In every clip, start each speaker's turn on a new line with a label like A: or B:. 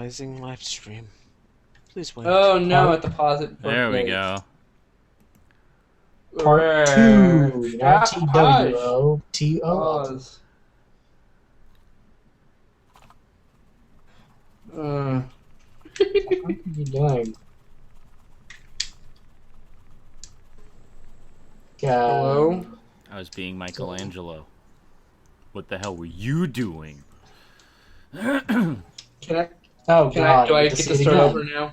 A: Initializing live stream. Please wait.
B: Oh no, at the deposit.
C: There we go.
D: Part 2, not TWO, TO.
B: Pause.
D: What are you doing?
B: Hello?
C: I was being Michelangelo. What the hell were you doing?
B: Can I?
D: Oh
B: Can
D: God!
B: I? Do I get to start over now?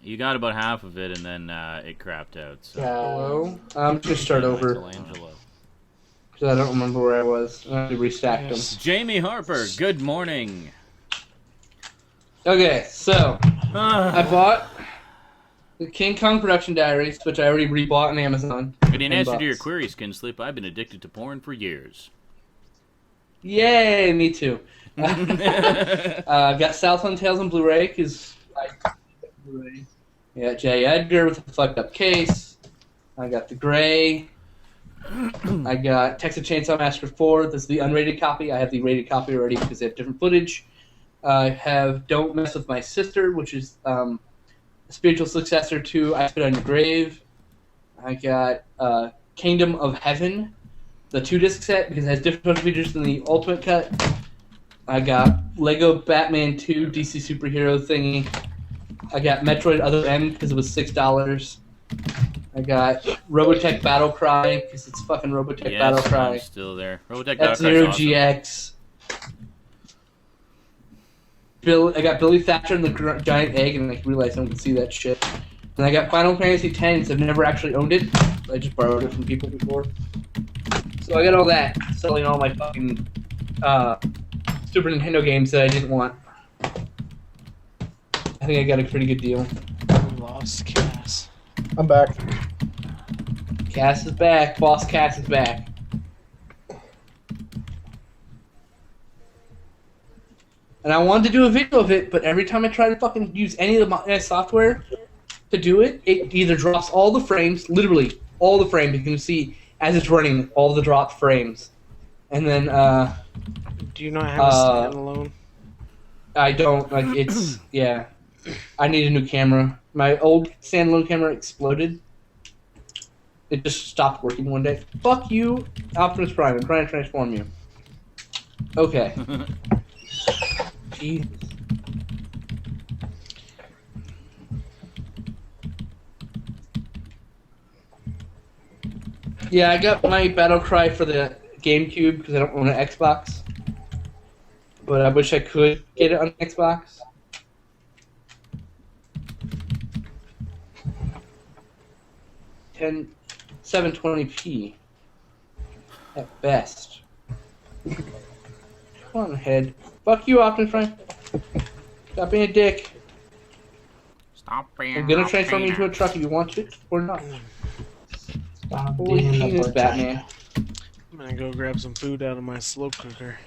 C: You got about half of it, and then it crapped out. So.
B: Hello? I'm just gonna start over
C: Michelangelo.
B: because I don't remember where I was. I have to restack them.
C: Jamie Harper, good morning.
B: Okay, so I bought the King Kong Production Diaries, which I already rebought on Amazon.
C: And in answer to your query, Skin Sleep, I've been addicted to porn for years.
B: Yay, me too. Got Southland Tales on Blu-ray because Blu-ray. Yeah, J. Edgar with a fucked up case. I got The Gray. I got Texas Chainsaw Massacre 4. This is the unrated copy. I have the rated copy already because they have different footage. I have Don't Mess With My Sister, which is a spiritual successor to I Spit on Your Grave. I got Kingdom of Heaven, the 2-disc set, because it has different features than the Ultimate Cut. I got Lego Batman 2 DC Superhero thingy. I got Metroid Other M because it was $6. I got Robotech Battle Cry because it's fucking Robotech Battle Cry.
C: I'm still there. Robotech Battle Cry
B: F-Zero
C: awesome.
B: GX. I got Billy Thatcher and the Giant Egg, and I realized no one can see that shit. And I got Final Fantasy X. I've never actually owned it. I just borrowed it from people before. So I got all that, selling all my fucking Super Nintendo games that I didn't want. I think I got a pretty good deal.
A: We lost Cass.
D: I'm back.
B: Cass is back. Boss Cass is back. And I wanted to do a video of it, but every time I try to fucking use any of the software to do it, it either drops all the frames, literally all the frames. You can see as it's running all the dropped frames. And then,
A: Do you not have a standalone?
B: I don't. Like, it's, yeah. I need a new camera. My old standalone camera exploded. It just stopped working one day. Fuck you, Optimus Prime. I'm trying to transform you. Okay. Jeez. Yeah, I got my Battle Cry for the GameCube because I don't own an Xbox. But I wish I could get it on Xbox. And 720p at best. Come on, head. Fuck you, Optimus Prime. Stop being a dick.
C: Stop being
B: I'm gonna transform you into a truck if you want it or not. Holy penis, Batman.
A: I'm gonna go grab some food out of my slow cooker.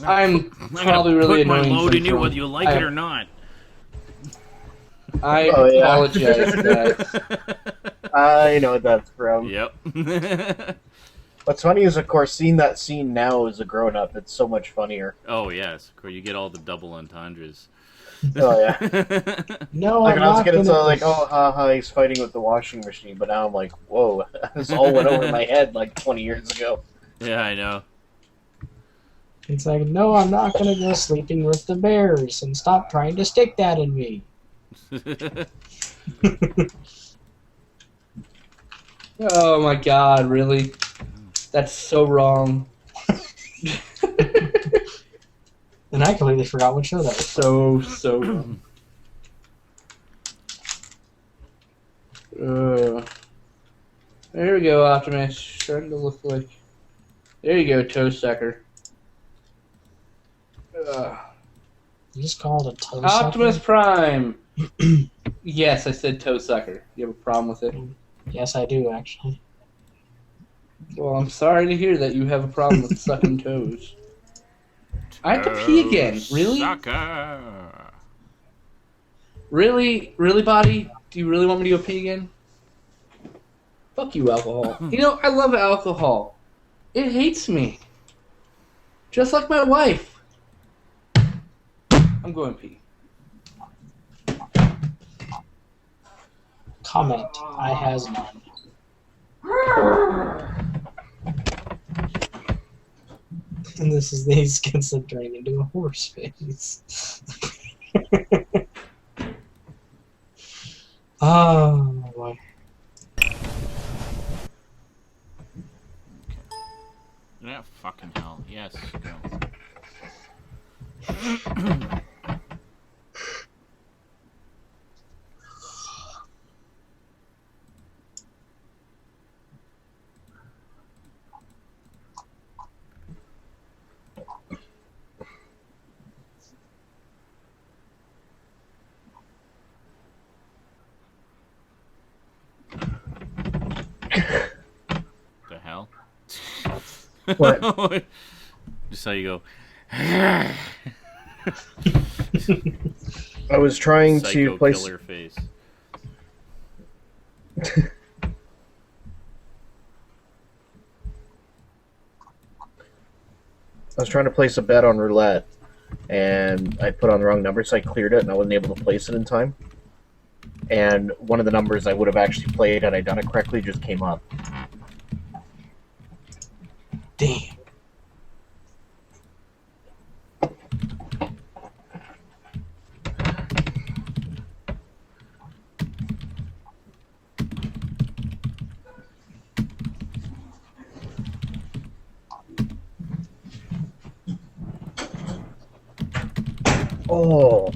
B: I'm probably really
C: put my
B: annoying.
C: load in you
B: sometimes.
C: whether you like it or not.
B: I
D: yeah.
B: apologize for that.
D: I know what that's from.
C: Yep.
D: What's funny is, of course, seeing that scene now as a grown-up, it's so much funnier.
C: Oh yes, of course you get all the double entendres.
D: Oh, yeah.
B: No,
D: Like,
B: I'm
D: when I was
B: not
D: getting
B: gonna...
D: so like, oh, haha, he's fighting with the washing machine, but now I'm like, whoa, this all went over my head like 20 years ago.
C: Yeah, I know.
E: It's like, no, I'm not gonna go sleeping with the bears, and stop trying to stick that in me.
B: Oh my god, really? That's so wrong.
E: And I completely forgot what show that was.
B: So wrong. There we go, Optimus. Starting to look like... There you go, toe sucker.
E: You just called it a toe
B: Optimus
E: sucker?
B: Prime! Yes, I said toe sucker. You have a problem with it?
E: Yes, I do, actually.
B: Well, I'm sorry to hear that you have a problem with sucking toes. I have to pee again. Really?
C: Sucker.
B: Really? Really, body? Do you really want me to go pee again? Fuck you, alcohol. You know, I love alcohol. It hates me. Just like my wife. I'm going pee.
E: Comment. I has none. And this is these kids that turning into a horse face. Oh boy.
C: Yeah, fucking hell. Yes, go. The hell?
D: What?
C: Just how you go.
D: I was trying
C: Psycho
D: to place.
C: killer face.
D: I was trying to place a bet on roulette, and I put on the wrong number, so I cleared it, and I wasn't able to place it in time. And one of the numbers I would have actually played had I done it correctly just came up.
E: Damn.
D: Oh.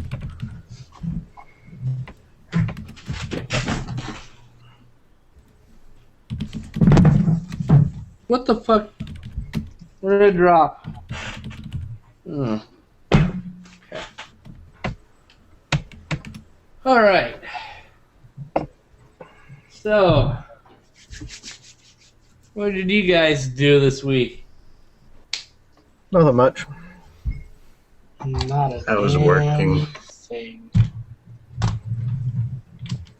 B: What the fuck? Where did it drop? Okay. Alright. So, what did you guys do this week?
D: Not that much.
E: Not a
F: I was
E: damn
F: working.
E: thing.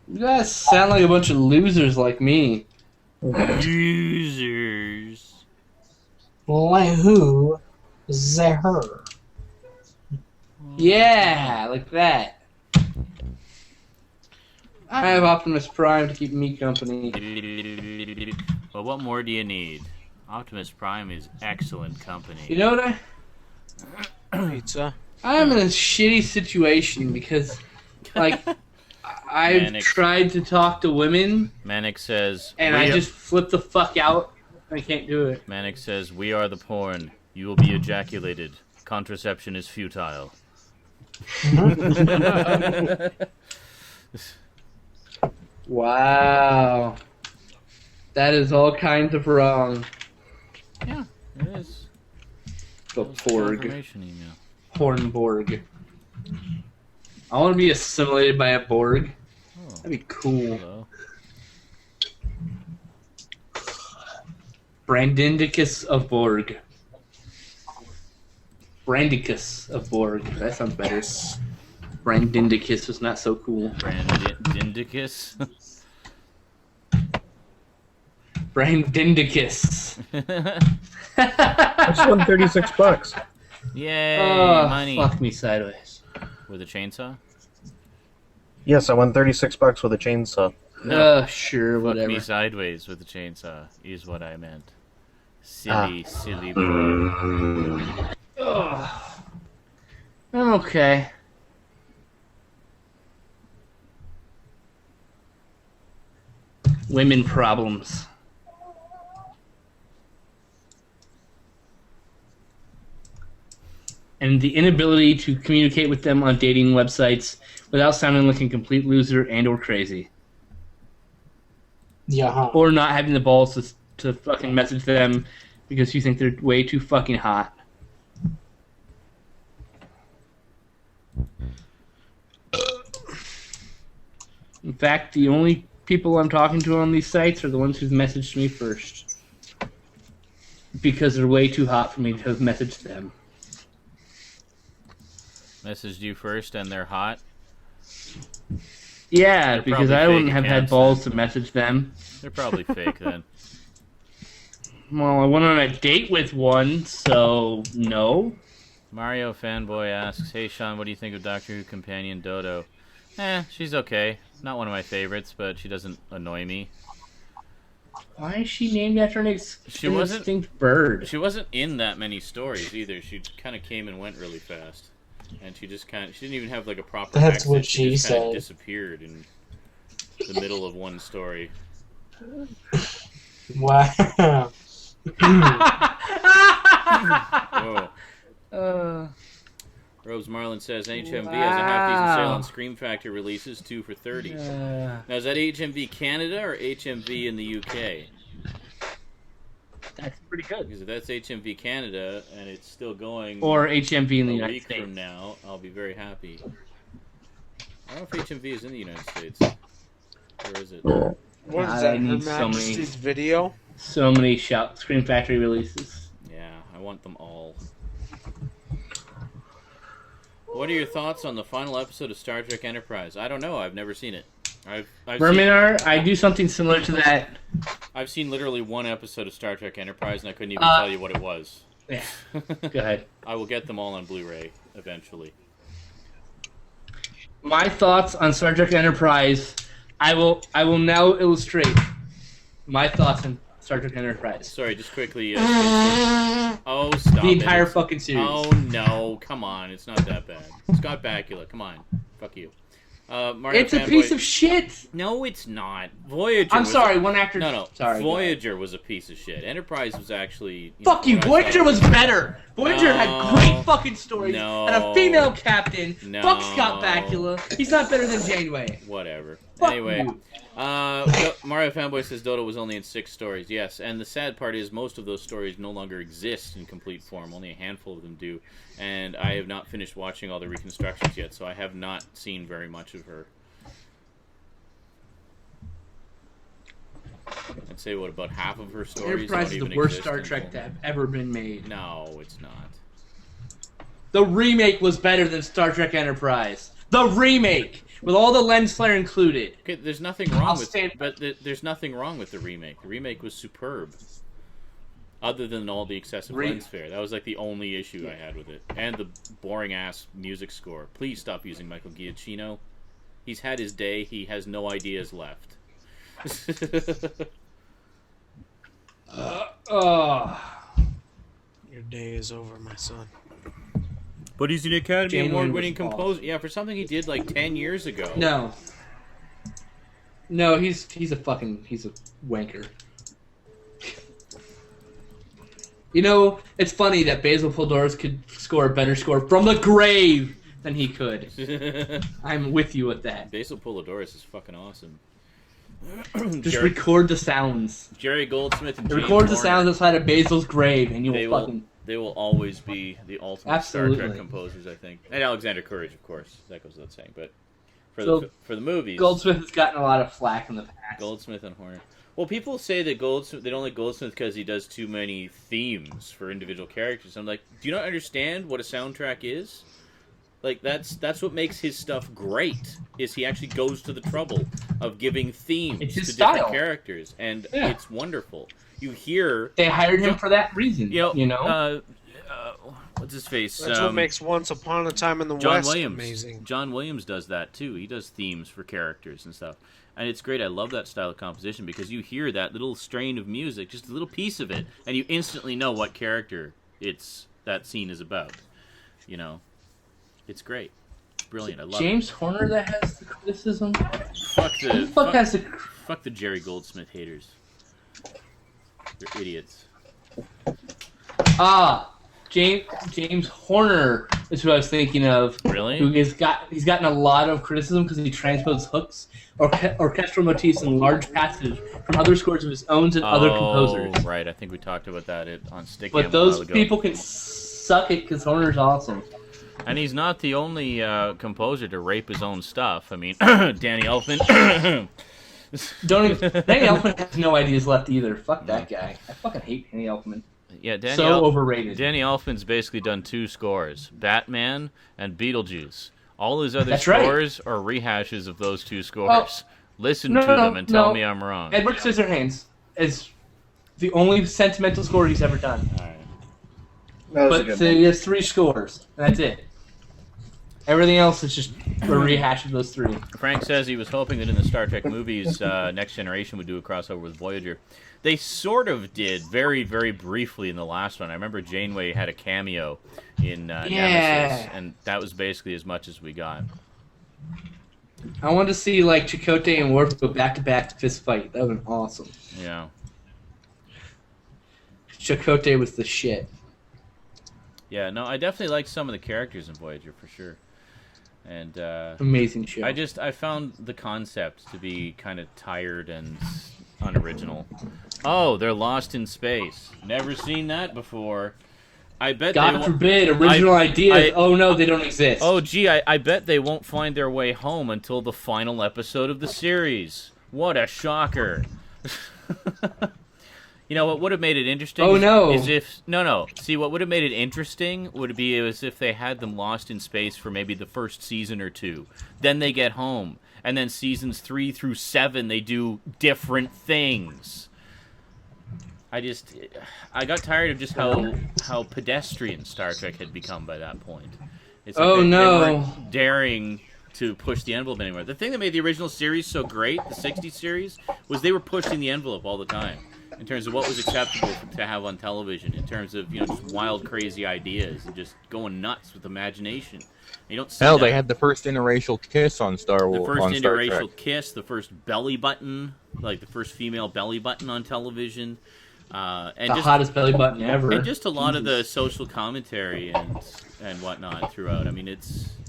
B: You guys sound like a bunch of losers like me.
C: Users.
E: Like who? The her.
B: Yeah, like that. I have Optimus Prime to keep me company.
C: Well, what more do you need? Optimus Prime is excellent company.
B: You know what
A: Pizza.
B: I'm in a shitty situation because, like, I've
C: Manic.
B: tried to talk to women
C: Manic says,
B: and I just flip the fuck out. I can't do it.
C: Manic says, we are the porn. You will be ejaculated. Contraception is futile.
B: Wow. That is all kinds of wrong.
C: Yeah, it is.
B: The Porg.
C: Confirmation email.
B: Hornborg. I want to be assimilated by a Borg.
C: Oh,
B: That'd be cool.
C: hello.
B: Brandindicus of Borg. Brandicus of Borg. That sounds better. Brandindicus was not so cool.
C: Brandindicus.
B: Brandindicus.
D: That's $136.
C: Yay,
B: Oh,
C: money.
B: fuck me sideways.
C: With a chainsaw?
D: Yes, I won $36 with a chainsaw.
B: Sure,
C: Fuck
B: whatever.
C: me sideways with a chainsaw, is what I meant. Silly boy.
B: Ugh. I'm okay. Women problems. And the inability to communicate with them on dating websites without sounding like a complete loser and or crazy.
E: Yeah.
B: Or not having the balls to fucking message them because you think they're way too fucking hot. In fact, the only people I'm talking to on these sites are the ones who've messaged me first. Because they're way too hot for me to have messaged them.
C: Messaged you first and they're hot?
B: Yeah,
C: They're
B: because
C: probably
B: I wouldn't
C: fake
B: have had
C: accounts,
B: balls to message them.
C: They're probably fake then.
B: Well, I went on a date with one, so no.
C: Mario Fanboy asks, "Hey Sean, what do you think of Doctor Who companion Dodo?" She's okay. Not one of my favorites, but she doesn't annoy me.
B: Why is she named after an extinct bird?
C: She wasn't in that many stories either. She kind of came and went really fast, and she didn't even have like a proper.
E: That's
C: exit.
E: what
C: she just
E: said.
C: Kind of disappeared in the middle of one story.
E: Wow.
C: Whoa. Rose Marlin says HMV has a half-decent sale on Scream Factory releases, 2 for $30. Now, is that HMV Canada or HMV in the UK?
B: That's pretty good.
C: Because if that's HMV Canada and it's still going,
B: Or HMV in the
C: a
B: United
C: week
B: States.
C: from now, I'll be very happy. I don't know if HMV is in the United States. Or is it?
A: What
B: God,
A: is that?
B: I
A: Her
B: need so
A: Majesty's
B: many-
A: video?
B: So many Scream Factory releases.
C: Yeah, I want them all. What are your thoughts on the final episode of Star Trek Enterprise? I don't know. I've never seen it. I've
B: Verminar, I do something similar to that.
C: I've seen literally one episode of Star Trek Enterprise, and I couldn't even tell you what it was.
B: Yeah. Go ahead.
C: I will get them all on Blu-ray eventually.
B: My thoughts on Star Trek Enterprise. I will now illustrate my thoughts on Star Trek Enterprise.
C: Sorry, just quickly. Oh, stop
B: The
C: it.
B: entire fucking series.
C: Oh no, come on, it's not that bad. Scott Bakula, come on, fuck you. Mario
B: It's a
C: Fanboy-
B: piece of shit.
C: No, it's not. Voyager.
B: I'm
C: was
B: sorry, one actor.
C: No.
B: Sorry.
C: Voyager was a piece of shit. Enterprise was actually.
B: Fuck you.
C: what I
B: Voyager
C: thought.
B: was better. Voyager
C: No.
B: had great fucking stories
C: No.
B: and a female captain.
C: No.
B: Fuck Scott Bakula. He's not better than Janeway.
C: Whatever.
B: Fuck
C: Anyway,
B: you.
C: Mario Fanboy says Dodo was only in 6 stories. Yes, and the sad part is most of those stories no longer exist in complete form. Only a handful of them do. And I have not finished watching all the reconstructions yet, so I have not seen very much of her. I'd say, what, about half of her stories
B: Enterprise
C: don't
B: is the
C: even
B: worst
C: exist
B: Star
C: in
B: Trek
C: full.
B: to have ever been made.
C: No, it's not.
B: The remake was better than Star Trek Enterprise. The remake, with all the lens flare included.
C: Okay, there's nothing wrong
B: I'll
C: with
B: stand-
C: but there's nothing wrong with the remake. The remake was superb. Other than all the excessive lens flare. That was like the only issue I had with it. And the boring ass music score. Please stop using Michael Giacchino. He's had his day, he has no ideas left.
A: Your day is over, my son.
C: But he's an Academy
B: January
C: Award-winning
B: was awful.
C: composer. Yeah, for something he did like 10 years ago.
B: No, he's a wanker. You know, it's funny that Basil Poledouris could score a better score from the grave than he could. I'm with you with that.
C: Basil Poledouris is fucking awesome.
B: Just record the sounds.
C: Jerry Goldsmith and James
B: Record the
C: Horner,
B: sounds outside of Basil's grave, and you
C: They
B: will
C: will,
B: fucking.
C: they will always be the ultimate Star
B: Absolutely.
C: Trek composers, I think. And Alexander Courage, of course. That goes without saying. But
B: So,
C: for the movies,
B: Goldsmith has gotten a lot of flack in the past.
C: Goldsmith and Horner. Well, people say that they don't like Goldsmith because he does too many themes for individual characters. I'm like, do you not understand what a soundtrack is? Like, that's what makes his stuff great, is he actually goes to the trouble of giving themes
B: It's
C: to
B: his
C: different
B: style.
C: characters, and
B: Yeah.
C: it's wonderful. You hear,
B: They hired him for that reason.
C: what's his face?
A: That's what makes Once Upon a Time in the
C: John
A: West
C: Williams.
A: amazing.
C: John Williams does that too. He does themes for characters and stuff. And it's great. I love that style of composition because you hear that little strain of music, just a little piece of it, and you instantly know what character that scene is about. You know, it's great. It's brilliant. I love
B: James Horner that has the criticism.
C: it.
B: Who the fuck has the?
C: Fuck the Jerry Goldsmith haters. They're idiots.
B: James Horner is who I was thinking of.
C: Really?
B: Who he's gotten a lot of criticism because he transposes hooks, orchestral motifs, and large passages from other scores of his own and other composers.
C: Right. I think we talked about that on Stick
B: But those people can suck it because Horner's awesome.
C: And he's not the only composer to rape his own stuff. I mean, Danny Elfman.
B: Danny Elfman has no ideas left either. Fuck that guy. I fucking hate Danny Elfman.
C: Yeah,
B: Overrated.
C: Danny Elfman's basically done 2 scores, Batman and Beetlejuice. All his other
B: That's right.
C: scores are rehashes of those 2 scores. Listen to them and tell me I'm wrong.
B: Edward Scissorhands is the only sentimental score he's ever done.
C: All right.
D: That was a
B: But
D: good
B: so
D: one.
B: he has 3 scores. That's it. Everything else is just a rehash of those 3.
C: Frank says he was hoping that in the Star Trek movies, Next Generation would do a crossover with Voyager. They sort of did, very, very briefly in the last one. I remember Janeway had a cameo in Nemesis, and that was basically as much as we got.
B: I wanted to see like Chakotay and Worf go back-to-back to fist fight. That would have been awesome.
C: Yeah.
B: Chakotay was the shit.
C: Yeah, no, I definitely liked some of the characters in Voyager, for sure. And
B: Amazing show.
C: I found the concept to be kind of tired and unoriginal. Oh, they're lost in space. Never seen that before. I bet
B: God forbid, original ideas. Oh no, they don't exist.
C: Oh gee, I bet they won't find their way home until the final episode of the series. What a shocker. You know what would have made it interesting?
B: Oh no!
C: Is if no. See, what would have made it interesting would be as if they had them lost in space for maybe the first season or 2. Then they get home, and then seasons 3 through 7 they do different things. I got tired of just how pedestrian Star Trek had become by that point. It's like they weren't daring to push the envelope anymore. The thing that made the original series so great, the 60s series, was they were pushing the envelope all the time in terms of what was acceptable to have on television, in terms of just wild, crazy ideas and just going nuts with imagination. You don't see
F: Hell,
C: that.
F: they had the first interracial kiss on Star Wars.
C: The first
F: on Star
C: interracial
F: Trek.
C: kiss, the first belly button, like the first female belly button on television. And
B: the hottest belly button ever.
C: And just a lot of the social commentary and whatnot throughout. I mean,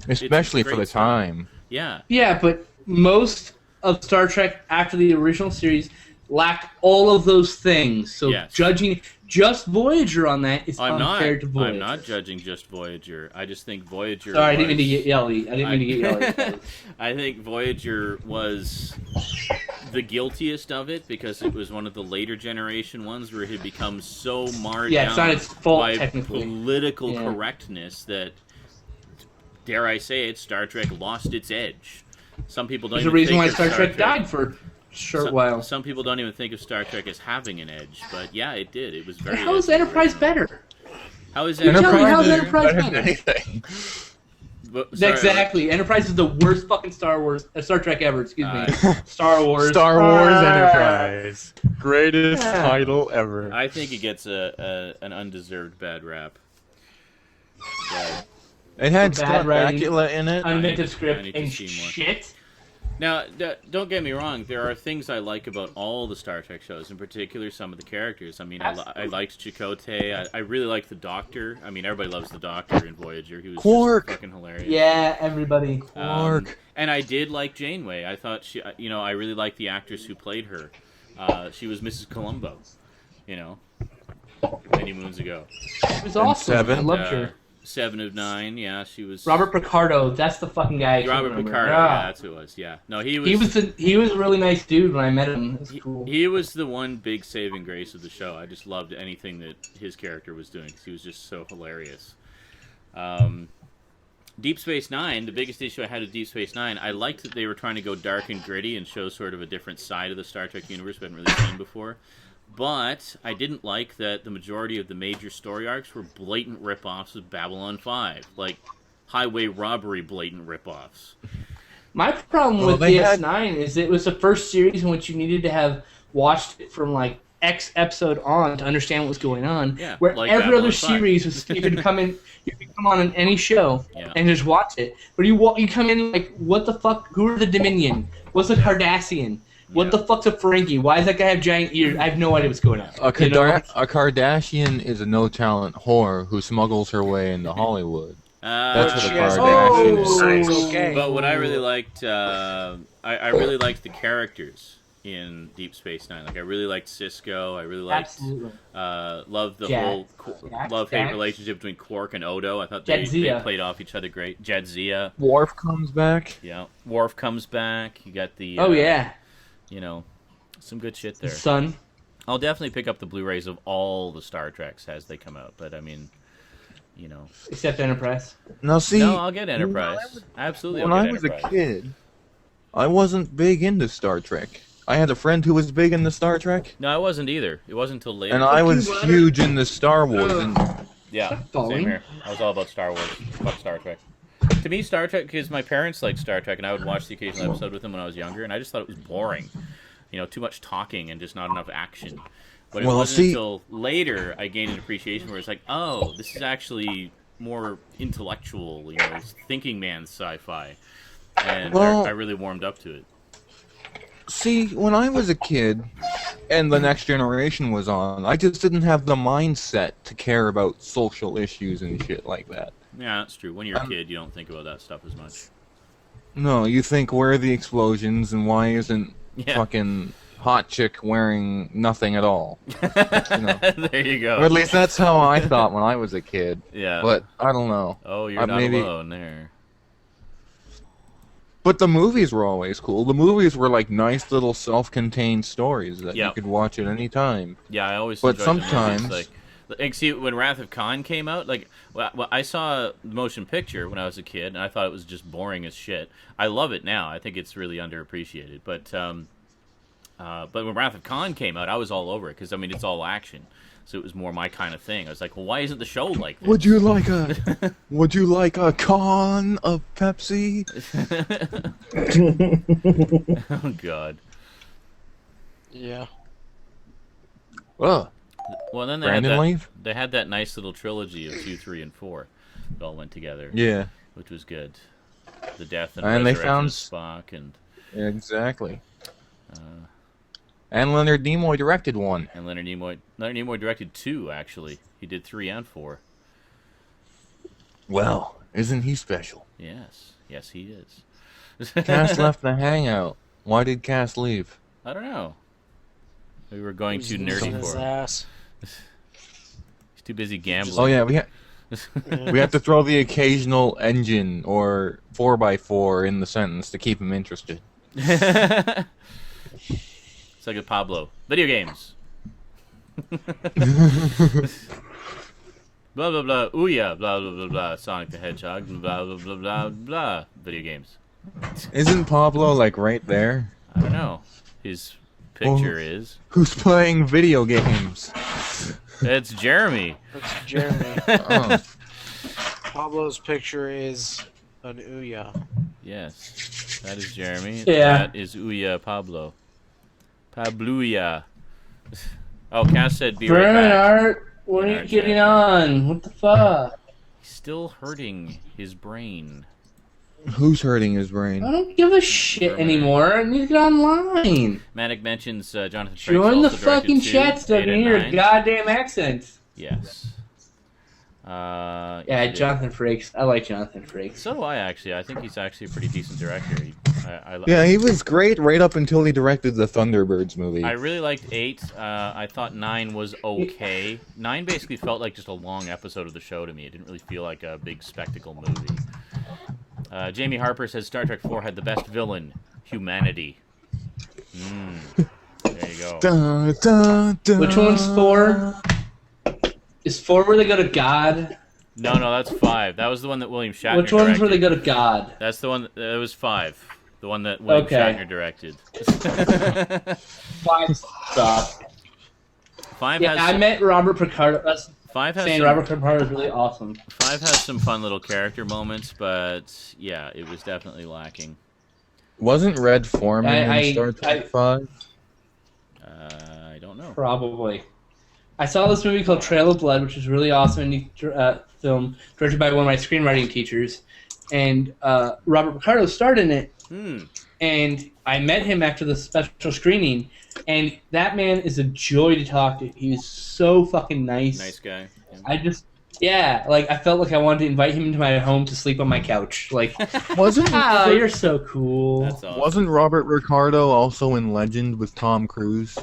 F: especially
C: it's
F: for the
C: stuff.
F: time.
C: Yeah.
B: Yeah, but most of Star Trek after the original series lacked all of those things. So judging just Voyager on that is unfair to Voyager.
C: I'm not judging just Voyager. I just think Voyager.
B: Sorry, I didn't mean to get yelly.
C: I think Voyager was the guiltiest of it because it was one of the later generation ones where it had become so marred down
B: it's not its fault,
C: by
B: technically.
C: political correctness that, dare I say it, Star Trek lost its edge. Some people don't.
B: There's a reason why Star Trek died for a short while.
C: Some people don't even think of Star Trek as having an edge, but yeah, it did. It was very.
B: How is Enterprise better?
C: How is
B: How's Enterprise better?
F: Anything.
B: Exactly. Enterprise is the worst fucking Star Trek ever. Excuse me. Star Wars.
F: Star Wars Enterprise. Greatest title ever.
C: I think it gets an undeserved bad rap. Yeah.
F: It had
B: Bad
F: Scott
B: writing,
F: Bakula in it.
B: Uninventive script
C: I need to
B: and
C: see more.
B: shit.
C: Now, don't get me wrong. There are things I like about all the Star Trek shows, in particular some of the characters. I mean, I liked Chakotay. I really liked the Doctor. I mean, everybody loves the Doctor in Voyager. He was
F: Quark.
C: just fucking hilarious.
B: Yeah, everybody.
F: Quark.
C: And I did like Janeway. I thought she, I really liked the actress who played her. She was Mrs. Columbo, many moons ago.
B: She was awesome.
F: Seven.
B: I loved her.
C: 7 of 9, yeah, she was.
B: Robert Picardo, that's the fucking guy.
C: Robert Picardo, yeah, that's who it was. Yeah, no, he was.
B: He was a really nice dude when I met him. That's cool.
C: He was the one big saving grace of the show. I just loved anything that his character was doing because he was just so hilarious. Deep Space Nine, the biggest issue I had with Deep Space Nine, I liked that they were trying to go dark and gritty and show sort of a different side of the Star Trek universe we hadn't really seen before. But I didn't like that the majority of the major story arcs were blatant rip-offs of Babylon 5. Like, highway robbery blatant rip-offs.
B: My problem with DS9 is it was the first series in which you needed to have watched it from, like, X episode on to understand what was going on.
C: Yeah,
B: where
C: like
B: every
C: Babylon
B: other
C: 5.
B: series was you could come on any show and just watch it. But you come in like, what the fuck? Who are the Dominion? What's a Cardassian? What the fuck's a Ferengi? Why does that guy have giant ears? I have no idea what's going on.
F: A Kardashian is a no-talent whore who smuggles her way into Hollywood. That's what a Kardashian is.
E: Okay.
C: But what I really liked, I really liked the characters in Deep Space Nine. Like, I really liked Cisco. I really liked, loved the whole love-hate relationship between Quark and Odo. I thought they played off each other great. Jadzia.
F: Worf comes back.
C: Yeah, Worf comes back. You got the. Some good shit there.
B: Son.
C: I'll definitely pick up the Blu-rays of all the Star Treks as they come out. But I mean,
B: Except Enterprise.
F: No, see.
C: No, I'll get Enterprise. Absolutely.
F: When I was a kid, I wasn't big into Star Trek. I had a friend who was big into Star Trek.
C: No, I wasn't either. It wasn't until later.
F: And I was huge into Star Wars. And
C: Yeah,
B: Following.
C: same here. I was all about Star Wars. Fuck Star Trek. To me, Star Trek, because my parents liked Star Trek, and I would watch the occasional episode with them when I was younger, and I just thought it was boring. You know, too much talking and just not enough action. But it wasn't until later I gained an appreciation where it's like, oh, this is actually more intellectual, you know, it's thinking man's sci-fi. And I really warmed up to it.
F: See, when I was a kid and The Next Generation was on, I just didn't have the mindset to care about social issues and shit like that.
C: Yeah, that's true. When you're a kid, you don't think about that stuff as much.
F: No, you think, where are the explosions and why isn't fucking hot chick wearing nothing at all? You know?
C: There you go.
F: Or at least that's how I thought when I was a kid.
C: Yeah.
F: But I don't know.
C: Oh, you're not alone there.
F: But the movies were always cool. The movies were like nice little self-contained stories that you could watch at any time.
C: Yeah, I always
F: but
C: enjoyed
F: sometimes
C: the movies. Like, see, when Wrath of Khan came out, like, well, I saw the motion picture when I was a kid, and I thought it was just boring as shit. I love it now. I think it's really underappreciated. But when Wrath of Khan came out, I was all over it because I mean it's all action, so it was more my kind of thing. I was like, well, why isn't the show like this?
F: Would you like a con of Pepsi?
C: Oh God.
A: Yeah.
F: Well,
C: then they had that nice little trilogy of 2, 3, and 4. It all went together.
F: Yeah.
C: Which was good. The death and
F: they
C: resurrection
F: found
C: of Spock and
F: exactly. And Leonard Nimoy directed one.
C: And Leonard Nimoy directed 2, actually. He did 3 and 4.
F: Well, isn't he special?
C: Yes. Yes, he is.
F: Cass left the hangout. Why did Cass leave?
C: I don't know. We were going too nerdy
A: his
C: for him.
A: ass.
C: He's too busy gambling.
F: Oh yeah, we have to throw the occasional engine or 4x4 in the sentence to keep him interested.
C: It's like a Pablo. Video games. Blah blah blah. Ooh yeah. Blah blah blah blah. Sonic the Hedgehog. Blah blah blah blah blah. Video games.
F: Isn't Pablo like right there?
C: I don't know. His picture is.
F: Who's playing video games?
C: It's Jeremy.
A: That's Jeremy.
F: Oh.
A: Pablo's picture is an Ouya.
C: Yes, that is Jeremy.
B: Yeah.
C: That is Ouya Pablo. Pabluya. Oh, Cass said be right back.
B: Bernard, what are you getting on? What the fuck?
C: He's still hurting his brain.
F: Who's hurting his brain?
B: I don't give a shit anymore. I need to get online.
C: Manic mentions Jonathan Frakes
B: Join the
C: also directed
B: fucking
C: 2,
B: chat stuff
C: 8
B: and
C: and
B: hear
C: 9.
B: goddamn accents.
C: Yes.
B: Yeah, Jonathan Frakes. I like Jonathan Frakes.
C: So do I, actually. I think he's actually a pretty decent director.
F: Yeah, he was great right up until he directed the Thunderbirds movie.
C: I really liked 8. I thought 9 was okay. 9 basically felt like just a long episode of the show to me. It didn't really feel like a big spectacle movie. Jamie Harper says Star Trek 4 had the best villain, humanity. There you go.
F: Dun, dun, dun.
B: Which one's 4? Is 4 where they go to God?
C: No, that's 5. That was the one that William Shatner
B: Which one's
C: directed.
B: where they go to God?
C: That's the one. That was 5. The one that William Shatner directed.
B: 5 sucked.
C: 5
B: Yeah,
C: has.
B: I met Robert Picardo. That's
C: 5 has
B: saying
C: some,
B: Robert Picardo is really awesome.
C: 5 has some fun little character moments, but yeah, it was definitely lacking.
F: Wasn't Red Foreman in Star Trek 5?
C: I don't know.
B: Probably. I saw this movie called Trail of Blood, which is really awesome film, directed by one of my screenwriting teachers. And Robert Picardo starred in it. And I met him after the special screening. And that man is a joy to talk to. He's so fucking nice.
C: Nice guy.
B: Yeah. I felt like I wanted to invite him into my home to sleep on my couch.
F: Wasn't
B: you're so cool.
C: That's awesome.
F: Wasn't Robert Ricardo also in Legend with Tom Cruise?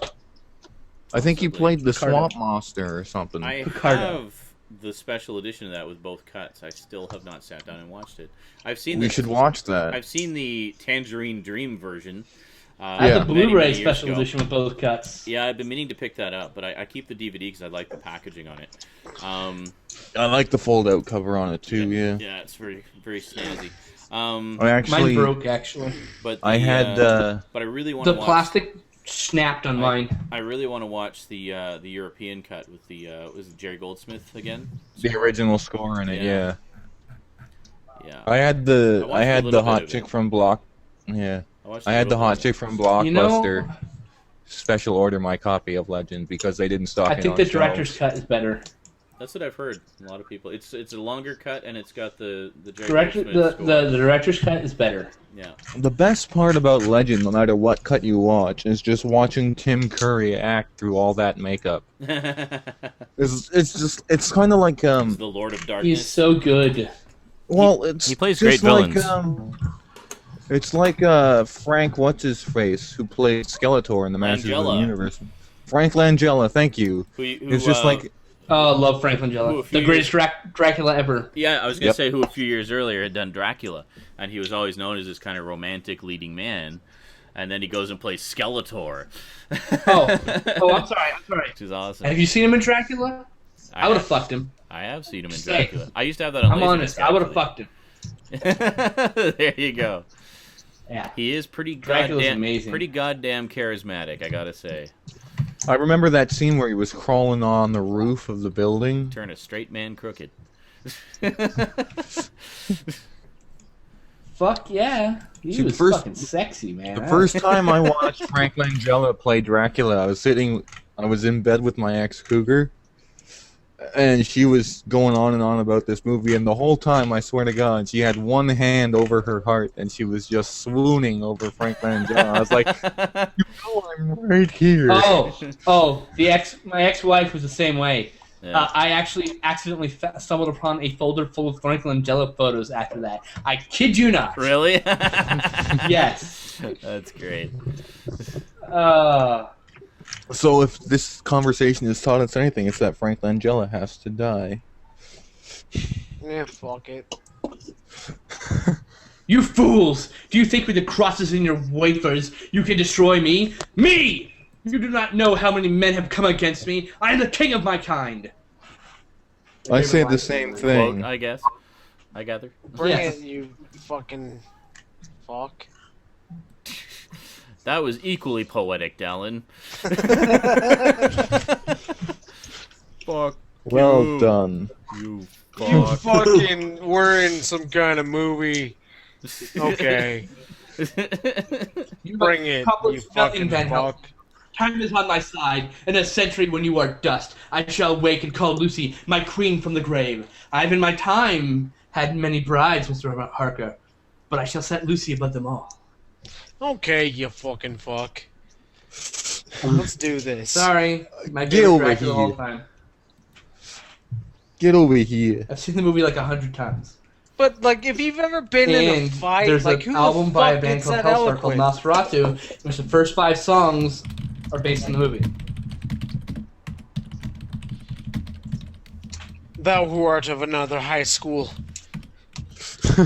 F: I think he played the Swamp Monster or something.
C: I
B: Picardo.
C: have the special edition of that with both cuts. I still have not sat down and watched it.
F: We should watch that.
C: I've seen the Tangerine Dream version.
B: I have the
C: many,
B: Blu-ray
C: many years
B: special
C: ago.
B: edition with both cuts.
C: Yeah, I've been meaning to pick that up, but I keep the DVD because I like the packaging on it.
F: I like the fold-out cover on it too. Yeah.
C: Yeah, it's very, very snazzy.
F: I actually,
B: Mine broke, actually.
C: But
F: I had
C: but I really want
B: The
C: to watch.
B: plastic snapped on mine.
C: I really want to watch the European cut with the was it Jerry Goldsmith again?
F: The original score in it, yeah.
C: Yeah.
F: I had
C: I watched a
F: the
C: little bit
F: hot
C: of
F: chick
C: it.
F: from Block. Yeah. I had the hot chick from Blockbuster.
B: You know,
F: Special order my copy of Legend because they didn't stock
B: I
F: it
B: think
F: on
B: the
F: shelves.
B: director's cut is better.
C: That's what I've heard. A lot of people. It's a longer cut and it's got the Jerry
B: Director,
C: Goldsmith score.
B: the director's cut is better.
C: Yeah.
F: The best part about Legend, no matter what cut you watch, is just watching Tim Curry act through all that makeup. It's kind of like
C: He's the Lord of Darkness.
B: He's so good.
F: well, it's
C: he plays
F: just
C: great
F: like,
C: villains.
F: It's like Frank what's his face who played Skeletor in the Masters of the
C: Langella.
F: Universe. Frank Langella, thank you.
C: Who
F: It's just like
B: Oh, I love Frank
C: Who, a
B: Langella.
C: few
B: The greatest Dracula ever.
C: Yeah, I was gonna
F: Yep.
C: say who a few years earlier had done Dracula, and he was always known as this kind of romantic leading man, and then he goes and plays Skeletor.
B: Oh, I'm sorry.
C: Which is awesome.
B: Have you seen him in Dracula? I would have fucked him.
C: I have seen him in
B: Say.
C: Dracula. I used to have that on
B: I'm
C: Laserdisc,
B: honest. I would have
C: actually.
B: fucked him.
C: There you go.
B: Yeah.
C: He is pretty
B: Dracula's
C: goddamn,
B: amazing.
C: pretty goddamn charismatic, I gotta say.
F: I remember that scene where he was crawling on the roof of the building.
C: Turn a straight man crooked.
B: Fuck yeah. He
F: See,
B: was fucking sexy, man.
F: The first time I watched Frank Langella play Dracula, I was in bed with my ex Cougar, and she was going on and on about this movie, and the whole time, I swear to God, she had one hand over her heart, and she was just swooning over Frank Langella. I was like, you know I'm right here.
B: My ex-wife was the same way.
C: Yeah.
B: I actually accidentally stumbled upon a folder full of Frank Langella photos after that. I kid you not.
C: Really?
B: Yes.
C: That's great.
F: So if this conversation has taught us anything, it's that Frank Langella has to die.
A: Yeah, fuck it.
B: You fools! Do you think with the crosses in your wafers you can destroy me? Me! You do not know how many men have come against me. I am the king of my kind.
F: I say the same thing.
C: Quote, I guess. I gather.
A: Bring
B: Yes.
A: it, you fucking fuck.
C: That was equally poetic, Dallin. Fuck.
F: Well
C: you.
F: done.
C: You
A: You
C: fuck.
A: fucking were in some kind of movie. Okay.
B: You
A: Bring it, you
B: accomplished nothing,
A: fucking
B: Van Helsing.
A: fuck.
B: Time is on my side. In a century when you are dust, I shall wake and call Lucy my queen from the grave. I've in my time had many brides, Mr. Harker, but I shall set Lucy above them all.
A: Okay, you fucking fuck. Let's do this.
B: Sorry, my
F: Get
B: favorite
F: over
B: Dracula of all
F: here.
B: time.
F: Get over here.
B: I've seen the movie like 100 times.
A: But like, if you've ever been in a
B: And
A: fight,
B: there's
A: like,
B: an
A: who
B: album
A: the
B: by a
A: fuck
B: band
A: gets
B: called
A: that
B: Hellstar called
A: eloquent?
B: Nosferatu, in which the first 5 songs are based on the movie.
A: Thou who art of another high school,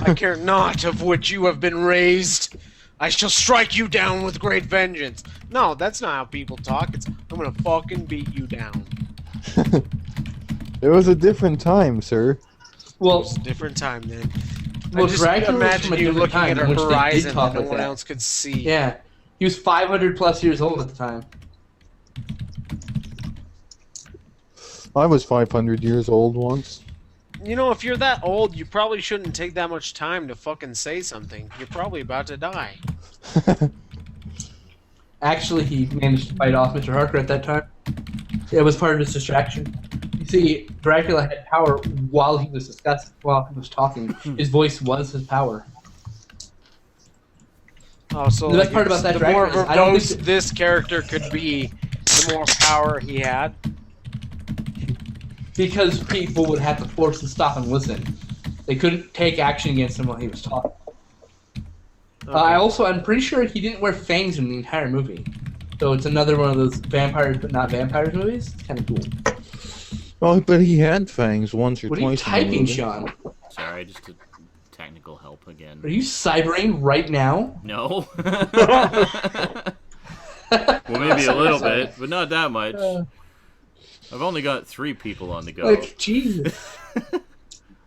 A: I care not of which you have been raised. I shall strike you down with great vengeance. No, that's not how people talk. It's, I'm gonna fucking beat you down.
F: It was a different time, sir.
A: It
B: Well,
A: was a different time then.
B: well,
A: I just
B: Dracula was
A: imagine
B: from a
A: you
B: different
A: looking
B: time
A: at a
B: in which they did
A: horizon
B: talk
A: that no
B: like
A: one
B: that.
A: else could see.
B: Yeah, he was 500 plus years old at the time.
F: I was 500 years old once.
A: You know, if you're that old, you probably shouldn't take that much time to fucking say something. You're probably about to die.
B: Actually, he managed to fight off Mr. Harker at that time. It was part of his distraction. You see, Dracula had power while he was talking. His voice was his power.
A: Oh, so
B: The best
A: like,
B: part about that
A: the more
B: Dracula is I don't
A: verbose
B: think
A: this character could be, the more power he had.
B: Because people would have to force to stop and listen. They couldn't take action against him while he was talking.
A: Okay.
B: I'm pretty sure he didn't wear fangs in the entire movie. So it's another one of those vampires but not vampires movies. It's kind of cool.
F: Oh, but he had fangs once or
B: What are you
F: twice. in the
B: typing,
F: movie.
B: Sean?
C: Sorry, just a technical help again.
B: Are you cybering right now?
C: No. Well, maybe a little bit, but not that much. I've only got 3 people on the go.
B: Like, Jesus.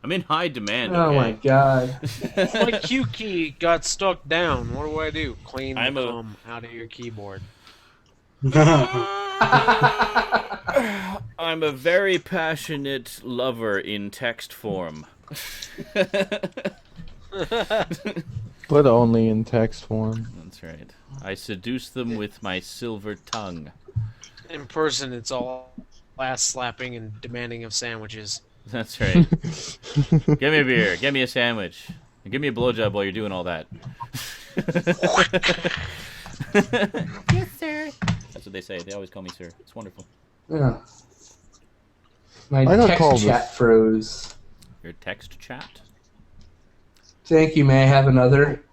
C: I'm in high demand.
B: Oh
C: Okay?
B: my god.
A: My Q key got stuck down. What do I do? Clean the
C: I'm a-
A: cum out of your keyboard.
C: I'm a very passionate lover in text form.
F: But only in text form.
C: That's right. I seduce them with my silver tongue.
A: In person, it's all ass slapping and demanding of sandwiches.
C: That's right. Give me a beer. Give me a sandwich. And give me a blowjob while you're doing all that. Yes, sir. That's what they say. They always call me sir. It's wonderful.
B: Yeah. My
F: I got
B: text
F: called
B: chat froze.
C: Your text chat?
B: Thank you. May I have another?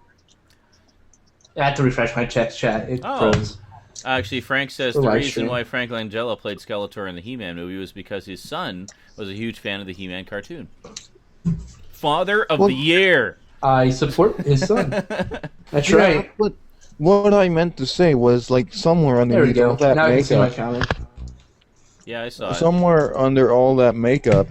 B: I had to refresh my text chat. It froze.
C: Actually, Frank says
B: For
C: the
B: live
C: reason
B: stream.
C: why Frank Langella played Skeletor in the He-Man movie was because his son was a huge fan of the He-Man cartoon. Father of the Year!
B: I support his son. That's
F: Yeah,
B: right.
F: but what I meant to say was, like, somewhere
B: There we
F: underneath
B: go.
F: all that
B: Now I can see my
F: makeup,
B: comment.
C: Yeah, I saw it.
F: somewhere under all that makeup,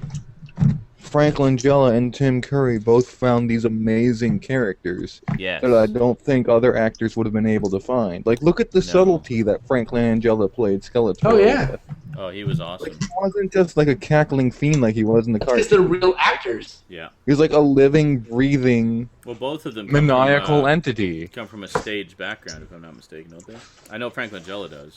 F: Frank Langella and Tim Curry both found these amazing characters
C: Yes.
F: that I don't think other actors would have been able to find. Like, look at the subtlety that Frank Langella played Skeletor.
B: Oh, yeah.
F: with.
C: Oh, he was awesome.
F: He wasn't just like a cackling fiend like he was in the
B: Because
F: cartoon.
B: they're real actors.
C: Yeah.
F: He was like a living, breathing,
C: Well, both of them come
F: maniacal
C: from,
F: entity.
C: come from a stage background, if I'm not mistaken, don't they? I know Frank Langella does.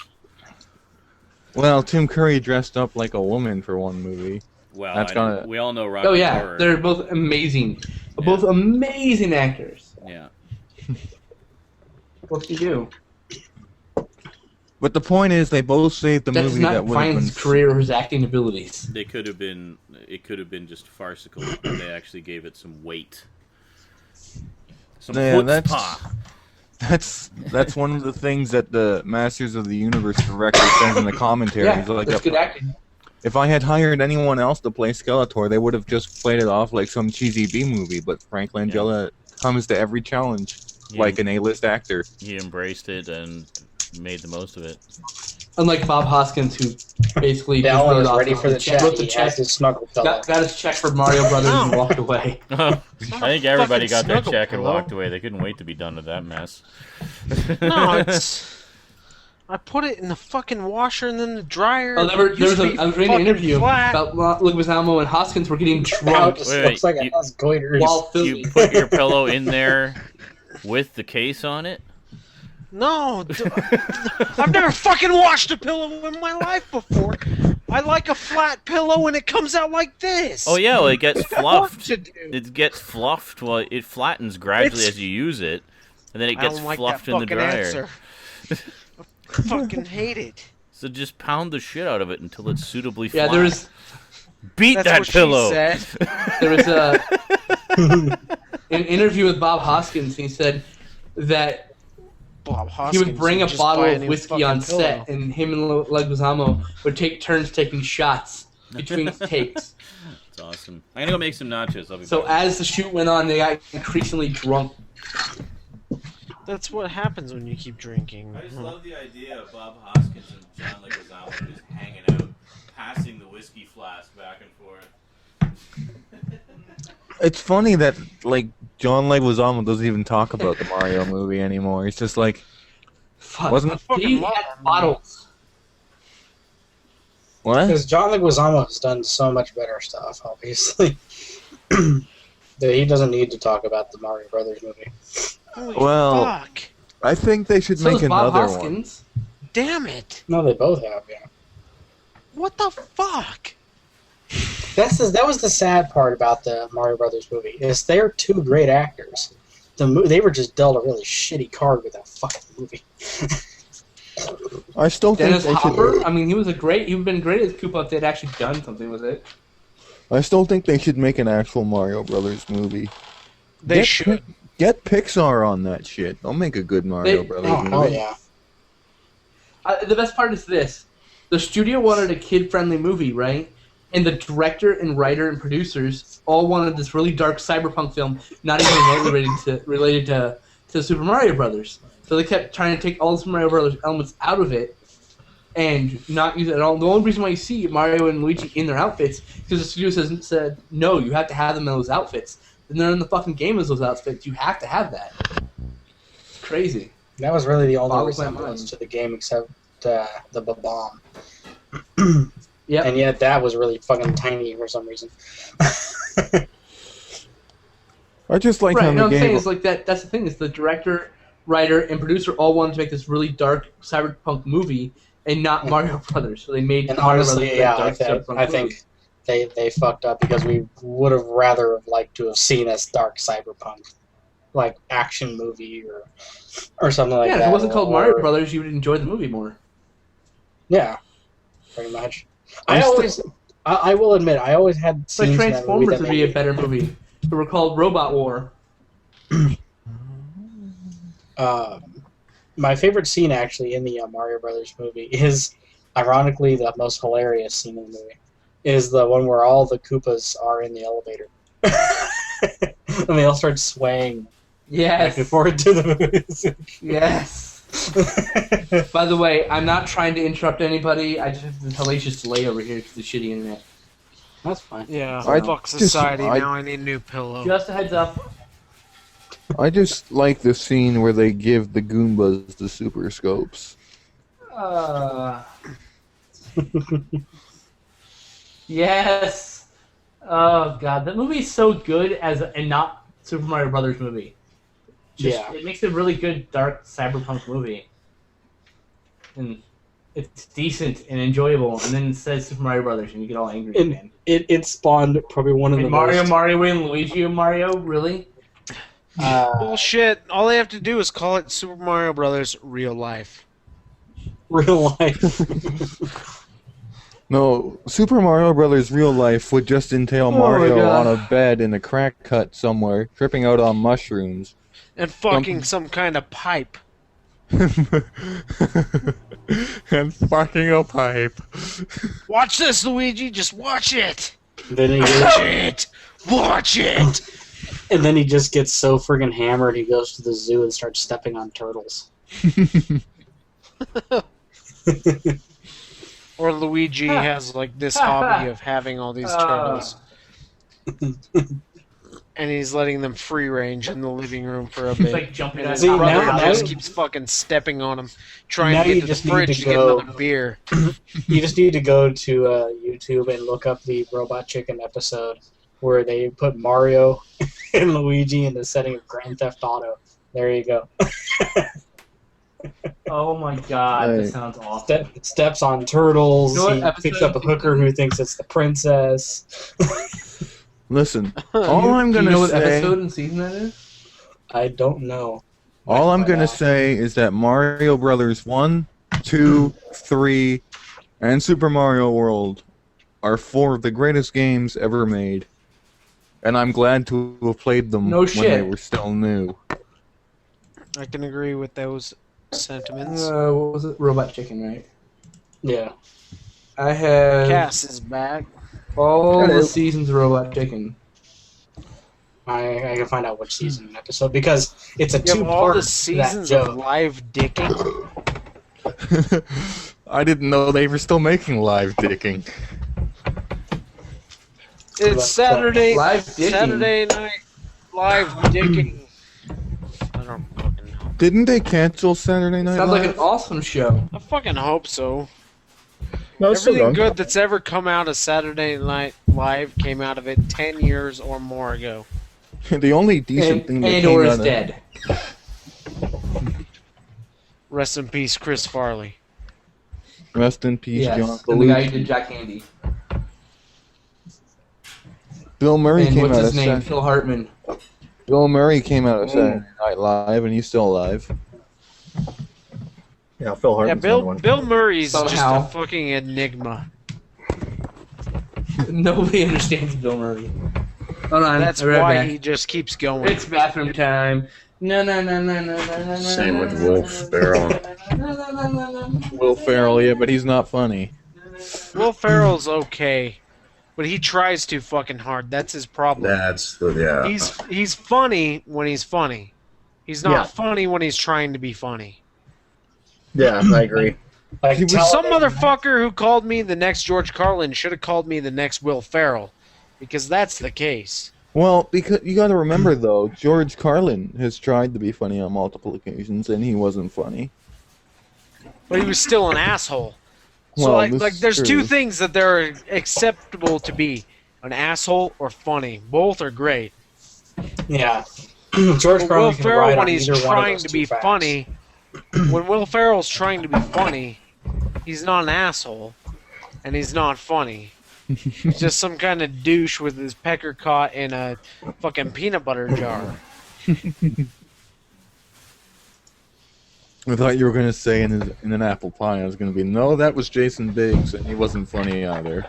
F: Well, Tim Curry dressed up like a woman for one movie.
C: Well,
F: That's gonna-
C: we all know Rocky
B: Oh, yeah.
C: Horror.
B: They're both amazing. Both amazing actors.
C: Yeah.
B: What do you do?
F: But the point is, they both saved the
B: That does
F: movie that
B: not
F: would have
B: define
F: been.
B: his career or his acting abilities.
C: They could have been. It could have been just farcical, but they actually gave it some weight. Some
F: Yeah,
C: chutzpah.
F: that's one of the things that the Masters of the Universe director says in the commentary.
B: Yeah,
F: He's like,
B: that's good acting.
F: if I had hired anyone else to play Skeletor, they would have just played it off like some cheesy B movie. But Frank Langella comes to every challenge like an A-list actor.
C: He embraced it and made the most of it.
B: Unlike Bob Hoskins, who basically
E: That
B: just
E: one
B: wrote
E: was
B: off
E: ready for the check.
B: wrote the
E: He
B: check,
E: has his snuggle pillow.
B: got his check for Mario Brothers and walked away.
C: I think everybody
A: fucking
C: got their
A: snuggle
C: check and
A: pillow.
C: walked away. They couldn't wait to be done with that mess.
A: No, it's. I put it in the fucking washer and then the dryer.
B: Oh, I was reading an interview
A: flat.
B: about Leguizamo and Hoskins were getting
E: Now it
B: drunk
E: just
C: Wait,
E: looks like
C: you-
E: it has goiters.
B: while filming.
C: You put your pillow in there with the case on it?
A: No, I've never fucking washed a pillow in my life before. I like a flat pillow and it comes out like this.
C: Oh yeah, well it gets
A: What
C: fluffed.
A: to do?
C: It gets fluffed. Well, it flattens gradually
A: It's-
C: as you use it, and then it
A: I
C: gets
A: don't like
C: fluffed
A: that
C: in the
A: fucking
C: dryer.
A: answer. I fucking hate it.
C: So just pound the shit out of it until it's suitably
B: Yeah,
C: flat.
B: there was
C: Beat
A: That's
C: that
A: what
C: pillow.
A: she said.
B: there was an interview with Bob Hoskins. And he said that
A: Bob
B: he
A: Hoskins
B: would bring a
A: just
B: bottle
A: buy
B: of
A: new
B: whiskey on
A: fucking
B: set,
A: pillow.
B: and him and Leguizamo would take turns taking shots between takes.
C: It's awesome. I'm gonna go make some nachos. I'll be
B: So
C: back.
B: as the shoot went on, they got increasingly drunk.
A: That's what happens when you keep drinking.
C: I just love the idea of Bob Hoskins and John Leguizamo just hanging out, passing the whiskey flask back and forth.
F: It's funny that like John Leguizamo doesn't even talk about the Mario movie anymore. He's just like,
B: Fuck.
F: Wasn't it
A: fucking
B: He
A: love
B: had
A: that
B: bottles.
F: what?
E: Because John Leguizamo has done so much better stuff, obviously. That he doesn't need to talk about the Mario Brothers movie.
A: Holy
F: Well-
A: fuck.
F: I think they should
B: So
F: make
B: does Bob
F: another one.
B: Hoskins.
A: Damn it.
E: No, they both have, yeah.
A: What the fuck?
E: That was the sad part about the Mario Brothers movie, is they're two great actors. They were just dealt a really shitty card with that fucking movie.
F: I still think
B: Dennis
F: they
B: Hopper.
F: should.
B: I mean, he'd been great as Koopa if they'd actually done something with it.
F: I still think they should make an actual Mario Brothers movie.
A: They should.
F: Get Pixar on that shit. They'll make a good Mario Brothers movie.
E: Oh, yeah.
B: The best part is this: the studio wanted a kid-friendly movie, right? And the director and writer and producers all wanted this really dark cyberpunk film, not even remotely related to Super Mario Brothers. So they kept trying to take all the Super Mario Brothers elements out of it and not use it at all. The only reason why you see Mario and Luigi in their outfits is because the studio said, no, you have to have them in those outfits. And they're in the fucking game as those outfits. You have to have that. It's crazy.
E: That was really the only
B: Boggles my
E: resemblance
B: mind.
E: to the game, except the bomb.
B: Yep.
E: And yet that was really fucking tiny for some reason.
F: I just like
B: Right,
F: how
B: you
F: the
B: know what I'm saying?
F: game.
B: It's like that's the thing, is the director, writer, and producer all wanted to make this really dark cyberpunk movie and not Mario Brothers. So they made
E: And
B: Mario
E: honestly,
B: Brothers
E: yeah,
B: a dark cyberpunk
E: I
B: movie.
E: think they fucked up because we would have rather have liked to have seen this dark cyberpunk, like action movie or something like
B: Yeah,
E: that.
B: if it wasn't called
E: or-
B: Mario Brothers, you would enjoy the movie more.
E: Yeah, pretty much.
F: I'm
E: I will admit, I always had
B: It's like
E: scenes in that movie
B: Transformers
E: that
B: would
E: made
B: be a
E: me-
B: better movie. It were called Robot War.
E: My favorite scene actually in the Mario Brothers movie is, ironically, the most hilarious scene in the movie. Is the one where all the Koopas are in the elevator. And they all start swaying back
B: Yes.
E: and forth to the music.
B: Yes. By the way, I'm not trying to interrupt anybody. I just have this hellacious delay over here because of the shitty internet.
E: That's fine.
A: Yeah,
F: I
A: fuck
F: just-
A: society.
F: I-
A: Now I need a new pillow.
B: Just a heads up.
F: I just like the scene where they give the Goombas the super scopes.
B: Yes. Oh god, that movie is so good and not Super Mario Brothers movie.
E: Yeah.
B: It makes a really good dark cyberpunk movie. And it's decent and enjoyable, and then it says Super Mario Brothers, and you get all angry
E: And
B: again.
E: it spawned probably one of the
B: And Mario,
E: most...
B: Mario, and Luigi and Mario, really?
A: Bullshit. All they have to do is call it Super Mario Brothers real life.
E: real life.
F: No, Super Mario Brothers real life would just entail
B: my
F: Mario
B: God.
F: on a bed in a crack cut somewhere, tripping out on mushrooms.
A: And fucking some kind of pipe.
F: And fucking a pipe.
A: Watch this, Luigi. Just watch it.
E: then he
A: Watch
E: gets,
A: it. Watch it.
E: and then he just gets so friggin' hammered he goes to the zoo and starts stepping on turtles.
A: Or Luigi has like this hobby of having all these turtles. And he's letting them free range in the living room for a
B: It's
A: bit.
B: like jumping
A: And
B: on
A: his
E: See,
B: top of
A: brother
E: now-
B: the
A: just
B: house.
A: keeps fucking stepping on him, trying
E: Now
A: to
E: you
A: get to the
E: just need
A: fridge
E: to
A: to get
E: go-
A: another beer.
E: You just need to go to YouTube and look up the Robot Chicken episode where they put Mario and Luigi in the setting of Grand Theft Auto. There you go.
B: Oh my god,
F: Right.
B: that sounds awful.
E: Steps on turtles.
B: You know what
E: He
B: episode
E: picks up a hooker who thinks it's the princess.
F: Listen, all I'm
B: Do you
F: gonna
B: know what
F: say,
B: episode and season that is?
E: I don't know.
F: all I'm
E: Might
F: gonna
E: find out.
F: say is that Mario Brothers 1, 2, 3, and Super Mario World are 4 of the greatest games ever made. And I'm glad to have played them
B: No
F: when they
B: shit.
F: were still new.
A: I can agree with those sentiments.
B: What was it? Robot Chicken, right?
E: Yeah.
B: I have
A: Cass is back.
B: all
F: Hello.
B: the seasons of Robot Chicken.
E: I can find out which season and episode because it's a
A: You have all
E: two-part
A: the
E: that
A: seasons of
E: joke.
A: live dicking.
F: I didn't know they were still making live dicking.
A: It's Saturday.
B: Live dicking.
A: Saturday night live dicking. I don't fucking know.
F: Didn't they cancel Saturday Night
B: Sounds
F: Live?
B: like an awesome show.
A: I fucking hope so.
D: No, it's still
A: Everything
D: going.
A: good that's ever come out of Saturday Night Live came out of it 10 years or more ago.
F: The only decent thing that
B: And
F: came
B: or
F: out
B: is
F: of
B: dead.
A: Rest in peace, Chris Farley.
F: Rest in peace, John
B: Yes, and the guy who
F: Belushi.
B: did Jack Handy.
F: Bill Murray
B: And
F: came
B: what's
F: out
B: his
F: of
B: name? Phil Hartman.
F: Bill Murray came out of Saturday Night Live, and he's still alive.
D: Yeah, Phil
A: Yeah,
D: Hartman's another one.
A: Bill Murray's
B: Somehow.
A: just a fucking enigma.
B: Nobody understands Bill Murray. Hold on,
A: That's
B: I'll be right
A: why
B: back.
A: he just keeps going.
B: It's bathroom time. No, no, no, no, no, no, no.
G: Same with Wolf Ferrell.
F: Will Ferrell, yeah, but he's not funny.
A: Will Ferrell's okay, but he tries too fucking hard. That's his problem.
G: Yeah.
A: He's funny when he's funny. He's not
D: Yeah.
A: funny when he's trying to be funny.
D: Yeah, I agree.
E: Like
F: He was
A: Some
E: television-
A: motherfucker who called me the next George Carlin should have called me the next Will Ferrell, because that's the case.
F: Well, because you got to remember though, George Carlin has tried to be funny on multiple occasions, and he wasn't funny.
A: but he was still an asshole. So
F: Well, this
A: like
F: is
A: there's
F: true.
A: two things that they're acceptable to be: an asshole or funny. Both are great.
E: Yeah. George
A: But Will
E: Carlin can
A: Ferrell,
E: ride
A: when
E: on
A: he's
E: either one of
A: trying
E: those
A: to
E: two
A: be
E: facts.
A: funny, when Will Ferrell's trying to be funny, he's not an asshole, and he's not funny. He's just some kind of douche with his pecker caught in a fucking peanut butter jar.
F: I thought you were going to say in an apple pie. I was going to be, no, that was Jason Biggs, and he wasn't funny either.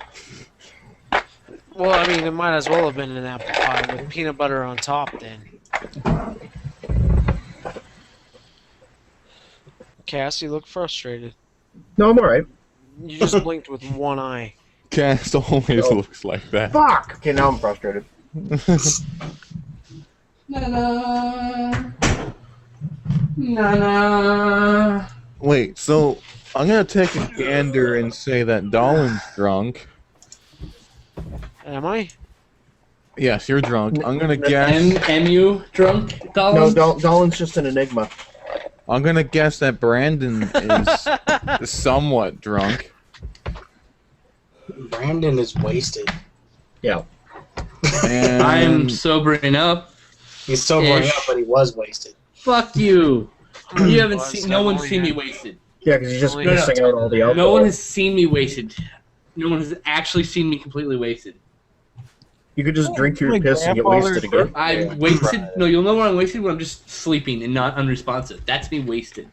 A: Well, I mean, it might as well have been an apple pie with peanut butter on top then. Cass, you look frustrated.
D: No, I'm alright.
A: You just blinked with one eye.
F: Cast always
D: Oh.
F: looks like that.
D: Fuck! Okay, now I'm frustrated.
B: Na-na. Na-na.
F: Wait, so I'm going to take a gander and say that Dolan's drunk.
A: Am I?
F: Yes, you're drunk. I'm going to guess...
B: MU drunk,
D: No,
B: Dolan?
D: Dolan's just an enigma.
F: I'm going to guess that Brandon is somewhat drunk.
E: Brandon is wasted.
D: Yeah.
F: And
B: I'm sobering up.
E: He's sobering
B: Ish.
E: up, but he was wasted.
B: Fuck you. You haven't
A: Well,
B: seen.
A: it's
B: No one's
A: definitely
B: seen me
A: him.
B: wasted.
D: Yeah, because he's just
A: No,
B: no.
D: missing out all the alcohol.
B: No one has seen me wasted. No one has actually seen me completely wasted.
D: You could just drink your
F: My
D: piss and get
F: grandfather's
D: wasted again.
B: I'm wasted. No, you'll know when I'm wasted when I'm just sleeping and not unresponsive. That's me wasted.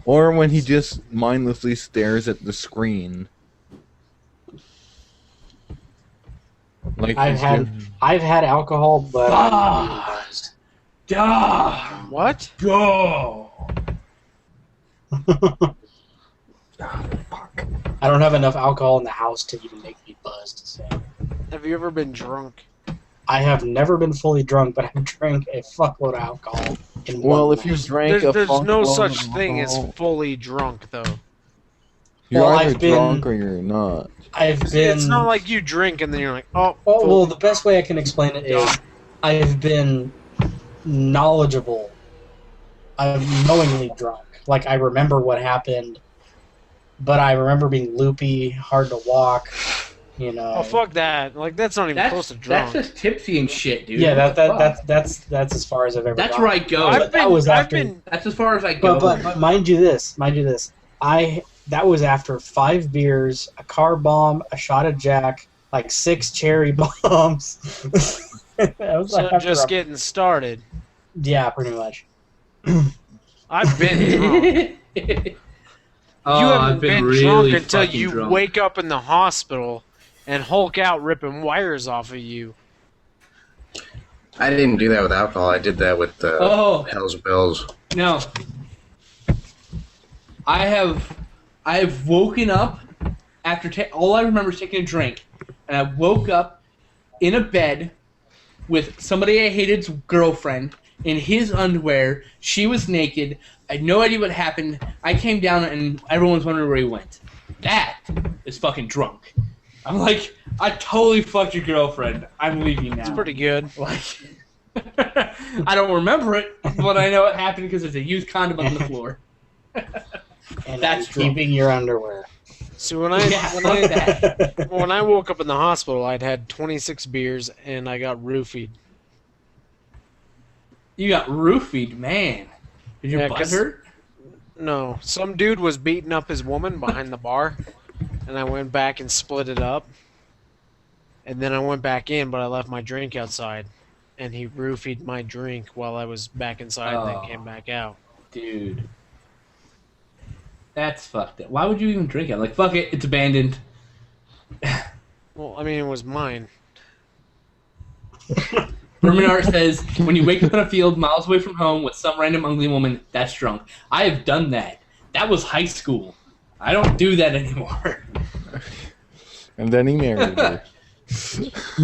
F: Or when he just mindlessly stares at the screen. Like
E: I've had alcohol, but
B: Ah. Duh.
A: What?
B: Go.
E: I don't have enough alcohol in the house to even make me buzzed. So.
A: Have you ever been drunk?
E: I have never been fully drunk, but I've drank a fuckload of alcohol. In
F: well,
E: one
F: if you
E: night.
F: drank a
A: There's no
F: fuckload
A: such
F: of
A: thing as
F: alcohol,
A: fully drunk, though.
F: you're
E: Well,
F: either
E: I've been-
F: drunk or you're not.
E: I've been.
A: It's not like you drink and then you're like, oh,
E: Well,
A: full.
E: the best way I can explain it is I've been knowledgeable. I'm knowingly drunk. Like, I remember what happened, but I remember being loopy, hard to walk, you know.
A: Oh, fuck that. Like, that's not even close to
B: That's
A: drunk.
B: just tipsy and shit, dude.
E: Yeah,
B: What the fuck?
E: that's as far as I've ever
B: That's
E: gone.
B: where I go.
A: I've
E: that was
A: been, I've
E: after-
A: been,
B: That's as far as I go.
E: But mind you this, that was after 5 beers, a car bomb, a shot of Jack, like 6 cherry bombs. That was
A: so
E: after
A: just
E: a-
A: getting started.
E: yeah, pretty much.
A: I've been drunk.
B: Oh,
A: You haven't
B: I've been
A: been
B: really
A: drunk until
B: fucking
A: you
B: drunk.
A: wake up in the hospital and Hulk out ripping wires off of you.
G: I didn't do that with alcohol. I did that with
B: Oh.
G: Hell's Bells.
B: No. I have woken up after all I remember is taking a drink, and I woke up in a bed with somebody I hated's girlfriend in his underwear. She was naked. I had no idea what happened. I came down and everyone's wondering where he went. That is fucking drunk. I'm like, I totally fucked your girlfriend. I'm leaving now.
A: It's pretty good.
B: Like, I don't remember it, but I know it happened because there's a used condom on the floor.
E: And
B: That's
E: I'm
B: drunk.
E: keeping your underwear.
A: So when I
B: Yeah,
A: when
B: fuck
A: I
B: that.
A: when I woke up in the hospital, I'd had 26 beers and I got roofied.
B: You got roofied, man. Did your
A: Yeah,
B: butt
A: 'cause-
B: hurt?
A: No, some dude was beating up his woman behind the bar, and I went back and split it up. And then I went back in, but I left my drink outside, and he roofied my drink while I was back inside and
B: Oh.
A: then came back out.
B: Dude. That's fucked up. Why would you even drink it? Like, fuck it, it's abandoned.
A: Well, I mean, it was mine.
B: Verminar says, when you wake up in a field miles away from home with some random ugly woman, that's drunk. I have done that. That was high school. I don't do that anymore.
F: And then he married her.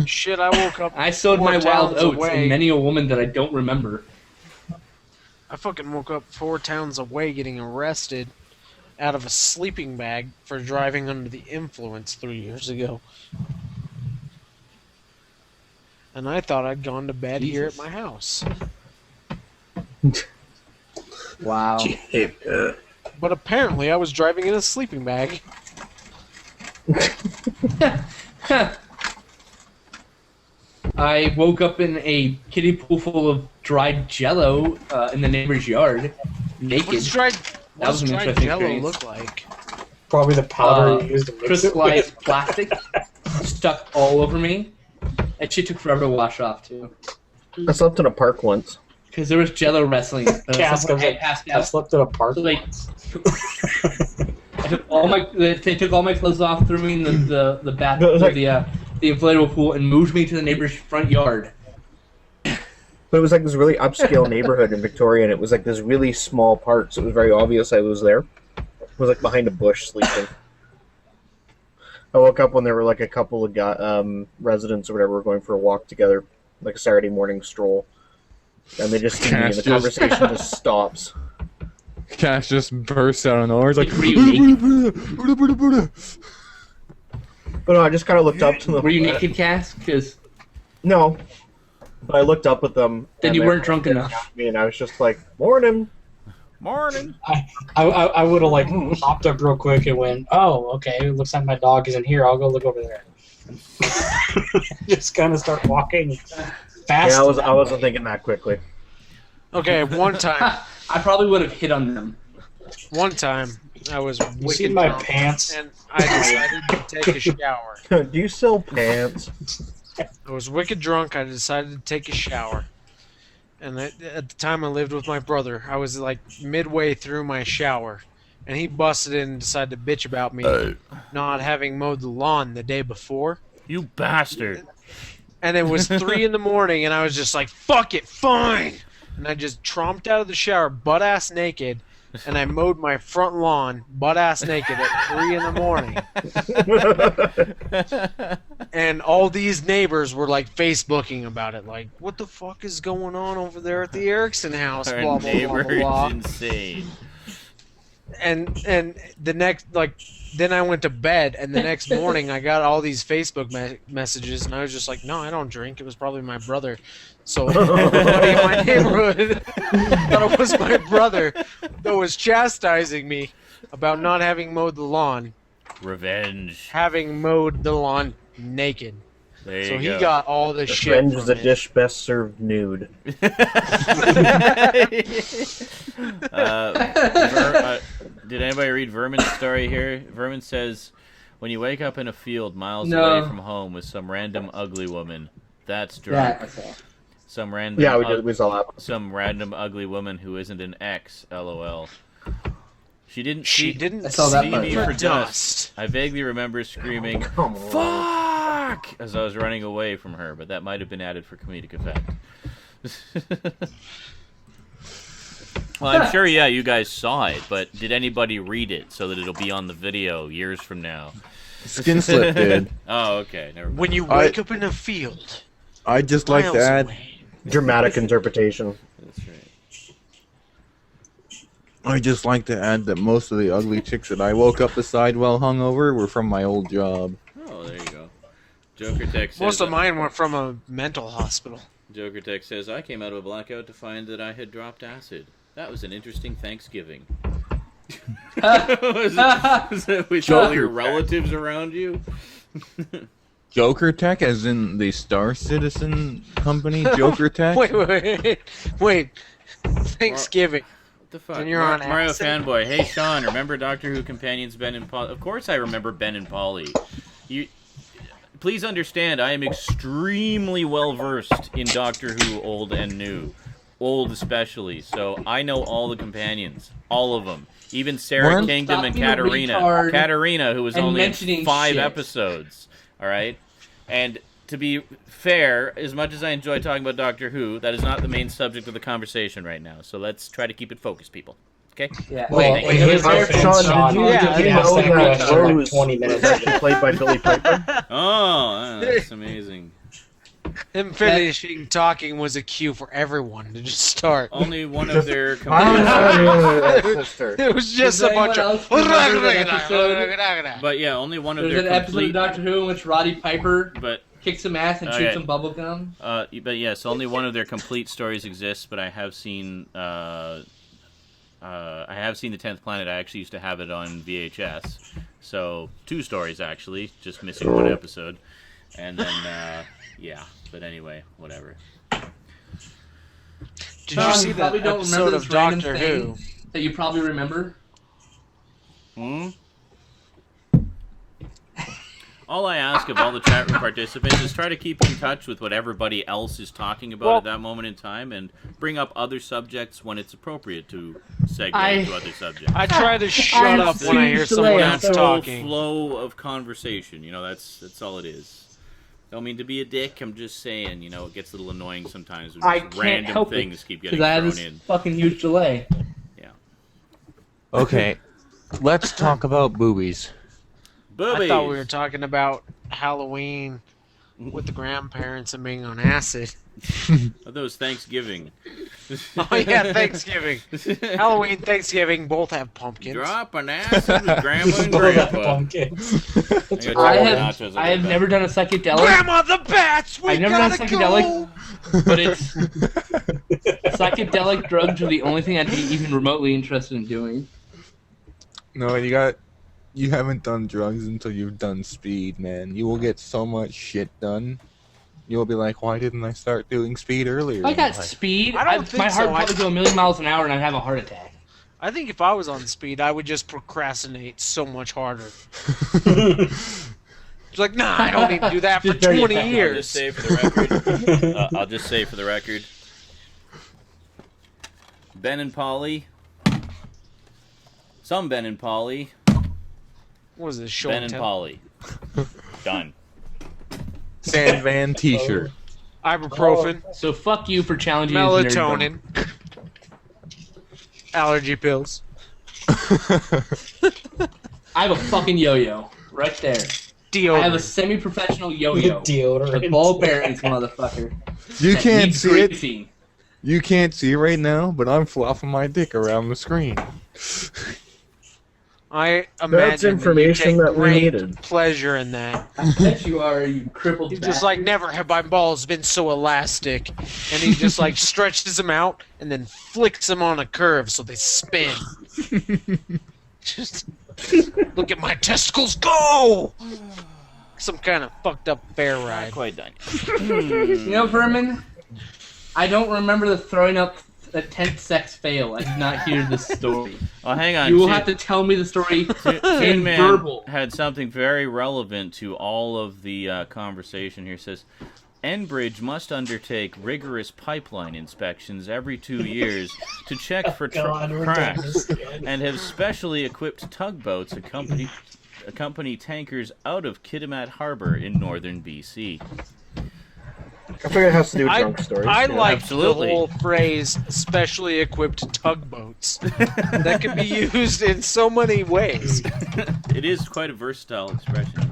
A: Shit, I woke up.
B: I sowed
A: 4
B: my wild
A: towns
B: oats
A: away.
B: in many a woman that I don't remember.
A: I fucking woke up 4 towns away getting arrested out of a sleeping bag for driving under the influence 3 years ago. And I thought I'd gone to bed here at
B: Jesus.
A: my house.
B: Wow.
G: Yeah.
A: But apparently I was driving in a sleeping bag.
B: I woke up in a kiddie pool full of dried Jello in the neighbor's yard,
A: What
B: naked.
A: does dried,
B: That
A: what
B: was
A: does
B: an
A: dried
B: interesting
A: Jello
B: experience.
A: look like?
E: Probably the powder you used to mix it with.
B: Crystallized plastic stuck all over me. And shit took forever to wash off too.
D: I slept in a park once.
B: Because there was Jello wrestling.
E: Cass
B: Someone
E: comes
B: had
E: like,
B: passed
E: I
B: out.
E: slept at a park
B: So, like,
E: once.
B: I took all my they took all my clothes off, threw me in the bath
D: It was like-
B: the inflatable pool, and moved me to the neighbor's front yard.
D: But it was like this really upscale neighborhood in Victoria, and it was like this really small park, so it was very obvious I was there. I was like behind a bush sleeping. I woke up when there were like a couple of residents or whatever were going for a walk together, like a Saturday morning stroll. And they just see me, and the conversation just stops.
F: Cash just bursts out of nowhere. It's like,
B: Were you naked?
D: But no, I just kind of looked up to them.
B: Were you naked, Cass? Because
D: No. But I looked up at them.
B: then
D: and
B: you
D: they
B: weren't
D: were
B: drunk
D: looking
B: enough.
D: at me, and I was just like, "Morning."
C: Morning.
E: I would have like hopped up real quick and went, oh, okay, it looks like my dog isn't here. I'll go look over there. Just kind of start walking fast.
D: Yeah, I wasn't thinking that quickly.
A: Okay, one time
B: I probably would have hit on them.
A: I was
E: You
A: wicked
E: see my
A: drunk,
E: pants?
A: and I decided to take a shower.
D: Do you sell pants?
A: I was wicked drunk. I decided to take a shower. And at the time I lived with my brother. I was like midway through my shower. And he busted in and decided to bitch about me not having mowed the lawn the day before.
C: You bastard.
A: And it was 3 in the morning, and I was just like, fuck it, fine! And I just tromped out of the shower butt-ass naked, and I mowed my front lawn butt-ass naked at 3 in the morning. And all these neighbors were like Facebooking about it, like, what the fuck is going on over there at the Erickson house?
C: Our
A: Blah blah blah
C: neighbor
A: blah blah.
C: is insane.
A: And the next, like, then I went to bed, and the next morning I got all these Facebook messages, and I was just like, no, I don't drink. It was probably my brother. So everybody in my neighborhood thought it was my brother that was chastising me about not having mowed the lawn,
C: Revenge.
A: having mowed the lawn naked.
C: There you
A: So he
C: go.
A: got all the shit
D: Revenge is
A: from
D: a
A: it.
D: dish best served nude.
C: Did anybody read Vermin's story here? Vermin says, when you wake up in a field miles
B: No.
C: away from home with some random ugly woman, that's drunk.
B: That.
C: Some random
D: Yeah, we saw that.
C: some random ugly woman who isn't an ex, lol. She didn't
A: She
C: see,
A: didn't
B: I saw that
A: see
B: part.
A: me
C: For
A: for
C: dust.
A: dust.
C: I vaguely remember screaming,
D: Come on.
C: "Fuck!" as I was running away from her, but that might have been added for comedic effect. Well, I'm sure, yeah, you guys saw it, but did anybody read it so that it'll be on the video years from now?
F: Skin slip did.
C: Oh, okay, never mind.
A: When you wake up in a field,
F: I just like
A: miles
F: to add.
A: away.
D: Dramatic interpretation.
C: That's right.
F: I just like to add that most of the ugly chicks that I woke up beside while hungover were from my old job.
C: Oh, there you go. Joker Tech says,
A: Most of mine were from a mental hospital.
C: Joker Tech says, I came out of a blackout to find that I had dropped acid. That was an interesting Thanksgiving. was it with all your relatives around you?
F: Joker Tech, as in the Star Citizen company, Joker Tech?
A: Wait. Thanksgiving.
C: What the fuck?
A: When you're on
C: Mario
A: acid?
C: fanboy. Hey, Sean, remember Doctor Who companions Ben and Polly? Of course I remember Ben and Polly. Please understand, I am extremely well-versed in Doctor Who, old and new. Old especially, so I know all the companions. All of them. Even Sarah
F: Weren't-
C: Kingdom
B: Stop
C: and
B: being a
C: Katarina.
B: retard
C: Katarina, who was
B: and
C: only in
B: mentioning
C: 5
B: shit.
C: episodes. Alright? And to be fair, as much as I enjoy talking about Doctor Who, that is not the main subject of the conversation right now. So let's try to keep it focused, people. Okay?
B: Yeah.
D: Wait,
A: Wait,
E: here's
A: Sean,
E: Sean,
D: did you
E: asked
D: know
E: that
D: that
E: question like
D: Rose
E: 20 minutes
D: was
E: ago.
D: played by Billy Piper?
C: Oh, that's amazing.
A: Him finishing talking was a cue for everyone to just start.
C: Only one of their
D: I'm
C: companions.
D: not your sister.
A: It was just
B: Does
A: a
B: anyone
A: bunch
B: else
A: of.
B: remember that episode?
C: But yeah, only one of
B: There's
C: their
B: an episode of
C: complete.
B: Doctor Who in which Roddy Piper
C: But
B: kicks some ass and
C: Okay.
B: shoots some bubble gum.
C: but yes, only one of their complete stories exists. But I have seen. I I have seen The 10th Planet. I actually used to have it on VHS. So 2 stories, actually. Just missing 1 episode. And then, yeah. But anyway, whatever.
A: Did you see that episode of Doctor Who?
B: That you probably remember?
C: All I ask of all the chat room participants is try to keep in touch with what everybody else is talking about at that moment in time, and bring up other subjects when it's appropriate to segue into other subjects.
A: I try to shut up when I hear someone else talking.
C: Flow of conversation, that's all it is. Don't mean to be a dick. I'm just saying, it gets a little annoying sometimes when just random things keep getting thrown in.
B: Because I have this fucking huge delay.
C: Yeah.
F: Okay, let's talk about boobies.
C: Boobies.
A: I thought we were talking about Halloween with the grandparents and being on acid.
C: Are those Thanksgiving?
A: Oh yeah, Thanksgiving. Halloween, Thanksgiving both have pumpkins.
C: Drop an acid with grandma and grandpa.
E: Pumpkins.
B: I have never done a psychedelic.
A: Grandma the bats,
B: I've never done a psychedelic, but it's psychedelic drugs are the only thing I'd be even remotely interested in doing.
F: No, you haven't done drugs until you've done speed, man. You will get so much shit done. You'll be like, why didn't I start doing speed earlier?
B: If I got speed,
A: I don't think
B: my heart
A: so.
B: would probably go 1,000,000 miles an hour and I'd have a heart attack.
A: I think if I was on speed, I would just procrastinate so much harder. It's like, nah, I don't need to do that for 20 years.
C: I'll just say for the record, Ben and Polly. Some Ben and Polly.
A: What was this, show
C: Ben
A: and
C: and
A: tell?
C: Polly. Done.
F: Sandvan t-shirt.
A: Ibuprofen,
B: So fuck you for challenging his nerd
A: melatonin, allergy pills.
B: I have a fucking yo-yo right there.
A: Deodorant.
B: I have a semi-professional yo-yo.
E: Deodorant.
B: The ball bearings, motherfucker.
F: You
B: That
F: can't
B: needs
F: see it.
B: greasing.
F: You can't see it right now, but I'm flopping my dick around the screen.
A: I imagine
D: information
A: that
D: that
A: you
D: we
A: take great
D: needed.
A: pleasure in that.
B: I bet you are, you crippled
A: He's just
B: bastard.
A: like, never have my balls been so elastic. And he just like stretches them out and then flicks them on a curve so they spin. Just look at my testicles go! Some kind of fucked up fair
C: Not
A: ride.
C: quite done.
B: You know, Vermin, I don't remember the throwing up a 10th sex fail. I did not hear this story.
C: Oh, hang on.
B: You will have to tell me the story
C: Toon
B: in
C: Man
B: verbal.
C: had something very relevant to all of the conversation here. It says, Enbridge must undertake rigorous pipeline inspections every 2 years to check for
E: God, we're
C: cracks,
E: doing this again.
C: and have specially equipped tugboats accompany tankers out of Kitimat Harbor in northern BC.
D: I figure it has to do with drunk stories.
A: I
D: yeah.
A: like
C: Absolutely.
A: the whole phrase "specially equipped tugboats." That could be used in so many ways.
C: It is quite a versatile expression.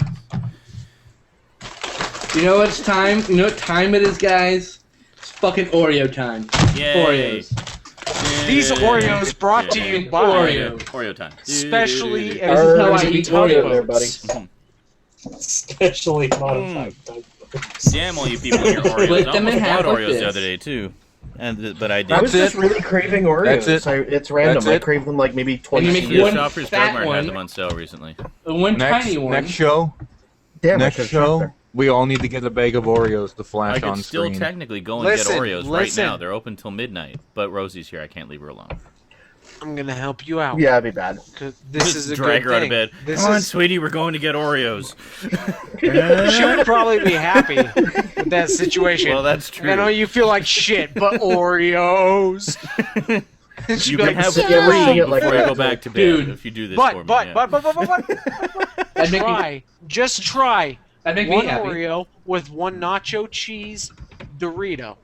B: You know what's time? You know what time it is, guys? It's fucking Oreo time.
C: Yay.
B: Oreos.
A: These Oreos brought to you by
C: Oreo time.
A: specially
B: This is how I
A: equipped
B: eat
D: Oreo there, buddy.
A: tugboats.
E: Specially modified tugboats.
C: Damn all you people in your Oreos.
B: Split
C: I
B: them in
C: almost
B: half
C: bought
B: like
C: Oreos
B: this.
C: the other day, too. But I
D: I
C: did.
D: was just really craving Oreos.
F: That's it.
D: It's random.
F: That's
D: I
F: it.
D: crave them like maybe
B: And
D: twice
B: you
D: a
B: make
D: year.
B: one
C: Shoppers
B: fat
C: Drug Mart
B: one.
C: had them on sale recently.
B: One tiny one.
F: Next show,
D: Damn, I
F: next
D: could've
F: show,
D: checked
F: we all need to get a bag of Oreos to
C: I
F: flash
C: could
F: on
C: still
F: screen.
C: technically go and
A: Listen,
C: get Oreos right
A: listen.
C: now. They're open till midnight. But Rosie's here. I can't leave her alone.
A: I'm gonna help you out.
D: there. Yeah, it'd be bad.
A: 'Cause this
C: Just
A: is a
C: drag
A: good
C: her out of
A: thing.
C: bed.
A: This
C: Come on,
A: is,
C: sweetie, we're going to get Oreos.
A: she would probably be happy with that situation.
C: Well, that's true.
A: I know you feel like shit, but Oreos. She'd
C: You
A: be
C: can
A: like,
C: have
D: Sit there and sing
C: three
D: it like
C: before you
D: that.
C: go back to bed
B: Dude.
C: if you do this for me. Yeah.
A: but,
B: That'd make me,
A: try. Just try
B: that'd make me
A: one
B: happy.
A: Oreo with one nacho cheese Dorito.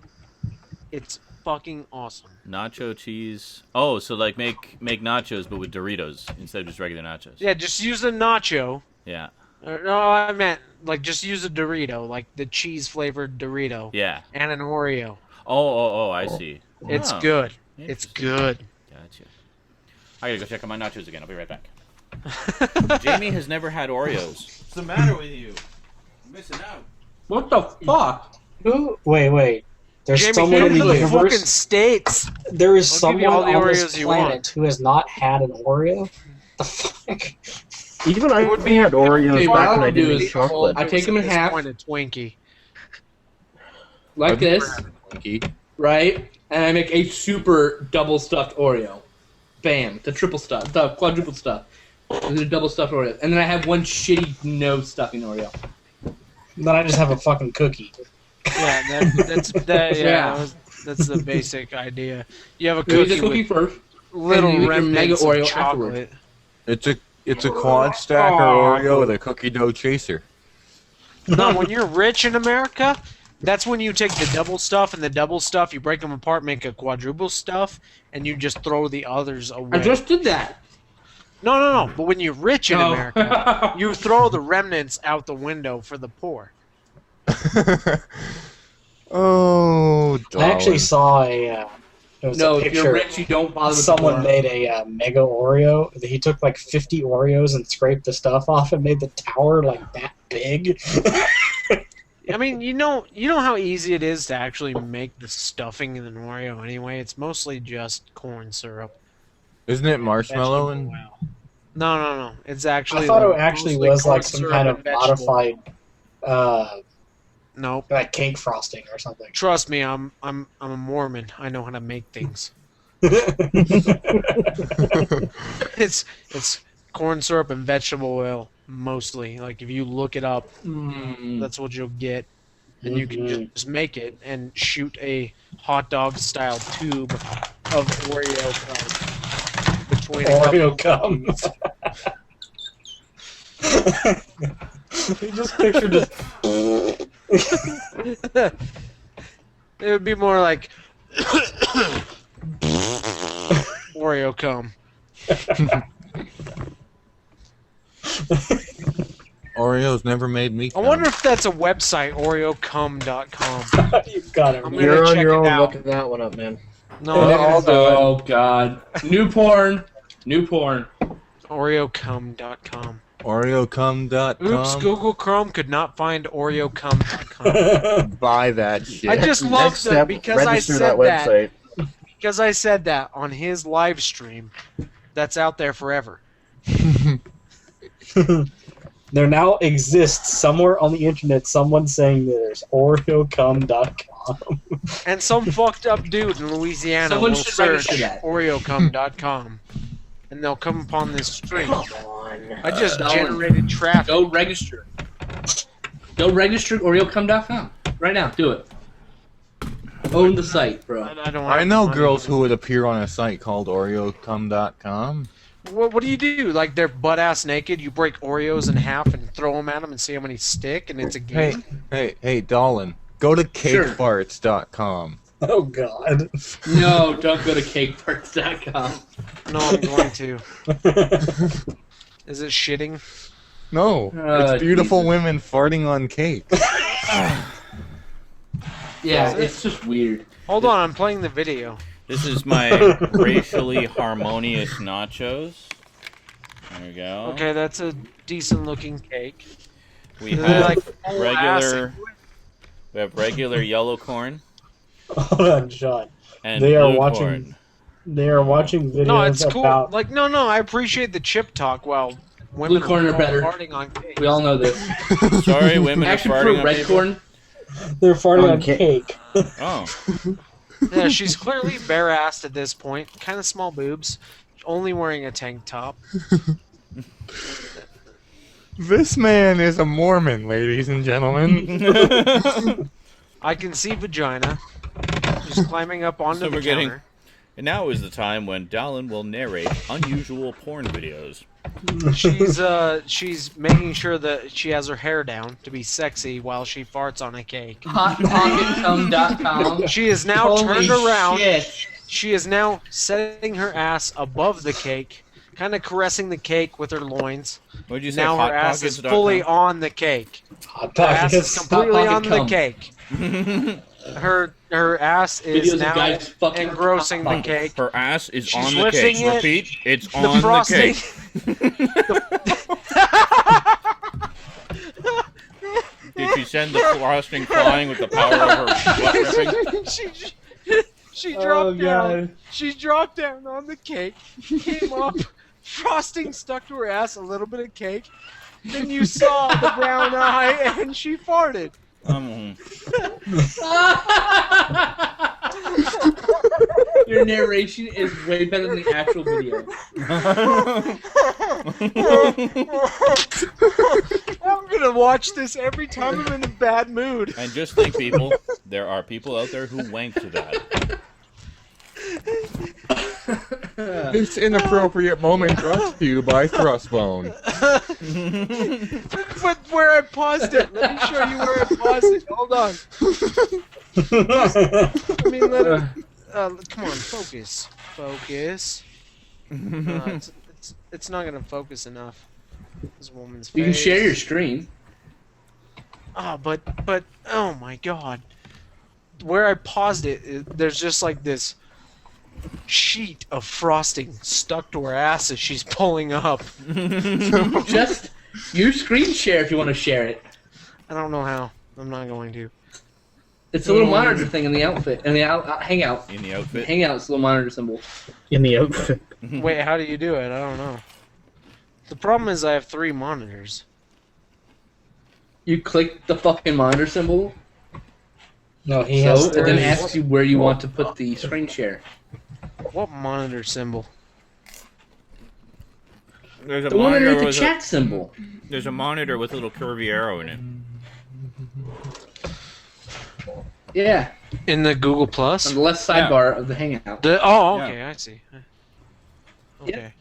A: It's fucking awesome.
C: Nacho cheese. Oh, so like make nachos but with Doritos instead of just regular nachos.
A: Yeah, just use a nacho.
C: Yeah.
A: No, I meant like just use a Dorito, like the cheese flavored Dorito,
C: Yeah.
A: and an Oreo.
C: Oh, I see.
A: It's
C: Oh,
A: good. It's
C: interesting.
A: good.
C: Gotcha. I gotta go check on my nachos again. I'll be right back. Jamie has never had Oreos. What's the matter with you? You're missing out.
B: What the fuck?
E: Who? Wait. There's
A: Jamie,
E: someone
A: get
E: in
A: into
E: the
A: the fucking
E: universe.
A: states.
E: There is
A: I'll give you
E: someone
A: all the
E: on this
A: Oreos you
E: planet
A: want.
E: who has not had an Oreo. The fuck?
D: Even I
A: would
D: would
A: be
D: be had Oreos
B: Okay,
D: back
B: what
D: when
B: I'll
D: I
B: do
D: didn't
B: is
D: eat chocolate.
B: I take them in
A: At this
B: half.
A: point, a Twinkie.
B: Like this,
F: Twinkie.
B: right? And I make a super double stuffed Oreo. Bam, the triple stuff, the quadruple stuff, the double stuffed Oreo, and then I have one shitty no stuffing Oreo.
E: Then I just have a fucking cookie.
A: Yeah, that's
B: Yeah.
A: that's the basic idea. You have a
B: You eat
A: cookie,
B: the cookie
A: with
B: first.
A: little
B: and you eat your mega
A: remnants of
B: Oreo
A: chocolate.
F: It's a quad stacker Oreo with a cookie dough chaser.
A: No, when you're rich in America, that's when you take the double stuff and the double stuff, you break them apart, make a quadruple stuff, and you just throw the others away.
B: I just did that.
A: No. But when you're rich in
B: No.
A: America, you throw the remnants out the window for the poor.
F: Oh,
E: I actually
F: darling.
E: saw a. It was
B: No,
E: a
B: if
E: picture.
B: you're rich, you don't bother with
E: Someone
B: the
E: made a mega Oreo. He took like 50 Oreos and scraped the stuff off and made the tower like that big.
A: I mean, you know how easy it is to actually make the stuffing in an Oreo anyway. It's mostly just corn syrup.
F: Isn't it marshmallow and
A: Vegetable oil. No. It's actually.
E: I thought it
A: like
E: actually
A: mostly
E: was
A: corn
E: like some
A: syrup
E: kind
A: and
E: of
A: vegetable
E: modified,
A: Nope.
E: like cake frosting or something.
A: Trust me, I'm a Mormon. I know how to make things. It's corn syrup and vegetable oil mostly. Like if you look it up, that's what you'll get, and you can just make it and shoot a hot dog style tube of Oreo cum between a
E: Oreo
A: couple
E: cum.
A: cookies.
E: You just pictured it.
A: It would be more like Oreo cum.
F: Oreos never made me.
A: I wonder if that's a website, OreoCum.com.
E: You got it.
A: I'm
E: man.
A: gonna
D: You're on
A: check
D: your
A: it
D: own
A: out.
D: looking that one up, man.
A: No,
B: Oh god, new porn,
A: OreoCum.com.
F: OreoCum.com.
A: Oops, Google Chrome could not find OreoCum.com.
F: Buy that shit.
A: I just love
D: Next
A: that
D: step,
A: because I
D: register
A: said
D: that website.
A: because I said that on his live stream. That's out there forever.
E: There now exists somewhere on the internet someone saying that there's OreoCum.com.
A: And some fucked up dude in Louisiana
B: Someone
A: will
B: should
A: search
B: register that.
A: OreoCum.com. And they'll come upon this stream.
D: Come on.
A: I just
B: That
A: generated traffic.
B: Go register. Go register OreoCum.com right now. Do it. Own the site, bro.
A: I don't
F: I
A: have
F: know
A: money.
F: girls who would appear on a site called OreoCum.com.
A: What do you do? Like they're butt ass naked. You break Oreos in half and throw them at them and see how many stick, and it's a game.
F: Hey, Dolan. Go to
B: Sure.
F: cakefarts.com.
E: Oh god.
B: No, don't go to cakeparts.com.
A: No, I'm going to. Is it shitting?
F: No, it's beautiful
B: Jesus.
F: women farting on cake.
B: Yeah, it's just weird.
A: Hold on, I'm playing the video.
C: This is my racially harmonious nachos. There we go.
A: Okay, that's a decent looking cake.
C: We
A: They're
C: have
A: like full ass.
C: regular yellow corn
E: Hold on, Sean.
C: and
E: They are
C: blue
E: watching-
C: corn.
E: They are watching videos
A: No, it's cool.
E: about.
A: Like, no, I appreciate the chip talk while women
B: Blue corn are better.
A: farting on cake.
B: We all know this.
C: Sorry, women
B: I
C: are
B: actually
C: farting
B: prefer
C: on
B: red
C: people.
B: corn.
E: They're farting
D: On
E: on cake.
C: Oh,
A: Yeah, she's clearly bare-assed at this point. Kind of small boobs. Only wearing a tank top.
F: This man is a Mormon, ladies and gentlemen.
A: I can see vagina. She's climbing up onto
C: So
A: the
C: we're getting-
A: counter.
C: and now is the time when Dallin will narrate unusual porn videos.
A: She's making sure that she has her hair down to be sexy while she farts on a cake.
B: HotPocketCum.com.
A: She is now
B: Holy
A: turned around.
B: shit.
A: She is now setting her ass above the cake, kind of caressing the cake with her loins.
C: What did you say?
A: Now her ass is
C: hotpockets.com?
A: fully on the cake.
E: Hot
A: Her ass is
E: Pockets.
A: completely
B: Hot
A: on
B: Pocket
A: the
B: cum.
A: cake. Her ass is
B: Videos of
A: now
B: guys fucking
A: engrossing the
B: Hot
A: cake.
C: Her ass is
A: She's
C: on the
A: lifting
C: cake.
A: it.
C: Repeat, it's
A: The
C: on
A: frosting.
C: the cake. Did she send the frosting flying with the power of her butt ripping?
A: She
B: Oh,
A: dropped down.
B: God.
A: She dropped down on the cake, came up, frosting stuck to her ass, a little bit of cake. Then you saw the brown eye, and she farted.
B: Your narration is way better than the actual video.
A: I'm gonna watch this every time I'm in a bad mood.
C: And just think, people, there are people out there who wank to that.
F: This inappropriate moment brought to you by Thrustbone.
A: But where I paused it, let me show you where I paused it. Hold on. I mean, come on, focus. Focus. It's not gonna focus enough. This woman's face.
B: You can share your screen.
A: Oh, but oh my god. Where I paused it, there's just like this sheet of frosting stuck to her ass as she's pulling up.
B: Just use screen share if you want to share it.
A: I don't know how. I'm not going to.
B: It's a little monitor thing in the outfit, in the hangout.
C: In the outfit.
B: Hangout's a little monitor symbol.
D: In the outfit.
A: Wait, how do you do it? I don't know. The problem is I have 3 monitors.
B: You click the fucking monitor symbol,
E: No, he has
B: so it then
E: three.
B: asks you where you want to put the screen share.
A: What monitor symbol?
C: There's a
B: The one
C: monitor
B: underneath the
C: with
B: chat symbol.
C: there's a monitor with a little curvy arrow in it.
B: Yeah,
A: In the Google
B: on
A: Plus?
B: the left sidebar of the hangout.
A: Oh, okay, I see. Okay.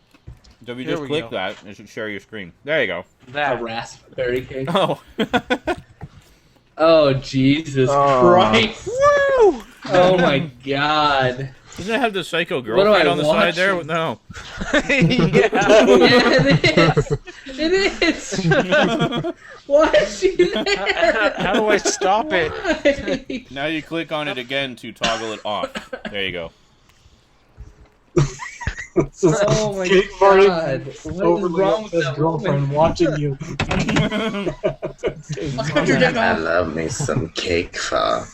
C: So if you
A: There
C: just
A: we
C: click
A: go.
C: that, it should share your screen. There you go.
B: A
A: That.
B: raspberry cake.
C: Oh.
B: Oh, Jesus
D: Oh.
B: Christ.
A: Woo!
B: Oh my god.
C: Doesn't it have the psycho
B: What do
C: girlfriend
B: I
C: on the
B: watch?
C: side there? No.
A: Yeah.
B: Yeah, it is. It is. Why is she there?
A: How do I stop it?
B: Why?
C: Now you click on it again to toggle it off. There you go.
B: Oh my
E: Kate Martin
B: god. What is
E: Overly
B: wrong with
E: his
B: that
E: girlfriend watching you.
G: I love me some cake fuck.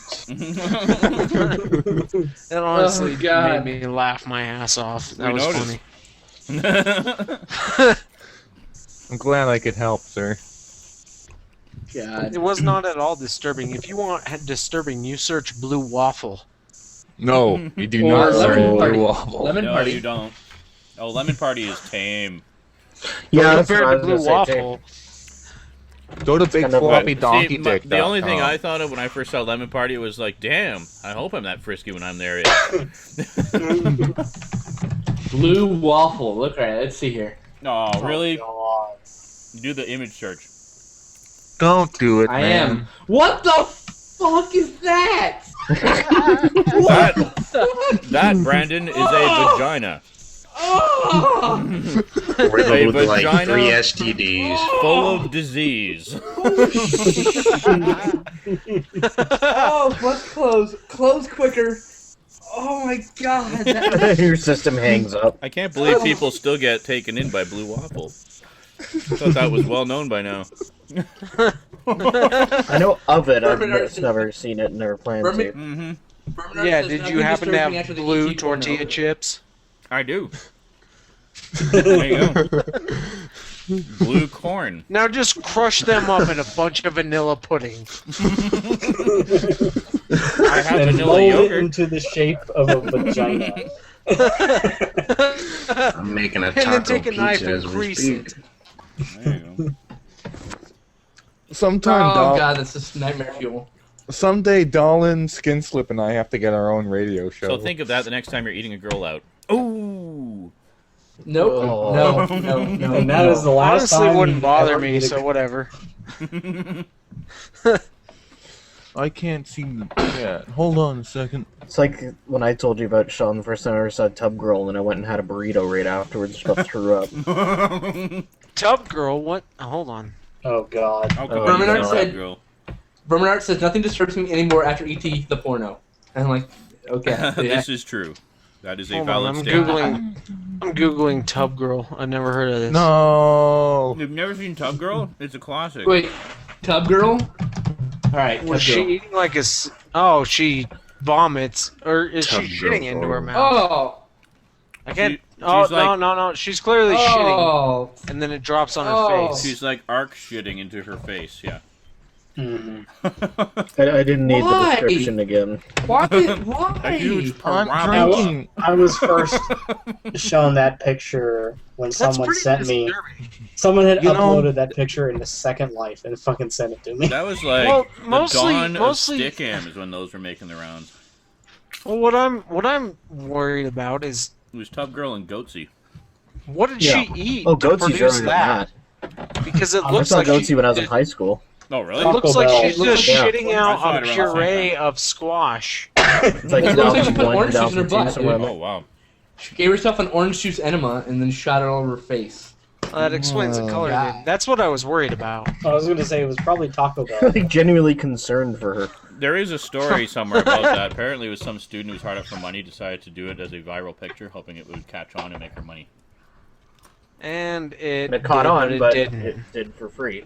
A: That honestly
B: Oh, God.
A: made me laugh my ass off. That
C: We
A: was
C: noticed.
A: funny.
F: I'm glad I could help, sir.
B: God.
A: It was not at all disturbing. If you want disturbing, you search Blue Waffle.
F: No, you do
B: Or
F: not
B: lemon
F: search
B: party.
F: Blue Waffle.
B: Lemon
C: No,
B: party.
C: you don't. Oh, Lemon Party is tame.
D: Yeah, that's what
A: Compared
D: I
A: to
D: was
A: Blue
D: gonna say, too.
A: Waffle,
F: Go to big
D: kind of
F: floppy
C: But,
F: donkey
C: see,
F: dick.
C: the only thing I thought of when I first saw Lemon Party was like, damn, I hope I'm that frisky when I'm there.
B: Blue waffle. Look at it. Let's see here.
C: Oh, really?
E: God.
C: Do the image search.
F: Don't do it,
B: I
F: man.
B: am. What the fuck is that?
C: That, Brandon, is a vagina.
B: Oh!
G: Riddled with like
C: vagina?
G: 3 STDs.
C: Full of disease.
B: Oh, let's close. Close quicker. Oh my god. That
D: Your system hangs up.
C: I can't believe people still get taken in by Blue Waffle. I thought that was well known by now.
D: I know of it, I've
B: Bourbon
D: just never seen it and never planned
B: Bourbon-
D: to.
C: Mm-hmm.
A: yeah. Did you happen to have blue tortilla chips?
C: I do. There you go. Blue corn.
A: Now just crush them up in a bunch of vanilla pudding.
C: I have
E: And
C: vanilla
E: mold it
C: yogurt.
E: into the shape of a vagina.
G: I'm making a
A: And then
G: taco
A: take a knife
G: pizza
A: and
G: as we
A: grease
G: speak.
A: it.
C: There you go.
B: Oh god, that's just nightmare fuel.
F: Someday, Dolan, Skinslip, and I have to get our own radio show.
C: So think of that the next time you're eating a girl out. Ooh.
B: Nope.
D: Oh.
B: No.
E: And that is the last
A: Honestly,
E: time
A: wouldn't
E: you
A: bother
E: ever
A: me.
E: eat a-
A: So whatever.
F: I can't see. Yeah, hold on a second.
D: It's like when I told you about Sean the first time I ever saw Tub Girl and I went and had a burrito right afterwards, just about threw up.
A: Tub girl, what? Hold on.
E: Oh god.
C: How
D: Oh,
C: come
B: Bourbon
C: you
B: Art
C: know
B: said-
C: that girl?
B: Bernard says nothing disturbs me anymore after E.T. the porno. And I'm like, okay. Yeah.
C: This is true. That is a
A: Hold
C: valid
A: on. I'm
C: statement.
A: googling Tub girl. I never heard of this.
F: No.
C: You've never seen Tub Girl? It's a classic.
B: Wait, Tub Girl? right,
A: Was she eating like a? Oh, she vomits, or is she shitting into her mouth?
B: Oh.
A: I can't.
C: She's
A: Oh
C: like-
A: no! She's clearly shitting,
B: Oh.
A: and then it drops on her
B: Oh.
A: face.
C: She's like arc shitting into her face. Yeah.
E: Mhm.
D: I didn't need
B: Why?
D: the description again.
B: Why?
C: A
B: Why?
C: huge
F: I'm
C: piranha.
F: drinking.
E: I was first shown that picture when
A: That's
E: someone
A: pretty
E: sent me.
A: disturbing.
E: Someone had
F: You know-
E: uploaded that picture into Second Life and fucking sent it to me.
C: That was like
A: Well,
C: the
A: mostly-
C: dawn
A: mostly-
C: of Stickam is when those were making the rounds.
A: Well, what I'm worried about is
C: It was Tub Girl and Goatsy.
A: what did
D: Yeah.
A: she eat
D: Oh,
A: to
D: Goatsy's
A: produce
D: already
A: that?
D: that.
A: Because it
E: I
D: I
A: looks
D: saw
A: like
D: Goatsy
A: she,
D: when I was in
A: it
D: high school.
C: Oh, really?
E: Taco
A: looks like
E: Bell.
A: she's just
D: Yeah.
A: shitting out
C: I saw it
A: a
C: around the same
A: puree
C: time.
A: of squash.
D: It's like
B: It looks like she put
D: 2001,
B: orange juice in her
D: 2002,
B: butt.
D: somewhere in
C: Oh,
D: there.
C: wow.
B: She gave herself an orange juice enema and then shot it all over her face.
A: That explains the color.
B: God.
A: of it. That's what I was worried about.
E: I was going to say it was probably Taco Bell.
D: I'm like genuinely concerned for her.
C: There is a story somewhere about that. Apparently, it was some student who was hard up for money, decided to do it as a viral picture, hoping it would catch on and make her money.
A: And it,
D: It caught
A: did,
D: on, but
A: it didn't.
D: it did for free.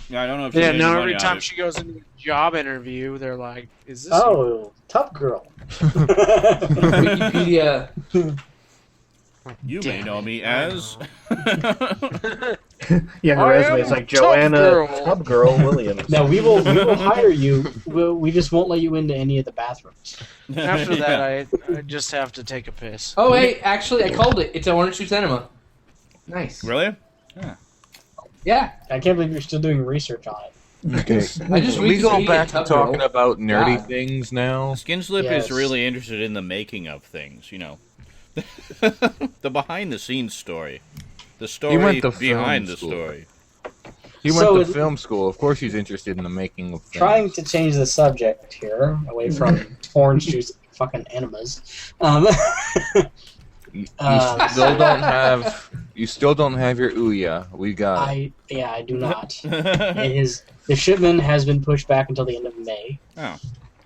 C: Yeah, I don't know if she
A: Yeah,
C: made
A: now
C: any
A: every
C: money
A: time
C: on it.
A: she goes into a job interview, they're like, "Is this?"
E: Oh, Tough Girl.
B: Wikipedia.
C: You may
A: Damn
C: know
A: it.
C: me as.
D: Yeah, her
A: I
D: resume is
A: am
D: like
A: Tub
D: Joanna
A: Girl.
D: Tub Girl Williams.
E: No, we will hire you. We just won't let you into any of the bathrooms.
A: After
C: Yeah.
A: that, I just have to take a piss.
B: Oh, hey, actually, I called it. It's an orange juice enema. Nice.
C: Really?
B: Yeah.
E: I can't believe you're still doing research on it.
F: Okay.
B: I just
F: Can we go
B: retweeted
F: back to
B: Tub
F: talking
B: Girl.
F: about nerdy
B: God.
F: things now?
C: Skinslip
E: Yes.
C: is really interested in the making of things, you know. The behind the scenes story. The story
F: went to film
C: behind the
F: school.
C: story.
F: He
E: So
F: went to
E: it-
F: film school. Of course, he's interested in the making of things.
E: Trying to change the subject here, away from orange juice fucking enemas.
F: You
E: Uh,
F: still don't have. You still don't have your Ouya. We got it.
E: I do not. The shipment has been pushed back until the end of May.
C: Oh.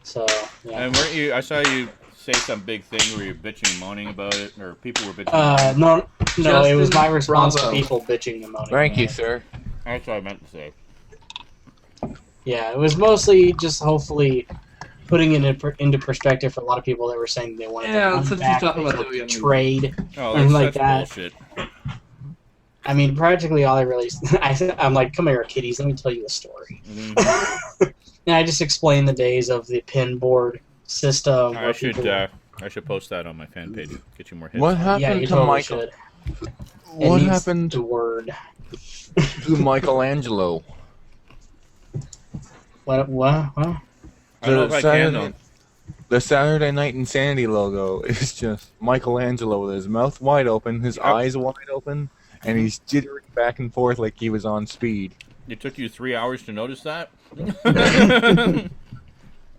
E: So, yeah.
C: And weren't you? I saw you say some big thing where you're bitching and moaning about it, or people were bitching.
E: No, it was my
B: Justin
E: response
B: Bravo.
E: to people bitching and moaning.
F: Thank you, sir.
C: That's what I meant to say.
E: Yeah, it was mostly just hopefully putting it into perspective for a lot of people that were saying they wanted
B: Yeah,
E: to
B: let's
E: come
B: just
E: back
B: talk about
E: for
B: the Ouya
E: trade.
C: Oh,
E: And
C: that's
E: like
C: such
E: that.
C: bullshit.
E: I mean, practically all I really... I'm like, come here, kiddies, let me tell you a story.
C: Mhm.
E: And I just explained the days of the pin board system.
C: I
E: where
C: should
E: people-
C: I should post that on my fan page. Get you more hits.
F: What happened
E: Yeah, you
F: to
E: totally
F: Michael?
E: should.
F: What
E: It needs
F: happened
E: The word.
F: to Michelangelo?
E: What?
C: I don't know if I can though.
F: The Saturday Night Insanity logo is just Michelangelo with his mouth wide open, his
C: Yep.
F: eyes wide open, and he's jittering back and forth like he was on speed.
C: It took you 3 hours to notice that.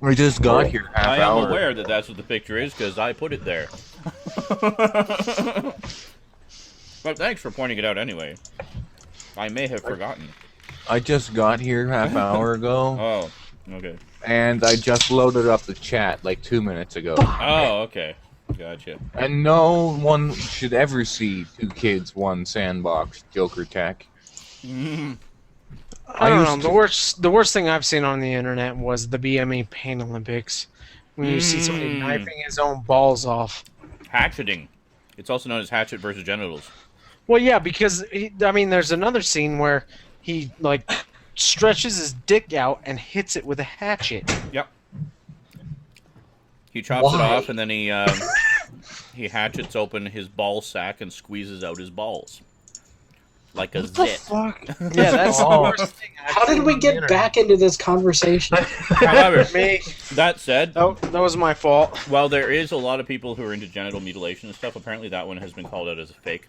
F: We just got here half
C: I am
F: hour.
C: aware that that's what the picture is because I put it there. But thanks for pointing it out anyway. I may have forgotten.
F: I just got here half hour ago,
C: Oh, okay.
F: and I just loaded up the chat like 2 minutes ago.
C: Oh, okay. Gotcha.
F: And no one should ever see Two Kids, One Sandbox Joker Tech.
C: Mm.
A: I don't know.
F: used
A: The worst thing I've seen on the internet was the BME Pain Olympics, when you see somebody knifing his own balls off.
C: Hatcheting. It's also known as hatchet versus genitals.
A: Well, yeah, because there's another scene where he like stretches his dick out and hits it with a hatchet.
C: Yep. He chops it
E: Why?
C: off and then he hatchets open his ball sack and squeezes out his balls. Like a zit.
A: Fuck. Yeah, that's the worst thing.
E: How did we get back into this conversation?
C: However,
A: Me.
C: that said,
A: That was my fault.
C: while there is a lot of people who are into genital mutilation and stuff, apparently that one has been called out as a fake.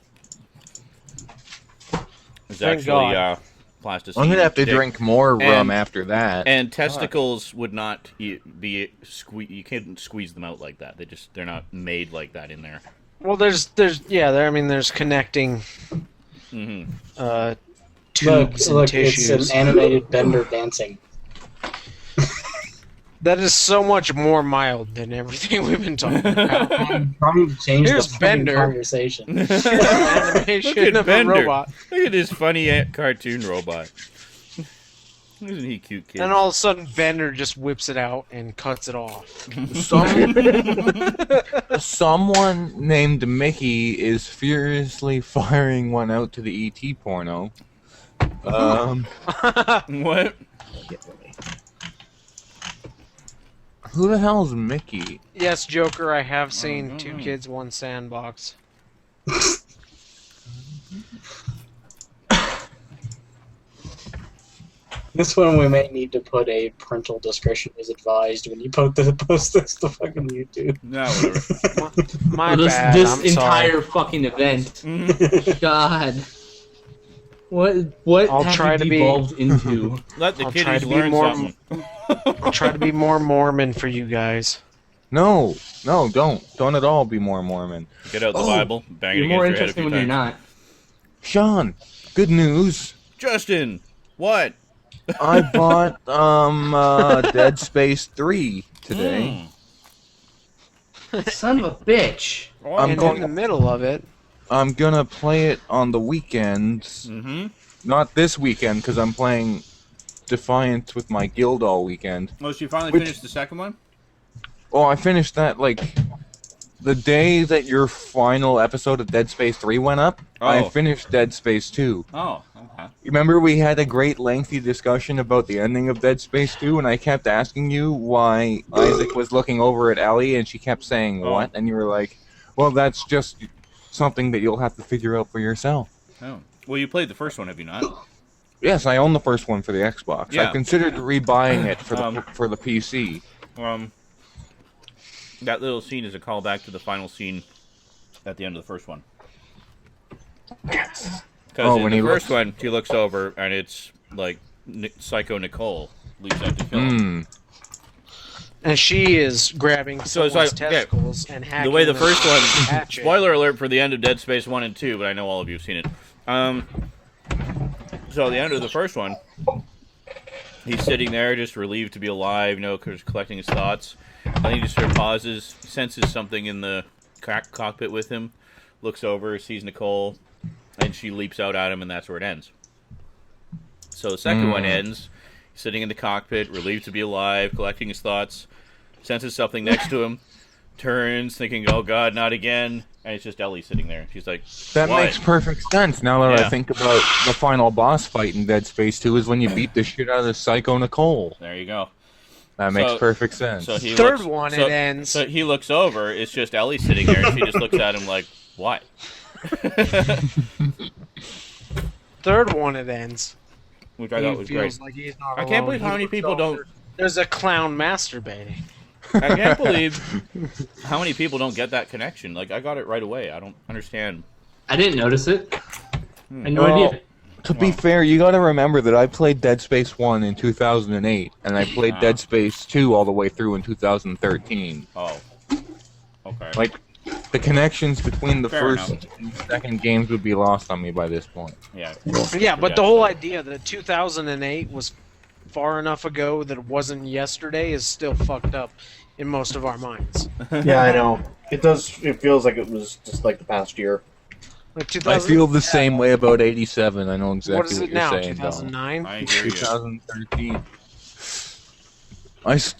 C: It's
A: Thank
C: actually
A: God.
C: plasticine.
F: I'm gonna have to
C: dick.
F: drink more rum
C: And-
F: after that.
C: And testicles would not be you can't squeeze them out like that. They're not made like that in there.
A: Well, there's connecting
C: Hmm.
A: tubes and
E: Look,
A: tissues.
E: it's an animated Bender dancing.
A: That is so much more mild than everything we've been talking about.
E: Probably change
A: Here's
E: the fucking
A: Bender.
E: conversation.
A: Animation
C: Look at
A: of
C: Bender.
A: a robot.
C: Look at this funny cartoon robot. Isn't he cute, kid?
A: And all of a sudden, Bender just whips it out and cuts it off.
F: Someone named Mickey is furiously firing one out to the ET porno.
C: What?
F: Who the hell is Mickey?
A: Yes, Joker, I have seen
C: no,
A: Two
C: no.
A: Kids, One Sandbox.
E: This one we may need to put a parental discretion is advised when you post this to fucking YouTube.
C: No, whatever.
A: My
B: this
A: bad,
B: this
A: I'm
B: entire
A: sorry.
B: fucking event. God. What
A: I'll
B: have
A: try
B: you
A: to be-
B: devolved into?
C: Let the
A: I'll try
C: kiddies
A: to be
C: learn
A: more-
C: something.
A: I'll try to be more Mormon for you guys.
F: No, don't at all be more Mormon.
C: Get out the
F: Oh,
C: Bible, bang it
B: You're more
C: against your head a
B: interesting
C: few
B: when you're
C: times.
B: not.
F: Sean, good news.
C: Justin, what?
F: I bought Dead Space 3 today.
B: Son of a bitch.
F: I'm
A: And
F: going-
A: in the middle of it,
F: I'm gonna play it on the weekends.
C: Mm-hmm.
F: Not this weekend, because I'm playing Defiance with my guild all weekend.
C: Oh, so you finally
F: Which-
C: finished the second one?
F: Oh, I finished that, like, the day that your final episode of Dead Space 3 went up, I
C: Oh.
F: finished Dead Space 2.
C: Oh, okay.
F: Remember we had a great lengthy discussion about the ending of Dead Space 2, and I kept asking you why Isaac was looking over at Ellie, and she kept saying,
C: Oh.
F: what? And you were like, well, that's just something that you'll have to figure out for yourself.
C: Oh. Well, you played the first one, have you not?
F: Yes, I own the first one for the Xbox.
C: Yeah.
F: I considered rebuying it for
C: Um,
F: the PC.
C: That little scene is a callback to the final scene at the end of the first one.
F: Yes.
C: Because
F: Oh,
C: in
F: when
C: the
F: he
C: first
F: looks-
C: one, he looks over, and it's like Psycho Nicole leaves out to kill him.
A: and she is grabbing
C: So it's
A: someone's
C: like- yeah,
A: testicles and hacking
C: The way the
A: them
C: first
A: with a
C: one...
A: hatchet.
C: Spoiler alert for the end of Dead Space 1 and 2, but I know all of you have seen it. So the end of the first one, he's sitting there just relieved to be alive, just collecting his thoughts. And he just sort of pauses, senses something in the cockpit with him, looks over, sees Nicole, and she leaps out at him, and that's where it ends. So the second one ends, sitting in the cockpit, relieved to be alive, collecting his thoughts, senses something next to him, turns, thinking, oh god, not again, and it's just Ellie sitting there. She's like,
F: That
C: what?
F: makes perfect sense now that
C: Yeah.
F: I think about the final boss fight in Dead Space 2 is when you beat the shit out of Psycho Nicole.
C: There you go.
F: That makes
C: So-
F: perfect sense.
C: So he
A: Third
C: looks,
A: one,
C: so,
A: it ends.
C: So he looks over, it's just Ellie sitting there, and she just looks at him like, what?
A: Third one, it ends.
C: Which I thought
A: He
C: was
A: feels
C: great.
A: like he's not
C: I can't
A: alone.
C: believe how
A: He
C: many
A: looks
C: people
A: over.
C: don't...
A: There's a clown masturbating.
C: I can't believe how many people don't get that connection. Like, I got it right away. I don't understand.
B: I didn't notice it. I had no
F: Well,
B: idea.
F: To be fair, you gotta remember that I played Dead Space 1 in 2008, and I played
C: Ah.
F: Dead Space 2 all the way through in 2013.
C: Oh. Okay.
F: Like, the connections between the
C: Fair
F: first
C: enough.
F: and second games would be lost on me by this point.
C: Yeah.
A: Yeah, but
C: Yeah,
A: the whole
C: so-
A: idea that 2008 was far enough ago that it wasn't yesterday is still fucked up in most of our minds.
D: Yeah, I know. It does. It feels like it was just like the past year.
A: Like
F: I
A: 2000,
F: feel the same way about 87. I know exactly
A: what is it
F: you're
A: now?
F: saying.
A: 2009.
C: I hear you.
F: 2013.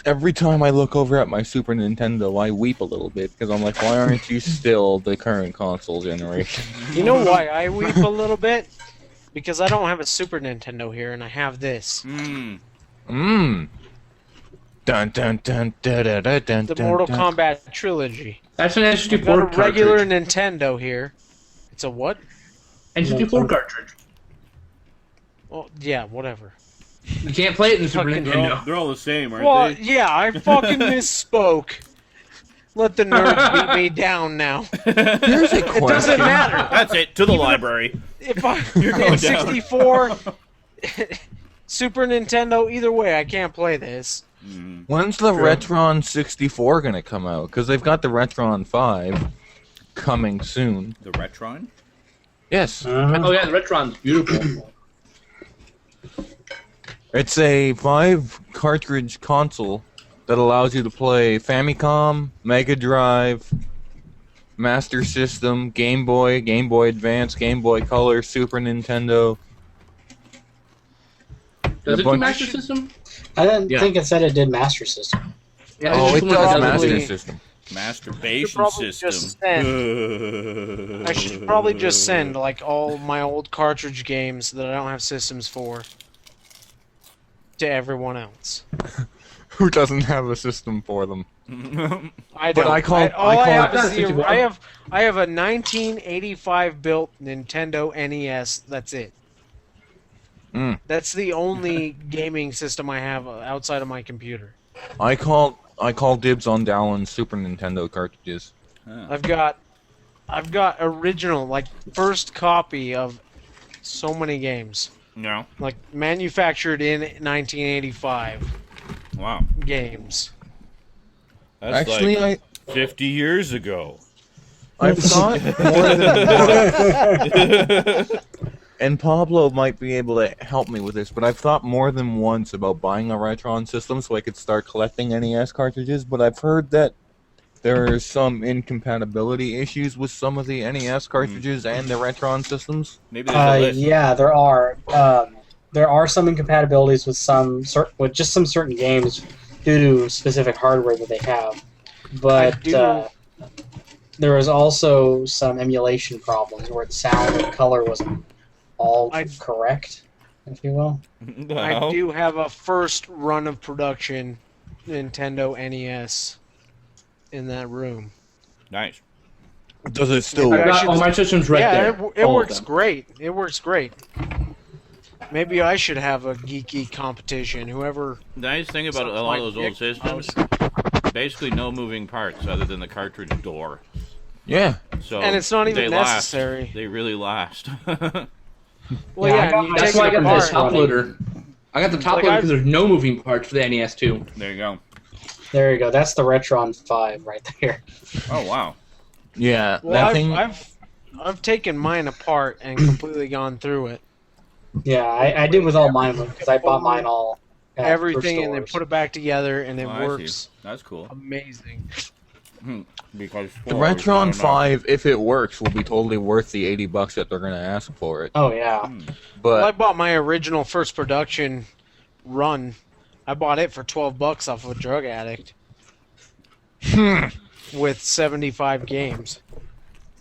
F: Every time I look over at my Super Nintendo, I weep a little bit because I'm like, why aren't you still the current console generation?
A: You know why I weep a little bit? Because I don't have a Super Nintendo here, and I have this.
C: Mm.
F: Mmm. Dun dun dun dun dun dun dun.
A: The Mortal
F: dun.
A: Kombat trilogy.
B: That's an
A: I've got a
B: N64
A: regular
B: cartridge.
A: Nintendo here. It's a what?
B: N64 cartridge.
A: Well, yeah, whatever.
B: You can't play it in the Super
A: Fucking-
B: Nintendo.
C: They're all the same, aren't
A: Well,
C: they?
A: yeah, I fucking misspoke. Let the nerds beat me down now.
F: Here's a
A: It doesn't
F: question.
A: matter.
C: That's it. To the library.
A: If I
C: You're going down.
A: 64, Super Nintendo, either way, I can't play this.
F: When's the Retron 64 gonna come out? Because they've got the Retron 5 coming soon.
C: The Retron?
F: Yes.
B: Oh yeah, the Retron's beautiful.
F: It's a 5 cartridge console that allows you to play Famicom, Mega Drive, Master System, Game Boy, Game Boy Advance, Game Boy Color, Super Nintendo.
B: Does it do
F: bunch-
B: Master System?
E: I didn't
F: Yeah.
E: think it said it did Master System.
B: Yeah,
F: Oh,
B: it's
F: it
B: just one
F: does
B: of the
A: Master
B: other-
F: Master System.
C: Masturbation
A: probably
C: system.
A: just I should probably just send like all my old cartridge games that I don't have systems for to everyone else.
F: Who doesn't have a system for them?
A: I
F: But
A: don't.
F: I call-
A: all
F: I
A: I
F: call
A: have
B: it-
A: is the,
B: That's
A: I have a 1985 built Nintendo NES. That's it.
F: Mm.
A: That's the only gaming system I have outside of my computer.
F: I call dibs on Dallon's Super Nintendo cartridges.
A: I've got original, like first copy of so many games,
C: No.
A: like manufactured in 1985
C: Wow.
A: games.
C: That's
F: Actually,
C: like 50 years ago.
F: I've thought more than and Pablo might be able to help me with this, but I've thought more than once about buying a Retron system so I could start collecting NES cartridges, but I've heard that there are some incompatibility issues with some of the NES cartridges and the Retron systems.
C: Maybe there's a list.
E: Yeah, there are. There are some incompatibilities with with just some certain games due to specific hardware that they have. But there was also some emulation problems where the sound and color wasn't all correct, if you will.
A: I do have a first run of production Nintendo NES in that room.
C: Nice.
F: Does it still
B: I
A: I
B: got
A: should-
B: all my systems right
A: yeah,
B: there.
A: it
B: all of
A: works
B: them.
A: great. It works great. Maybe I should have a geeky competition. Whoever.
C: The nice thing about a lot of those old systems, basically no moving parts other than the cartridge door.
F: Yeah.
C: So
A: And it's not even
C: they last.
A: necessary.
C: They really last.
A: Well,
E: Yeah, I
A: yeah,
E: got
A: you
E: my
B: That's
A: take
B: why I
A: it
B: got
A: apart.
B: this top loader. I got the top
A: Like,
B: loader
A: I've-
B: because there's no moving parts for the NES too.
C: There you go.
E: There you go. That's the Retron 5 right there.
C: Oh wow.
F: Yeah,
A: Well,
F: that
A: I've,
F: thing.
A: I've taken mine apart and completely gone through it,
E: Yeah, I did with all mine because I bought mine all. At
A: everything,
E: thrift
A: and then
E: stores.
A: put it back together, and it
C: Oh, I see.
A: works
C: That's cool.
A: amazing.
C: Because
F: The
C: 4 is not
F: Retron
C: enough.
F: 5, if it works, will be totally worth the $80 that they're going to ask for it.
E: Oh yeah.
A: Well, I
F: But
A: bought my original first production run. I bought it for $12 off of a drug addict with 75 games.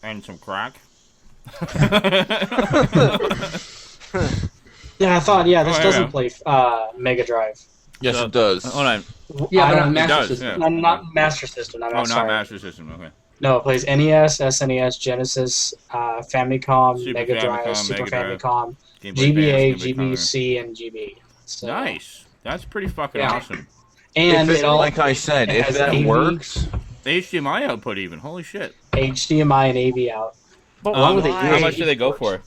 C: And some crack.
E: Yeah, I thought. Yeah, this
C: Oh, yeah,
E: doesn't
C: yeah.
E: play Mega Drive.
F: yes,
C: So-
F: it does.
C: Hold on.
B: Yeah,
E: I
B: but
E: don't-
B: on
C: It
B: Master
C: does,
B: System.
C: yeah.
E: Not Master System.
C: Oh, not
E: sorry.
C: Master System. Okay.
E: No, it plays NES, SNES, Genesis, Famicom,
C: Super
E: Mega Drive,
C: Famicom,
E: Super
C: Mega Drive,
E: Famicom,
C: Game Boy
E: GBA,
C: Advance, Game Boy Color.
E: GBC, and GB. So,
C: Nice. That's pretty fucking
B: Yeah.
C: awesome.
E: And
F: if it,
E: it all
F: like I said,
E: it
F: if
E: has
F: that
E: AV,
F: works,
C: HDMI output even. Holy shit.
E: HDMI and AV out.
A: But
E: Why would they do
C: How
E: it?
C: much do they go for?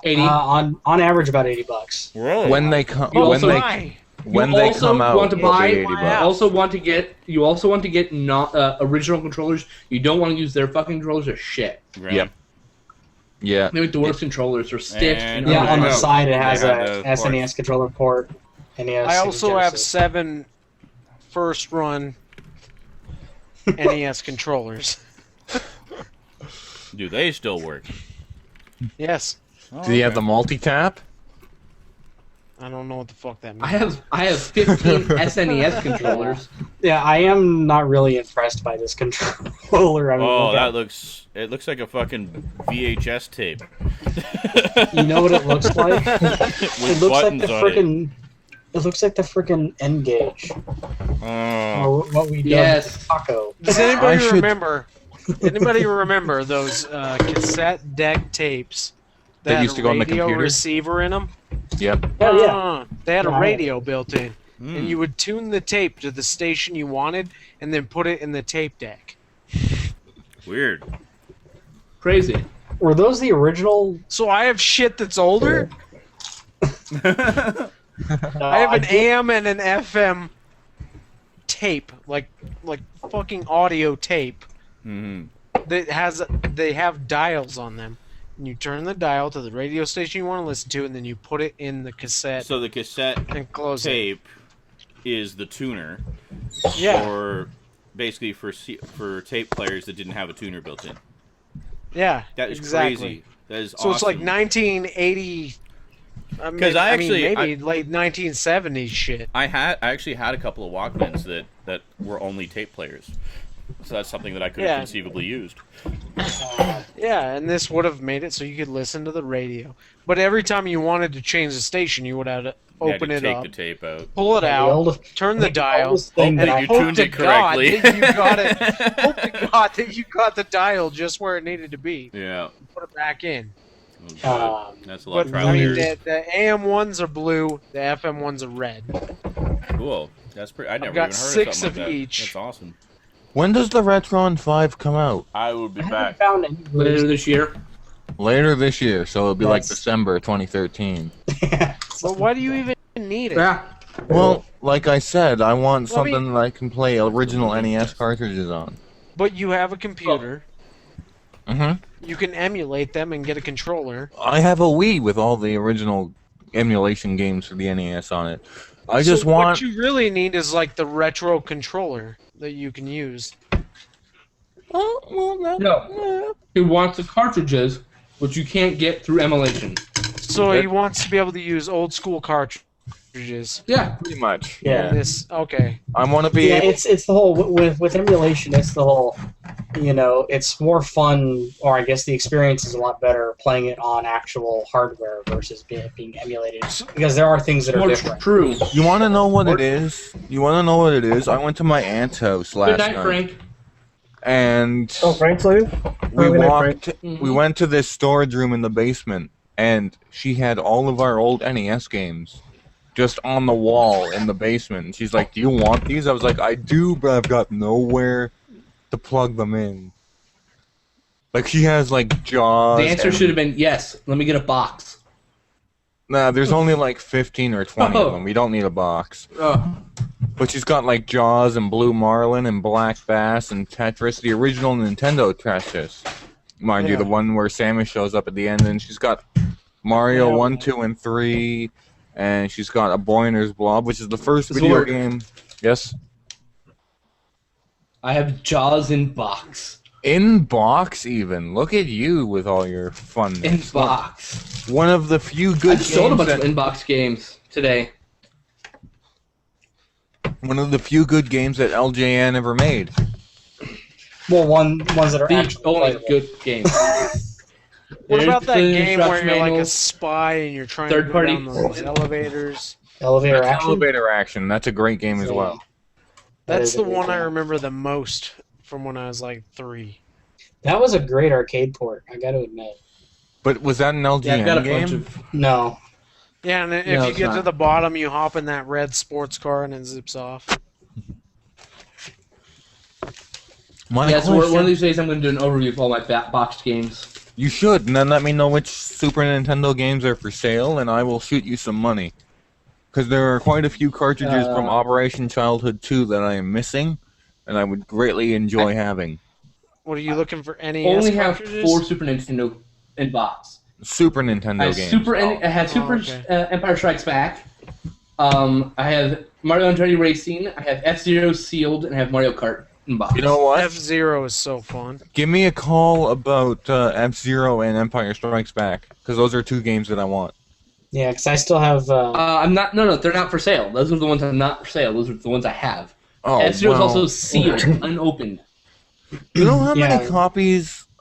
B: 80.
E: On average, about $80.
C: Really?
F: when they come,
B: You
F: when
B: also-
F: they when
B: You
F: they
B: also
F: come out,
B: want to
F: it'll
B: buy-
F: be $80.
B: You also want to get not original controllers. You don't want to use their fucking controllers. They're shit.
C: Really?
F: Yep. Yeah.
B: They make the worst controllers. They're stiff.
C: And-
B: you know,
E: Yeah, on the
C: Yeah.
E: side it has
C: They
E: a
C: have the
E: SNES
C: ports.
E: controller port. NES,
A: I
E: and
A: also have
E: Genesis.
A: 7 first run NES controllers.
C: Do they still work?
A: Yes.
C: Oh,
F: Do you have
C: okay.
F: the multi-tap?
A: I don't know what the fuck that means.
B: I have 15 SNES controllers.
E: Yeah, I am not really impressed by this controller. I mean,
C: Oh,
E: look
C: that
E: at-
C: it looks like a fucking VHS tape.
E: you know what it looks like?
C: With
E: It looks like
C: buttons
E: the
C: on it.
E: freaking. It looks like the freaking N gauge,
C: Oh.
E: or what we dubbed
B: Yes.
E: Taco.
A: Does
F: I
A: anybody
F: should-
A: remember? Anybody remember those cassette deck tapes
F: That
A: had
F: used to
A: a
F: go on the
A: radio
F: computer?
A: receiver in them?
F: Yep.
E: Oh yeah,
A: They had a
E: Yeah.
A: radio built in,
C: Hmm.
A: and you would tune the tape to the station you wanted, and then put it in the tape deck.
C: Weird.
B: Crazy.
E: were those the original?
A: So I have shit that's older. I have an
E: did-
A: AM and an FM tape, like fucking audio tape.
C: Hmm.
A: They have dials on them, and you turn the dial to the radio station you want to listen to, and then you put it in the cassette
C: So the cassette
A: and close it.
C: tape is the tuner,
A: Yeah,
C: or basically for tape players that didn't have a tuner built in.
A: yeah,
C: That is
A: exactly.
C: crazy. That is
A: So
C: awesome.
A: it's like 1980
C: 'Cause I actually-
A: maybe late 1970s shit.
C: I actually had a couple of Walkmans that were only tape players, so that's something that I could have
A: Yeah.
C: conceivably used.
A: Yeah, and this would have made it so you could listen to the radio. But every time you wanted to change the station, you would have to
C: You had
A: open
C: to
A: it
C: take
A: up,
C: the tape out.
A: pull it
E: The
A: out,
E: oldest-
A: turn the dial,
E: oldest thing
A: and
E: that I-
C: you
A: hope
C: tuned
A: to
C: it correctly.
A: God that you got it. Hope to God that you got the dial just where it needed to be.
C: Yeah.
A: Put it back in.
C: Oh, good. That's a lot of
A: But
C: trial
A: I
C: and
A: mean,
C: error.
A: the AM ones are blue, the FM ones are red.
C: Cool. That's pretty. I never
A: got
C: even heard
A: 6
C: of something
A: of
C: like that.
A: each.
C: That's awesome.
F: When does the Retron 5 come out?
C: I will be
E: I haven't
C: back.
E: found any
B: Later this year.
F: Later this year, so it'll be like
E: Yes.
F: December 2013.
A: But why do you even need it?
B: Yeah.
F: Well, like I said, I want
A: Let me-
F: something that I can play original NES cartridges on.
A: But you have a computer.
F: Mm-hmm.
A: You can emulate them and get a controller.
F: I have a Wii with all the original emulation games for the NES on it. I just
A: So
F: want...
A: what you really need is like the retro controller that you can use.
F: Oh, well, that...
B: No. He wants the cartridges, which you can't get through emulation.
A: So he wants to be able to use old school cartridges.
B: Yeah.
F: Pretty much.
E: Yeah.
A: And this okay.
F: I want to be
E: Yeah,
F: able...
E: it's the whole with emulation. It's the whole, it's more fun, or I guess the experience is a lot better playing it on actual hardware versus being emulated, because there are things that are
B: More
E: different.
B: true.
F: You want to know what it is? You want to know what it is? I went to my aunt's house last
B: Good night,
F: night,
B: Frank.
F: and
D: Oh, Frank's leaving?
F: we
D: Good night,
F: walked.
D: Frank.
F: We went to this storage room in the basement, and she had all of our old NES games just on the wall in the basement. And she's like, "Do you want these?" I was like, "I do, but I've got nowhere to plug them in." Like, she has like Jaws.
B: The answer
F: and-
B: should have been yes. Let me get a box.
F: Nah, there's only like 15 or 20 of them. We don't need a box. But she's got like Jaws and Blue Marlin and Black Bass and Tetris, the original Nintendo Tetris. Mind you,
A: Yeah.
F: the one where Samus shows up at the end, and she's got Mario
A: Yeah.
F: 1, 2, and 3, and she's got a Boiner's Blob, which is the first video
B: Zork.
F: game. Yes?
B: I have Jaws in box.
F: In box, even. Look at you with all your
B: In
F: funness.
B: box.
F: One of the few
B: I
F: good
B: just sold a
F: games
B: bunch of
F: that,
B: inbox games today.
F: one of the few good games that LJN ever made.
E: Well, ones that are
B: The
E: actually
B: only
E: playable.
B: good game.
A: What about that
B: There's
A: game where you're like a
B: manuals.
A: spy and you're trying
B: Third
A: to go
B: party.
A: down those elevators?
E: Elevator action.
F: Elevator Action. That's a great game as well.
E: That
A: That's
E: is a
A: the
E: good
A: one I
E: game.
A: remember the most from when I was like 3.
E: That was a great arcade port, I got to admit.
F: But was that an
B: Yeah, I've
F: LGN
B: got a
F: game?
B: bunch of.
E: No,
A: Yeah, and if
B: No,
A: you
B: it's
A: get to
B: not.
A: the bottom, you hop in that red sports car and it zips off.
F: My
B: Yeah, so one
F: question-
B: of these days I'm going to do an overview of all my boxed games.
F: You should, and then let me know which Super Nintendo games are for sale, and I will shoot you some money. Because there are quite a few cartridges from Operation Childhood 2 that I am missing, and I would greatly enjoy having.
A: What are you looking for? NES
B: Only have
A: cartridges?
B: 4 Super Nintendo in box.
F: Super Nintendo
B: I have
F: games.
B: I had Super
A: okay.
B: Empire Strikes Back. I have Mario and 3D Racing. I have F-Zero sealed, and I have Mario Kart in box.
F: You know what?
A: F-Zero is so fun.
F: Give me a call about F-Zero and Empire Strikes Back, because those are two games that I want.
E: yeah, because I still have.
B: I'm not. No, they're not for sale. Those are the ones that are not for sale. Those are the ones I have.
F: Oh,
B: F-Zero is
F: well.
B: also sealed, unopened.
F: You know how
E: Yeah.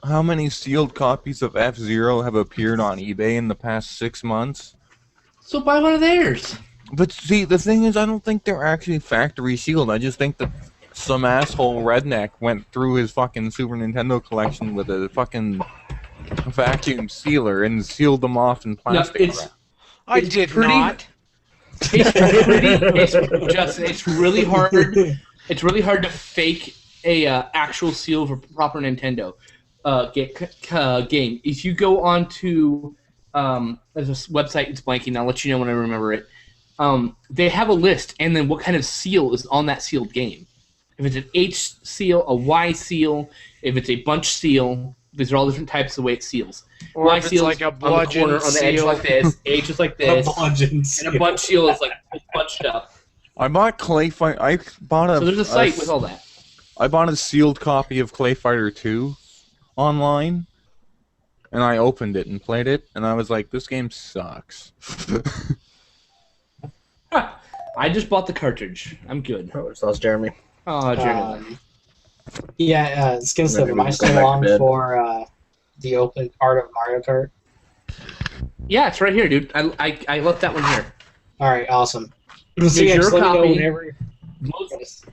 F: how many sealed copies of F-Zero have appeared on eBay in the past 6 months?
B: So buy one of theirs.
F: But see, the thing is, I don't think they're actually factory sealed. I just think that some asshole redneck went through his fucking Super Nintendo collection with a fucking vacuum sealer and sealed them off in
B: No,
F: plastic
B: it's
F: wrap.
A: I
B: It's
A: did
B: pretty-
A: not.
B: it's really hard. It's really hard to fake a actual seal of a proper Nintendo game. If you go on to there's a website, it's blanking. I'll let you know when I remember it. They have a list, and then what kind of seal is on that sealed game. If it's an H seal, a Y seal, if it's a bunch seal, these are all different types of way it seals.
A: Or
B: Y
A: if it's
B: seal's
A: like a
B: on the corner,
A: bludgeon
B: on the edge
A: seal.
B: like this, H is like this,
E: bludgeon
B: and a bunch seal is like bunched up.
F: I bought Clay Fighter. I bought a.
B: So there's a site with all that.
F: I bought a sealed copy of Clay Fighter 2 online, and I opened it and played it, and I was like, this game sucks.
B: I just bought the cartridge. I'm good.
D: Oh, it's lost Jeremy.
B: Oh, Jeremy.
E: Yeah, I was gonna say, am I still on for the open art of Mario Kart?
B: Yeah, it's right here, dude. I left that one here.
E: All right, awesome.
B: Here's
E: So yeah,
B: your
E: just let me know
B: copy.
E: whenever.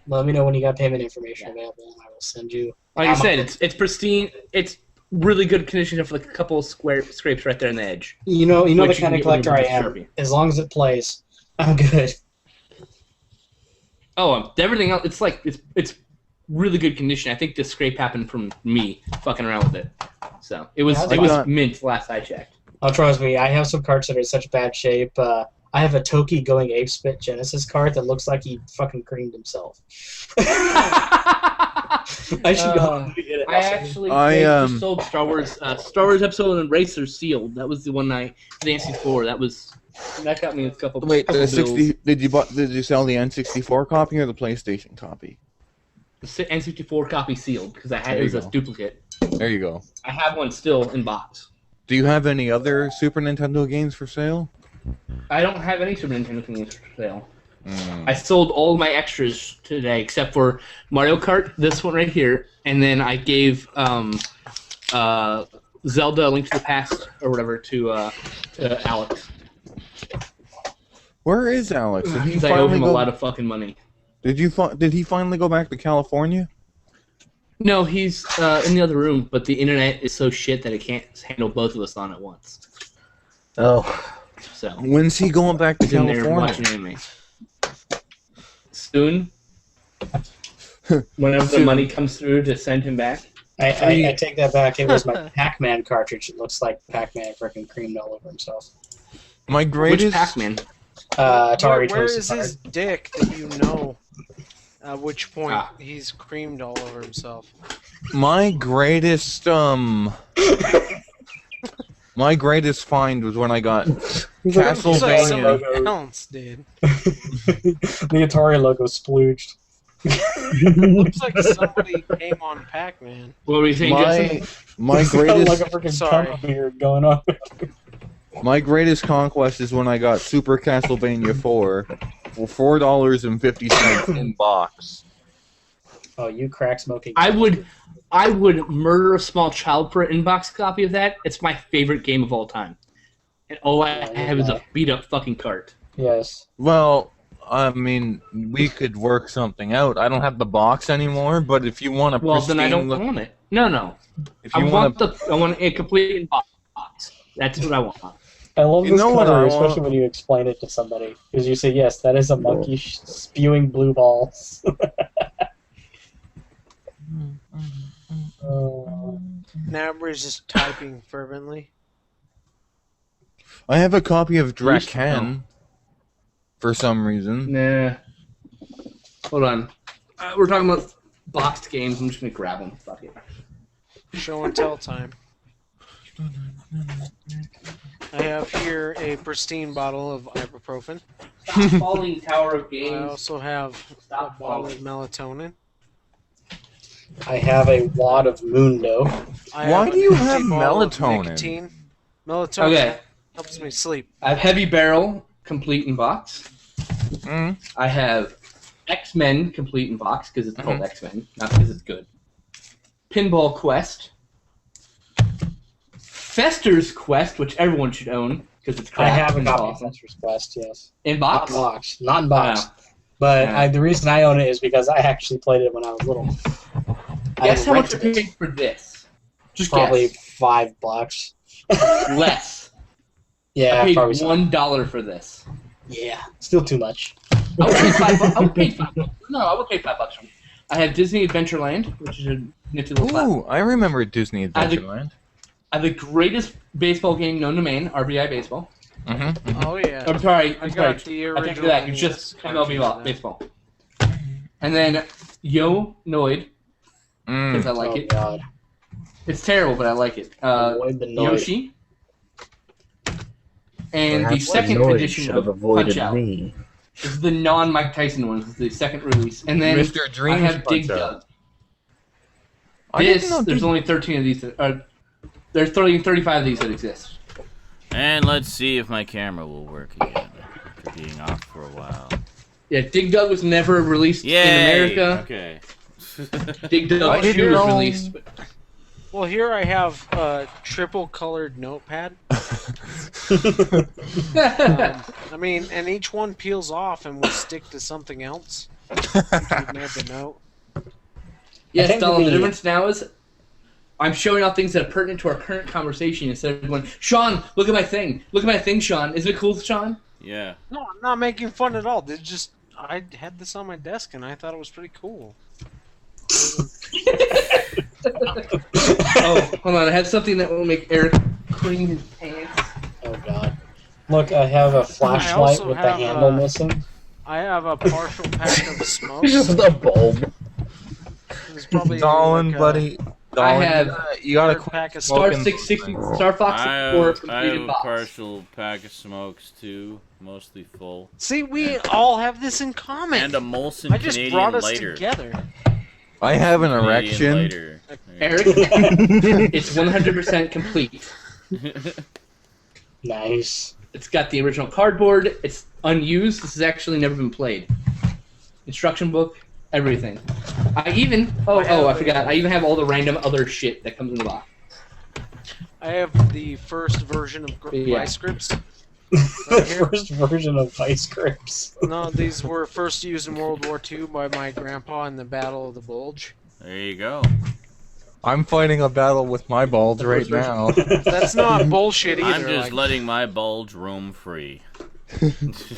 E: Let me know when you got payment information available, and I will send you.
B: Like I said, it's pristine. It's really good condition for like a couple of scrapes right there on the edge.
E: You know the
B: Which you
E: kind
B: can
E: of
B: get when you
E: collector I
B: use
E: am.
B: Sharpie.
E: As long as it plays, I'm good.
B: Oh, everything else, it's really good condition. I think the scrape happened from me fucking around with it. So it was mint last I checked.
E: Oh, trust me, I have some carts that are in such bad shape. I have a Toki going apespit Genesis cart that looks like he fucking creamed himself. I should go and get it.
B: I actually just sold Star Wars Episode and Racer sealed. That was the one I for the N64. That got me a couple.
F: Wait,
B: couple
F: the
B: bills.
F: 60? Did you sell the N64 copy or the PlayStation copy?
B: The N64 copy sealed because I had
F: There
B: it was
F: you
B: a
F: go.
B: duplicate.
F: There you go.
B: I have one still in box.
F: Do you have any other Super Nintendo games for sale?
B: I don't have any Super Nintendo games for sale.
F: Mm.
B: I sold all my extras today except for Mario Kart, this one right here, and then I gave Zelda: A Link to the Past or whatever to Alex.
F: Where is Alex? Did he
B: Because I owe
F: finally
B: him a
F: go?
B: lot of fucking money.
F: Did he finally go back to California?
B: No, he's in the other room, but the internet is so shit that it can't handle both of us on at once.
D: Oh.
B: So
F: When's he going back to
B: he's in there
F: California?
B: watching anime. Soon. Whenever the money comes through to send him back.
E: I take that back. It was my Pac-Man cartridge. It looks like Pac-Man freaking creamed all over himself.
F: My
B: Which
F: greatest
B: Pac-Man?
E: Atari
A: Where
E: Twisted
A: is
E: Card.
A: his dick that you know? At which point he's creamed all over himself.
F: my greatest my greatest find was when I got
A: Looks like
F: Castlevania.
A: somebody else did.
E: The Atari logo splooged.
A: Looks like somebody came on Pac-Man.
B: What were you saying, Justin?
F: My
E: Like a
F: greatest
E: freaking
A: Sorry.
E: tunnel beard going on.
F: my greatest conquest is when I got Super Castlevania 4 for $4.50 in box.
E: Oh, you crack smoking.
B: I would murder a small child for an inbox copy of that. It's my favorite game of all time. And all I have is a beat up fucking cart.
E: Yes.
F: Well, I mean, we could work something out. I don't have the box anymore, but if you want a
B: Well, then I don't
F: look,
B: want it. No.
F: if
B: I
F: you
B: want a complete box. That's what I want.
E: I love
F: You
E: this
F: know what
E: cover,
F: I
E: especially
F: want?
E: when you explain it to somebody. Because you say, yes, that is a monkey spewing blue balls.
A: Now everybody's just typing fervently.
F: I have a copy of
B: Please
F: Draken for some reason.
B: Nah. Hold on. We're talking about boxed games. I'm just gonna grab them. Fuck it.
A: Show and tell time. I have here a pristine bottle of ibuprofen.
B: Stop falling, Tower of
A: I
B: Games.
A: also have a
B: Stop
A: bottle of
B: falling.
A: melatonin.
E: I have a wad of Mundo.
A: I
F: Why
A: have
F: do you
A: an empty
F: have
A: bottle of
F: melatonin?
A: nicotine. Melatonin
B: Okay.
A: helps me sleep.
B: I have Heavy Barrel complete in box.
F: Mm.
B: I have X-Men complete in box because it's called X-Men, not because it's good. Pinball Quest. Fester's Quest, which everyone should own because it's
E: I
B: crap.
E: have a
B: and
E: copy of
B: awesome.
E: Fester's Quest, yes.
B: In
E: Not
B: box.
E: in box. Not in box.
B: Yeah.
E: But
B: Yeah.
E: the reason I own it is because I actually played it when I was little.
B: Guess how much I
E: rented it.
B: paid for this? Just
E: Probably
B: guess.
E: $5.
B: Less.
E: Yeah,
B: I paid
E: probably so.
B: $1 for this.
E: Yeah, still too much.
B: I would pay $5. I would pay $5. No, I would pay $5 for it. I have Disney Adventureland, which is a nifty little platform.
F: Ooh, I remember Disney
B: I have the-
F: Adventureland.
B: I have the greatest baseball game known to man, RBI Baseball.
F: Mm-hmm.
A: Oh yeah.
B: I'm sorry.
A: I
B: I'm
A: got
B: sorry.
A: the
B: I take
A: original.
B: it back. It's just MLB baseball. And then Yo Noid, because I like
E: Oh,
B: it.
E: God.
B: It's terrible, but I like it.
E: Avoid the noise.
B: Yoshi. And the
D: Perhaps
B: second
D: noise
B: edition
D: should
B: of
D: have avoided
B: Punch Out.
D: me.
B: This is the non-Mike Tyson one. This is the second release. And then
F: Mr.
B: I
F: Dreams
B: have Dig
F: Punch-Out!
B: Dug.
F: I didn't
B: This,
F: know
B: there's
F: Dig-
B: only 13 of these. There's 35 of these that exist.
C: And let's see if my camera will work again after being off for a while.
B: Yeah, Dig Dug was never released
C: Yay!
B: in America.
C: Okay.
B: Dig Dug 2 was released. But...
A: Well, here I have a triple-colored notepad. I mean, and each one peels off and will stick to something else. You could make a note.
B: Yes, Donald, the difference now is I'm showing off things that are pertinent to our current conversation instead of going, Sean, look at my thing. Look at my thing, Sean. Isn't it cool, Sean?
C: Yeah.
A: No, I'm not making fun at all. I had this on my desk and I thought it was pretty cool.
B: Oh, hold on. I have something that will make Eric clean his pants.
E: Oh god. Look, I have a flashlight with the handle missing.
A: I have a partial pack of smokes.
D: It's just a bulb.
A: It's probably
F: Dolan,
A: like
F: buddy.
B: I
F: Dolan,
B: have
F: you gotta
A: third pack of
B: Star
A: smokes.
B: 660, Star Fox 64
C: I
B: completed
C: have a
B: box.
C: partial pack of smokes too, mostly full,
A: See, we all have this in common.
C: and a Molson
A: I just
C: Canadian
A: brought us
C: lighter.
A: together.
F: I have an
C: Canadian
F: erection.
C: lighter.
B: Eric, it's 100% complete.
E: Nice.
B: It's got the original cardboard. It's unused. This has actually never been played. Instruction book, everything. I even I forgot. I even have all the random other shit that comes in the box.
A: I have the first version of
B: Yeah.
A: my scripts.
E: The first version of Vice Grips.
A: No, these were first used in World War II by my grandpa in the Battle of the Bulge.
C: There you go.
F: I'm fighting a battle with my balls right now.
A: That's not bullshit either.
C: I'm just
A: like,
C: letting my bulge roam free.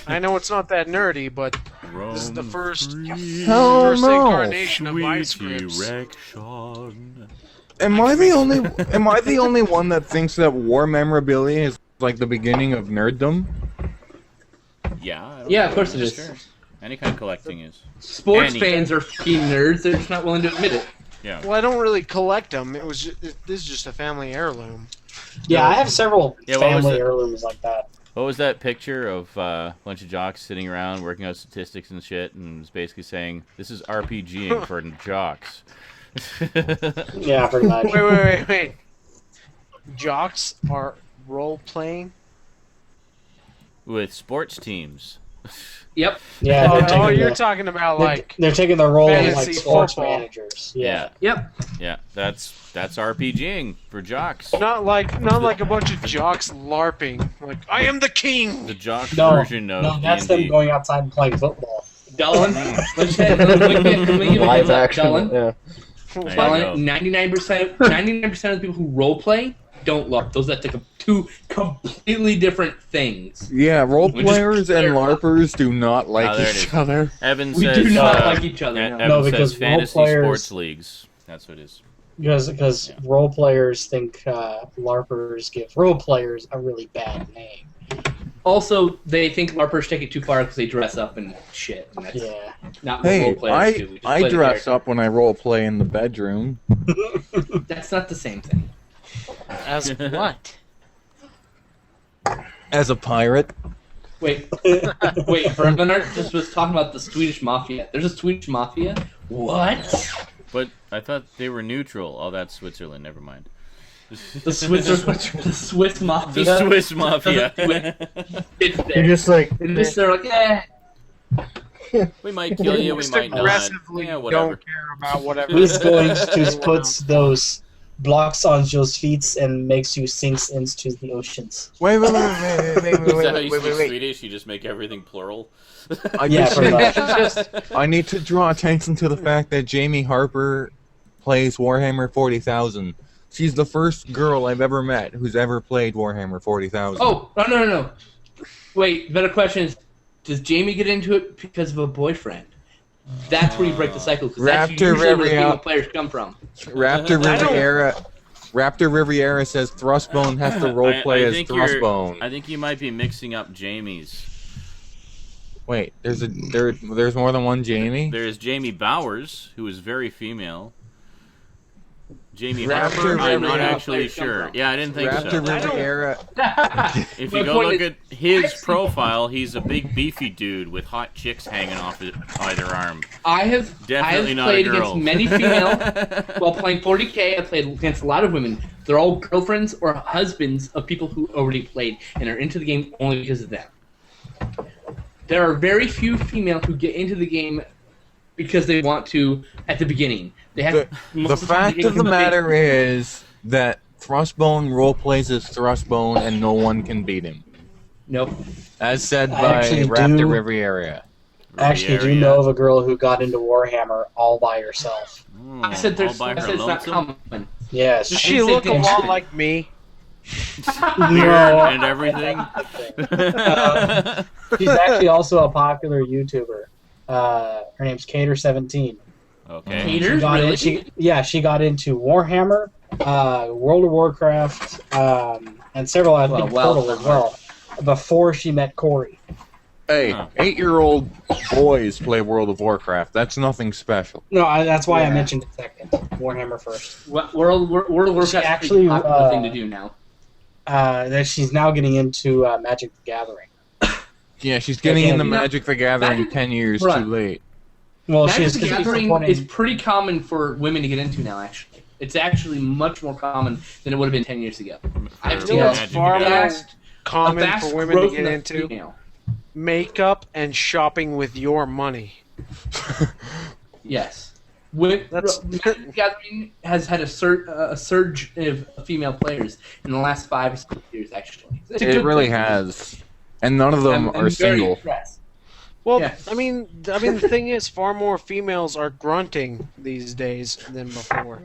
A: I know it's not that nerdy, but
C: Roam
A: this is the first,
C: free,
A: first
F: no.
A: incarnation of Vice Grips.
C: erection.
F: Am I the only one that thinks that war memorabilia is like the beginning of nerddom?
C: Yeah. I don't
B: Yeah,
C: know.
B: of course it is.
C: Sure. Any kind of collecting is.
B: Sports
C: Annie.
B: fans are fucking nerds. They're just not willing to admit it.
C: Yeah.
A: Well, I don't really collect them. This is just a family heirloom.
E: Yeah, I have several
C: Yeah, what was
E: family
C: it?
E: heirlooms like that.
C: What was that picture of a bunch of jocks sitting around working out statistics and shit, and it's basically saying, "This is RPGing for jocks."
E: Yeah, pretty much.
A: Wait. Jocks are role-playing?
C: With sports teams.
B: Yep.
E: Yeah, they're taking
A: you're
E: the,
A: talking about,
E: they're-
A: like...
E: they're taking the role of like
A: fantasy
E: sports
A: football.
E: managers. Yeah.
B: Yep.
C: Yeah, that's RPGing for jocks.
A: Not like a bunch of jocks LARPing. Like, I am the king!
C: The jock
E: No,
C: version of
E: no, that's
C: D&D.
E: them going outside and playing football.
B: Dolan, let me give you a
D: Live
B: heads up,
D: action.
B: Dolan.
D: Yeah.
C: There you
B: Dolan,
C: go.
B: 99% of the people who role play don't LARP. Those are two completely different things.
F: Yeah, role
B: We just
F: players and
B: clarify.
F: LARPers do not like
C: there it
F: each
C: is.
F: other.
C: Evan
B: We
C: says,
B: do not like each other.
C: Evan
B: No.
E: No,
C: says
E: because role
C: fantasy
E: players-
C: sports leagues. That's what it is.
E: Because
C: Yeah.
E: role players think LARPers give role players a really bad name.
B: Also, they think LARPers take it too far because they dress up and shit. And that's
E: Yeah.
B: not what role
F: Hey,
B: players do. We just
F: I
B: play the
F: dress
B: character.
F: up when I role play in the bedroom.
B: That's not the same thing.
A: As what?
F: As a pirate.
B: Wait, Bernard just was talking about the Swedish Mafia. There's a Swedish Mafia? What?
C: But I thought they were neutral. Oh, that's Switzerland. Never mind.
B: The Swiss Mafia?
C: The Swiss Mafia.
B: It's
D: You're
B: there.
D: just like,
B: They're like, eh.
C: We might kill you. We
A: Just
C: might not.
A: aggressively
C: Yeah, whatever.
A: don't care about whatever.
E: Who's going to put those blocks on your feet and makes you sink into the oceans?
F: Wait.
C: Is that how you speak Swedish? You just make everything plural?
E: Yeah, pretty much.
F: I need to draw attention to the fact that Jamie Harper plays Warhammer 40,000. She's the first girl I've ever met who's ever played Warhammer 40,000.
B: Oh, no. Wait, better question is, does Jamie get into it because of a boyfriend? That's where you break the cycle, because that's
F: Raptor
B: usually where the
F: Riviera-
B: female players come from.
F: Raptor Riviera says Thrustbone has to roleplay as Thrustbone.
C: I think you might be mixing up Jamie's.
F: Wait, there's more than one Jamie?
C: There is Jamie Bowers, who is very female. Jamie
F: Raptor
C: Harper? I'm not
F: River-
C: actually sure. Yeah, I didn't think
F: Raptor
C: so.
F: River era.
C: If
B: My
C: you go
B: point
C: look
B: is,
C: at his
B: I've seen-
C: profile, he's a big beefy dude with hot chicks hanging off either arm.
B: I have
C: Definitely not a
B: played
C: girl.
B: against many female while playing 40K. I played against a lot of women. They're all girlfriends or husbands of people who already played and are into the game only because of them. There are very few female who get into the game because they want to at the beginning. They have
F: The fact of the matter is that Thrustbone roleplays as Thrustbone and no one can beat him.
B: Nope.
F: As said
E: I
F: by
E: actually
F: Raptor
E: do-
F: River area.
E: Actually, do know of a girl who got into Warhammer all by herself.
B: I said
C: all by her
B: it's not
C: lonesome?
B: common.
E: Yes.
A: Does she look a lot like me?
C: Beard and everything.
E: She's actually also a popular YouTuber. Her name's Cater17.
C: Okay.
B: Haters,
E: She got
B: really?
E: she got into Warhammer, World of Warcraft, and several I think
B: Well,
E: Portal as well. Before she met Corey.
F: Hey,
C: Huh.
F: 8-year-old boys play World of Warcraft. That's nothing special.
E: No, that's why I
B: Yeah.
E: mentioned it second. Warhammer first.
B: World of Warcraft
E: actually,
B: is a popular thing to do now.
E: That she's now getting into Magic the Gathering.
F: Yeah, she's getting
E: Yeah,
F: into
B: you know,
F: Magic the Gathering
B: Magic-
F: 10 years
B: Right.
F: too late.
E: Well,
B: Magic
E: she's
B: the
E: because she's
B: Gathering
E: supporting-
B: is pretty common for women to get into now, actually. It's actually much more common than it would have been 10 years ago. I've
C: For
B: seen
A: It's
C: Magic
A: far
C: the
A: more
C: Gathering.
B: vast-
A: common
B: a vast
A: for women to
B: growth
A: get
B: in the
A: into
B: female.
A: makeup and shopping with your money.
B: Yes.
A: That's-
B: Magic the Gathering has had a surge of female players in the last 5 or 6 years, actually. It's a
F: It
B: good
F: really
B: thing.
F: has. And none of them
B: I'm
F: are
B: very
F: single.
B: impressed.
A: Well,
B: Yeah.
A: I mean, the thing is, far more females are grunting these days than before.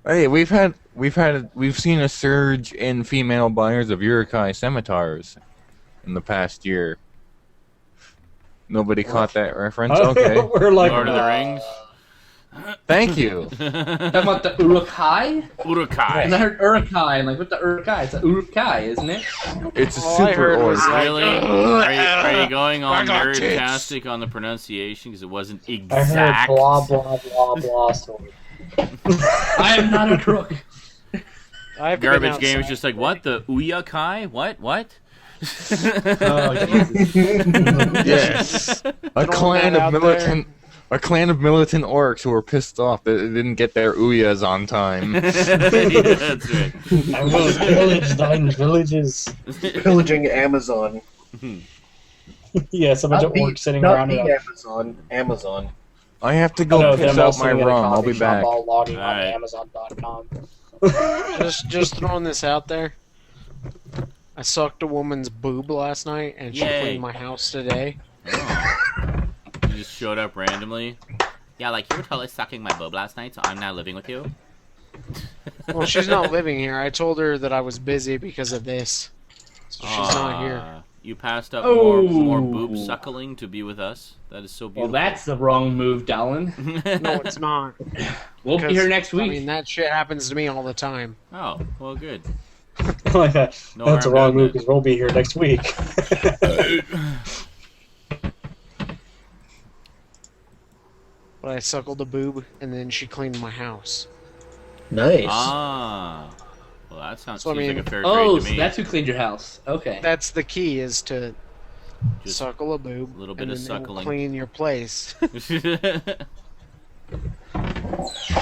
F: Hey, we've seen a surge in female buyers of Urukai scimitars in the past year. Nobody caught that reference? Okay.
E: We're like,
C: Lord of the Rings.
F: Thank you.
B: Talking about the Urukai? And I
C: Urukai.
B: heard Urukai, and like, what the Urukai? It's a Urukai, isn't it?
F: It's a
A: All I
F: super
A: heard was
F: orc.
A: like,
C: Really? Are you going all
A: I got tits.
C: nerdtastic on the pronunciation because it wasn't
E: I heard
C: exact?
E: blah blah blah blah story.
B: I am not a crook.
A: I've been
C: Garbage game is
A: outside.
C: just like, what? The Uyakai? What?
B: Oh, Jesus.
F: Yes. A
A: Throwing
F: clan
A: that
F: of
A: out
F: militant orcs who were pissed off that they didn't get their Uyas on time.
C: That's right.
E: I will pillage thine villages.
D: Pillaging Amazon.
E: Yes, a bunch of orcs sitting
D: not
E: around
D: the
E: it.
D: Amazon. Amazon.
F: I have to
E: I
F: go
E: know,
F: piss
E: them all
F: out my
E: sitting in a
F: rum. I'll
E: coffee
F: be
E: shop
F: back.
E: all logging on
C: Alright.
E: Amazon.com.
A: Just throwing this out there. I sucked a woman's boob last night, and she
C: Yay.
A: cleaned my house today.
C: Oh. You just showed up randomly. Yeah, like you were totally sucking my boob last night, so I'm now living with you.
A: Well, she's not living here. I told her that I was busy because of this. So she's not here.
C: You passed up
B: Oh.
C: more boob suckling to be with us. That is so
B: Well,
C: beautiful.
B: that's the wrong move, Dallin.
A: No, it's not.
B: We'll be
A: 'Cause,
B: here next week.
A: I mean, that shit happens to me all the time.
C: Oh, well, good.
E: Like that.
C: No
E: That's a
C: harm
E: wrong
C: done
E: move
C: then.
E: because we'll be here next week.
A: But I suckled a boob, and then she cleaned my house.
D: Nice.
C: Ah. Well, that sounds
A: So, I
C: seems
A: mean-
C: like a fair
B: Oh,
C: trade to
B: so
C: me.
B: that's who cleaned your house. Okay.
A: That's the key: is to
C: Just
A: suckle a boob,
C: a little bit
A: and
C: of
A: then it'll
C: suckling.
A: clean your place.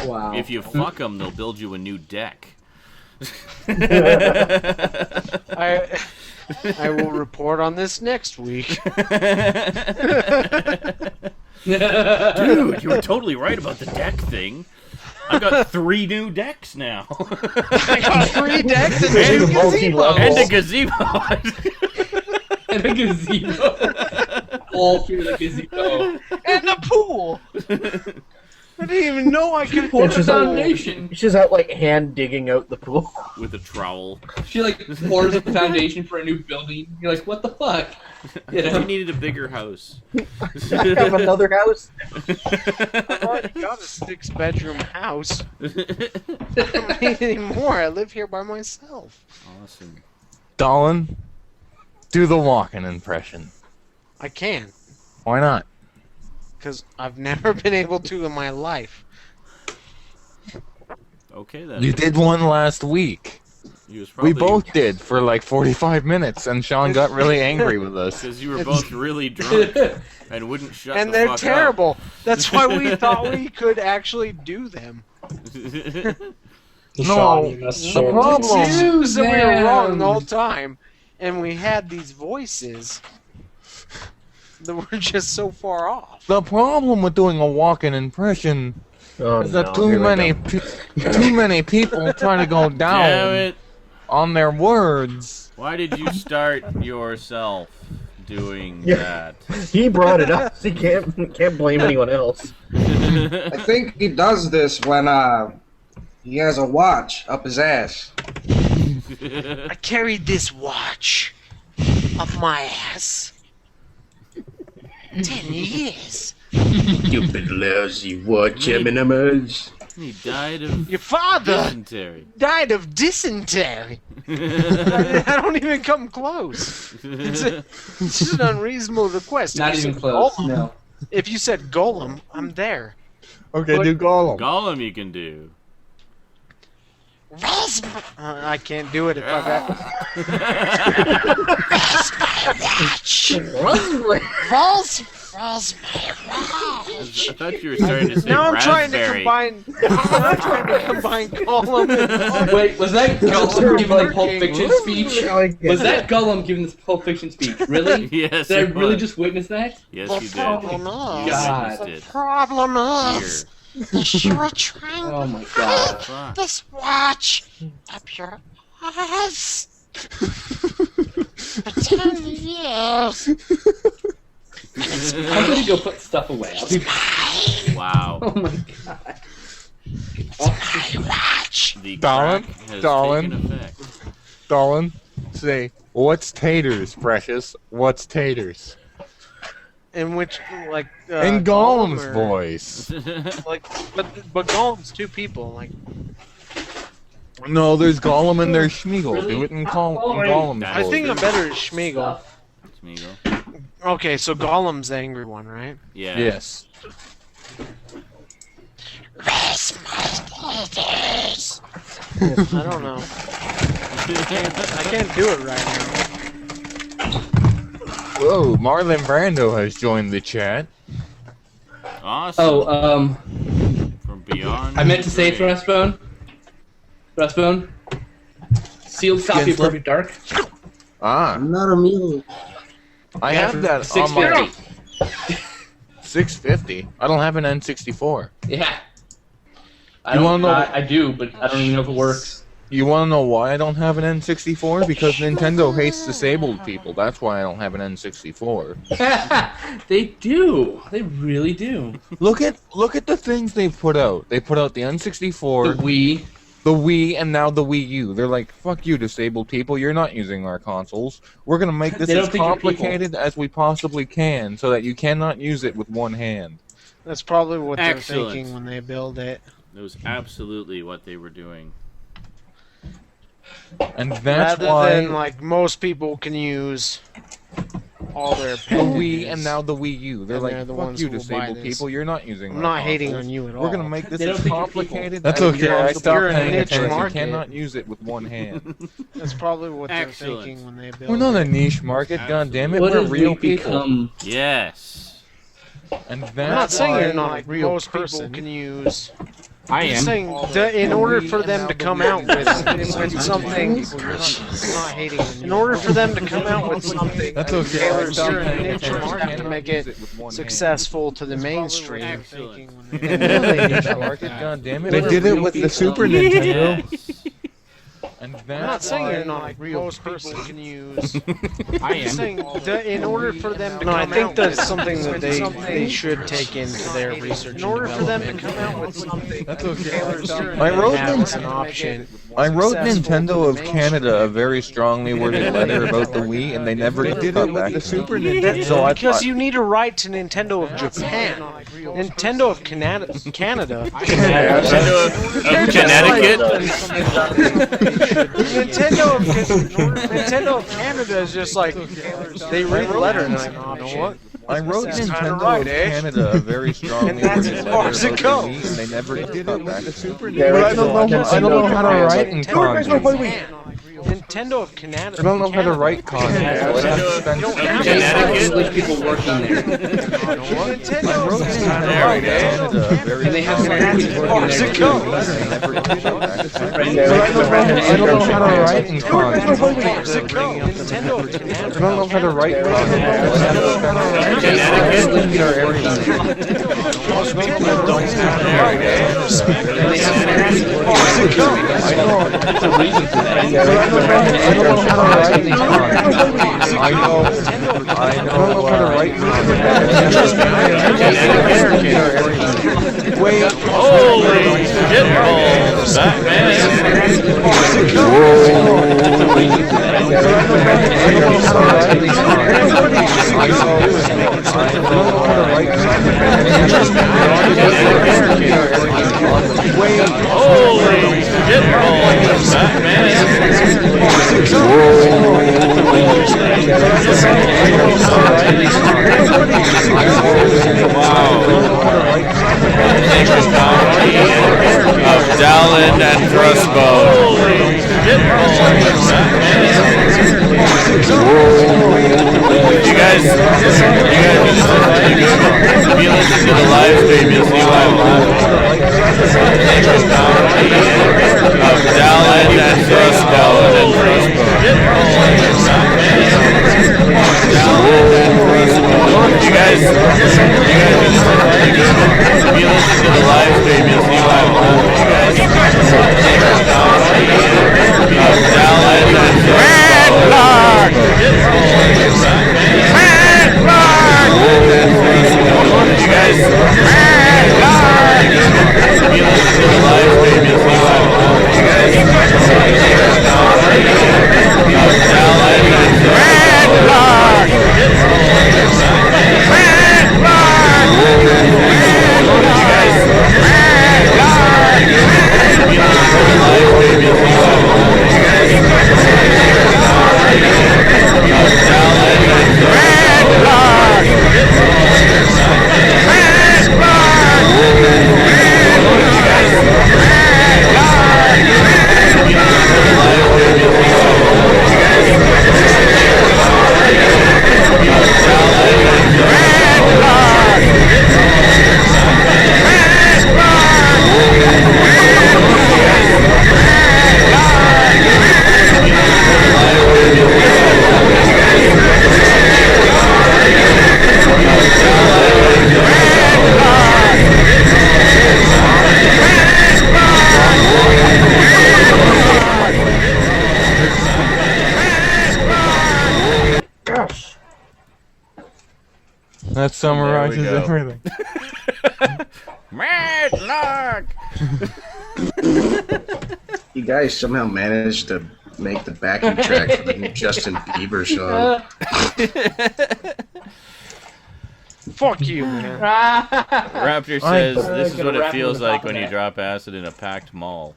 B: Wow.
C: If you fuck them, they'll build you a new deck.
A: I will report on this next week.
C: Dude, you were totally right about the deck thing. I've got 3 new decks now.
A: I got 3 decks and
C: And
A: 2
D: multi-level.
A: gazebos.
C: And a gazebo.
B: And a gazebo. All through the gazebo.
A: And a pool. I didn't even know I could
B: Pour
A: put
B: the
A: a pool.
B: foundation.
D: She's out like hand digging out the pool.
C: With a trowel.
B: She like pours the foundation for a new building. You're like, what the fuck? You
C: You
B: know?
C: needed a bigger house.
D: I have another house.
A: I've already got a 6-bedroom house. I don't need any more. I live here by myself.
C: Awesome.
F: Dolan, do the walking impression.
A: I can,
F: Why not?
A: because I've never been able to in my life.
C: Okay then.
F: You did one last week.
C: He was
F: We
C: probably,
F: both did for like 45 minutes, and Sean got really angry with us.
C: because you were both really drunk and wouldn't shut
A: And
C: the
A: they're
C: fuck
A: terrible. That's why we thought we could actually do them.
C: up.
E: Sean, you must
F: the
E: share
F: problem-
E: this.
A: It was that we were
B: man.
A: wrong the whole time, and we had these voices that were just so far off.
F: The problem with doing a walk-in impression
D: Oh,
F: is that
D: no,
F: too
D: here we
F: many
D: go.
F: too many people try to go
C: Damn
F: down
C: it!
F: on their words.
C: Why did you start yourself doing
D: Yeah.
C: that?
D: He brought it up. So he can't blame anyone else.
G: I think he does this when he has a watch up his ass.
A: I carried this watch up my ass 10 years.
G: Stupid lousy watch animals.
C: He died of
A: Your father
C: dysentery.
A: died of dysentery. I don't even come close. It's just an unreasonable request.
B: Not
A: If you
B: even
A: said
B: close.
A: Golem-
B: No.
A: If you said Golem, I'm there.
F: Okay, do Gollum.
C: Gollum you can do.
A: I can't do it if I got.
C: I thought you were starting to say
A: Now I'm trying to
C: raspberry.
A: combine. I'm trying to combine Golem and.
B: Wait, was that Gollum giving the Pulp Fiction speech?
D: I like
B: Was
D: it.
B: that Gollum giving this Pulp Fiction speech? Really?
C: Yes,
B: Did I
C: it
B: really
C: was.
B: just witness that?
C: Yes, you did.
A: problem
C: You
B: God.
C: witnessed it.
A: Problem
C: Here.
A: is, you're trying
B: Oh my god.
C: Fuck.
A: this watch up your ass for 10 years.
B: I'm gonna go put stuff away. I'll be back.
C: Wow.
B: Oh my god.
A: My watch.
C: The
F: Darling,
C: crack has
F: darling.
C: taken effect.
F: Darling, say, what's taters, precious? What's taters?
A: In which, like,
F: In
A: Gollum
F: Gollum's
A: or-
F: voice.
A: Like, but Gollum's two people. Like,
F: No, there's Gollum and there's Schmeagol.
B: Really?
F: Do it in Gollum's
C: I
A: I
F: voice.
A: think I'm better at Schmeagol.
C: Smeagol.
A: Okay, so Gollum's the angry one, right?
C: Yeah.
F: Yes.
A: Where's my taters? I don't know. I can't do it right now.
F: Whoa, Marlon Brando has joined the chat.
C: Awesome.
B: Oh,
C: From beyond.
B: I meant to
C: the
B: say
C: grave.
B: Thrustbone. Thrustbone. Sealed copy of
F: Skin
B: Perfect Dark.
F: Ah,
G: I'm not a mule.
F: I have that on my
B: 650.
F: 650. I don't have an N64.
B: Yeah. I
F: You
B: don't
F: wanna know-
B: I do, but I don't even know if it works.
F: You want to know why I don't have an N64? Because Nintendo hates disabled people. That's why I don't have an N64.
B: They do. They really do.
F: Look at the things they've put out. They put out the
B: The
F: N64,
B: Wii.
F: the Wii, and now the Wii U. They're like, fuck you, disabled people. You're not using our consoles. We're gonna make this
B: They don't
F: as
B: think you're people.
F: complicated as we possibly can, so that you cannot use it with one hand.
A: That's probably what they're
C: Excellent.
A: thinking when they build it.
C: That was absolutely what they were doing.
F: And that's
A: Rather
F: why
A: than like most people can use all their
F: the
A: appendages.
F: Wii and now the Wii U. They're
A: And
F: like,
A: they're the
F: fuck
A: ones
F: you,
A: who will buy
F: disabled
A: this.
F: people. You're not using.
A: I'm
F: our
A: not hating
F: consoles.
A: on you at all.
F: We're gonna make this
B: They don't
F: as
B: think you're people.
F: complicated. That's as okay. I
A: You're
F: stopped
A: in a
F: paying
A: niche
F: attention. You
A: market.
F: cannot use it with one hand.
A: That's probably what they're
C: Excellent.
A: thinking when they build
F: We're not
A: it.
F: a niche market. God damn it,
B: What
F: we're
B: has
F: real
B: Wii
F: people.
B: become?
C: Yes.
F: And that's
A: I'm not saying
F: why
A: you're not a real
E: most
A: person.
E: people
A: Can use.
E: I
A: I'm
E: am.
A: saying in order for them to come out with something, not hating. In order for them to come out with something,
F: That's okay.
A: tailored
F: I stopped
A: to a
F: paying
A: niche
F: attention.
A: market to
F: Cannot
A: make
F: use
A: it
F: with one hand.
A: successful to the mainstream.
C: Excellent.
F: Niche market. God damn it. They
B: What
F: did
B: a
F: it
B: real
F: with the
B: people.
F: Super Nintendo.
C: Yes.
F: And
A: I'm not
F: that's
A: saying
F: why
A: you're not a real person. Can use.
E: I
A: I'm
E: am.
A: saying in order for them to
E: No, I
A: come
E: think
A: out
E: that's
A: with
E: something that
A: they should take into their research. In order for them to come out with something,
F: That's okay.
A: I
F: I wrote
A: as an option.
F: I wrote
A: Successful
F: Nintendo of
A: to the
F: Canada a very strongly worded letter about the Wii, and they never did it with the Super Nintendo. So I
A: Because
F: thought,
A: you need to write to Nintendo of Japan, Nintendo of Canada.
C: Nintendo of Connecticut.
A: Nintendo of Canada is just like they read the letter and they're like, oh, you know what?
F: I wrote
A: That's kinda
F: Nintendo
A: right,
F: of
A: eh?
F: Canada very strongly.
A: And that's as far as it goes.
F: And they never did it back.
D: Yeah,
F: But I don't know how to write in kanji.
A: Nintendo of Canada.
F: I don't know how to write kanji.
B: English people working there. And they have people working there too.
F: I don't know how to write in kanji. I don't know how to write
C: Holy shitballs, of Dallin and Crossbone. You guys, if you listen to the live stream, you'll see why I'm laughing. Of Dallin and Crossbone. You guys, if you listen to the live stream, you'll see why I'm laughing.
F: That summarizes
C: There we go.
F: everything.
C: Matlock!
G: You guys somehow managed to make the backing track for the new Justin Bieber song.
A: Fuck you, man.
C: Raptor says this is what it feels like when you drop acid in a packed mall.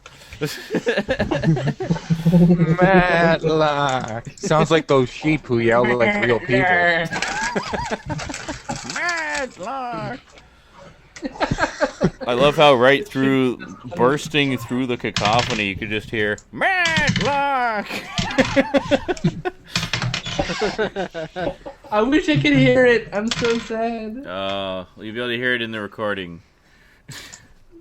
F: Matlock. Sounds like those sheep who yell like real people.
C: Matlock! I love how bursting through the cacophony, you could just hear Matlock!
B: I wish I could hear it. I'm so sad.
C: You'll be able to hear it in the recording.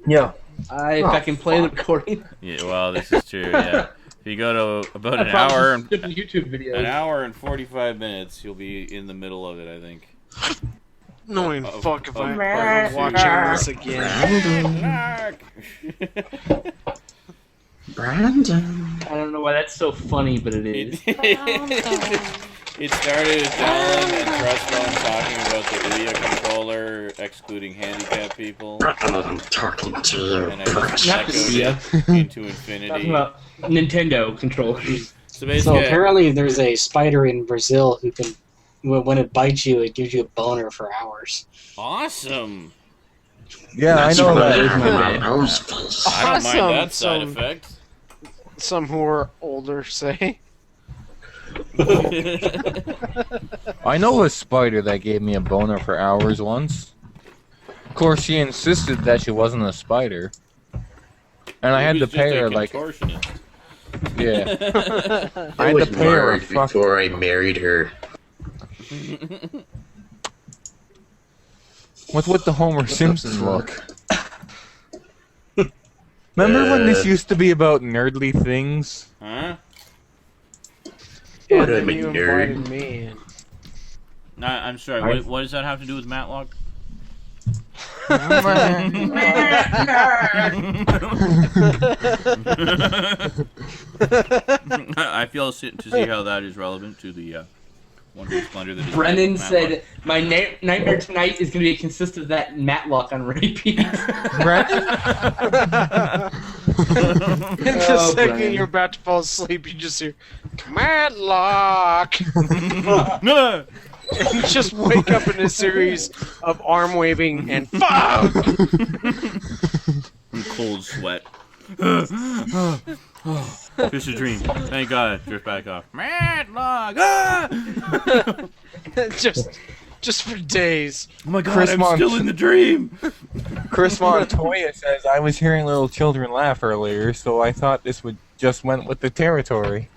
D: Yeah.
B: If I can play the recording.
C: Yeah, well, this is true. Yeah, if you go to about an hour and
B: YouTube video.
C: an hour and 45 minutes, you'll be in the middle of it. I think.
A: Knowing fuck if I'm ever watching this again.
G: Brandon.
B: I don't know why that's so funny, but it is.
C: It started with Dallin and Crossbone talking about the Ouya controller excluding handicapped people,
G: I'm talking to you.
C: and I just
B: Not the
C: echoed it into infinity.
B: Talking about Nintendo controllers.
C: So
E: So
C: basically,
E: apparently there's a spider in Brazil who can, when it bites you, it gives you a boner for hours.
C: awesome.
F: Yeah, I know that.
C: I don't mind that side effect.
A: Some who are older say.
F: I know a spider that gave me a boner for hours once. Of course, she insisted that she wasn't a spider. And I had to pay her, like... Yeah. I had to pay her a fuck...
H: before I married her.
F: What's with the Homer Simpson look? Remember when this used to be about nerdly things?
C: Huh?
A: Yeah,
H: What,
A: then
H: I'm a
A: you
H: nerd?
A: invited me in.
C: I'm sorry, what does that have to do with Matlock? I feel to see how that is relevant to the wonderful splendor that is
B: Brennan
C: Matlock.
B: said, "My nightmare tonight is going to be consist of that Matlock on repeat."
F: Brennan?
A: The
B: Oh,
A: second
B: Brian.
A: you're about to fall asleep, you just hear Matlock,
C: No!
A: and you just wake up in a series of arm waving and fuck.
C: Cold sweat. Just a dream. Thank God. Drift back off. Matlock! Ah!
A: just for days.
C: Oh my God,
F: Chris
C: I'm still in the dream!
F: Chris Montoya says, I was hearing little children laugh earlier, so I thought this would just went with the territory.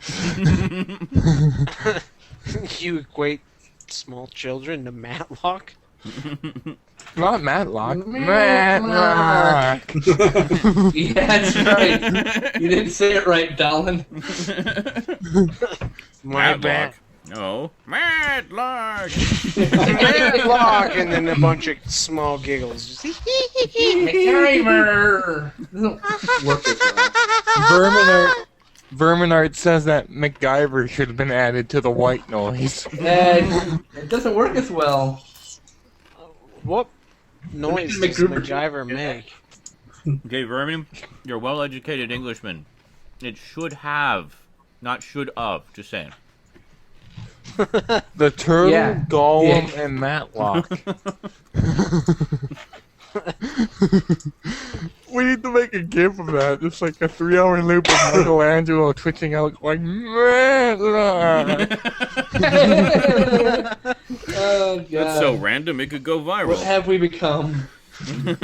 A: You equate small children to Matlock?
F: Not Matlock. Matlock!
B: Yeah, that's right. You didn't say it right, Dolan.
A: My bad.
C: No. Matlock!
A: Matlock, and then a bunch of small giggles. Just,
B: MacGyver! Doesn't work as well.
F: Verminart says that MacGyver should have been added to the white noise.
B: It doesn't work as well.
A: what noise does MacGyver make?
C: Okay, Vermin, you're a well-educated Englishman. It should have, not should of, just saying.
F: The turtle,
B: Yeah.
F: golem,
B: Yeah.
F: and Matlock. We need to make a gif of that. Just like a 3-hour loop of Michelangelo twitching out like Matlock.
B: Oh, God.
C: That's so random, it could go
B: What
C: viral.
B: have we become?
C: We'll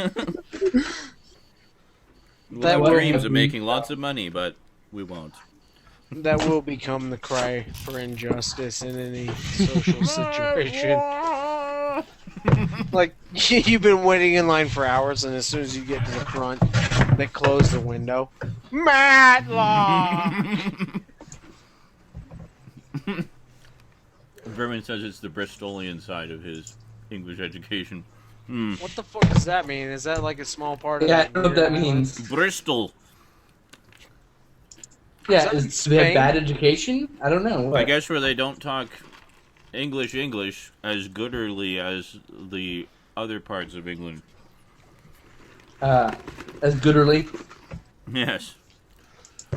A: That
C: have
A: will-
C: dreams of making lots of money, but we won't.
A: That will become the cry for injustice in any social situation. Like, you've been waiting in line for hours, and as soon as you get to the front, they close the window. Matlock!
C: Vermin says it's the Bristolian side of his English education.
A: What the fuck does that mean? Is that like a small part of
B: Yeah, I
A: that
B: don't know what that
A: weird
B: means.
C: Bristol!
B: Yeah,
A: that in
B: do they have
A: Spain?
B: bad education? I don't know.
C: I guess where they don't talk English as gooderly as the other parts of England.
B: As gooderly.
C: Yes.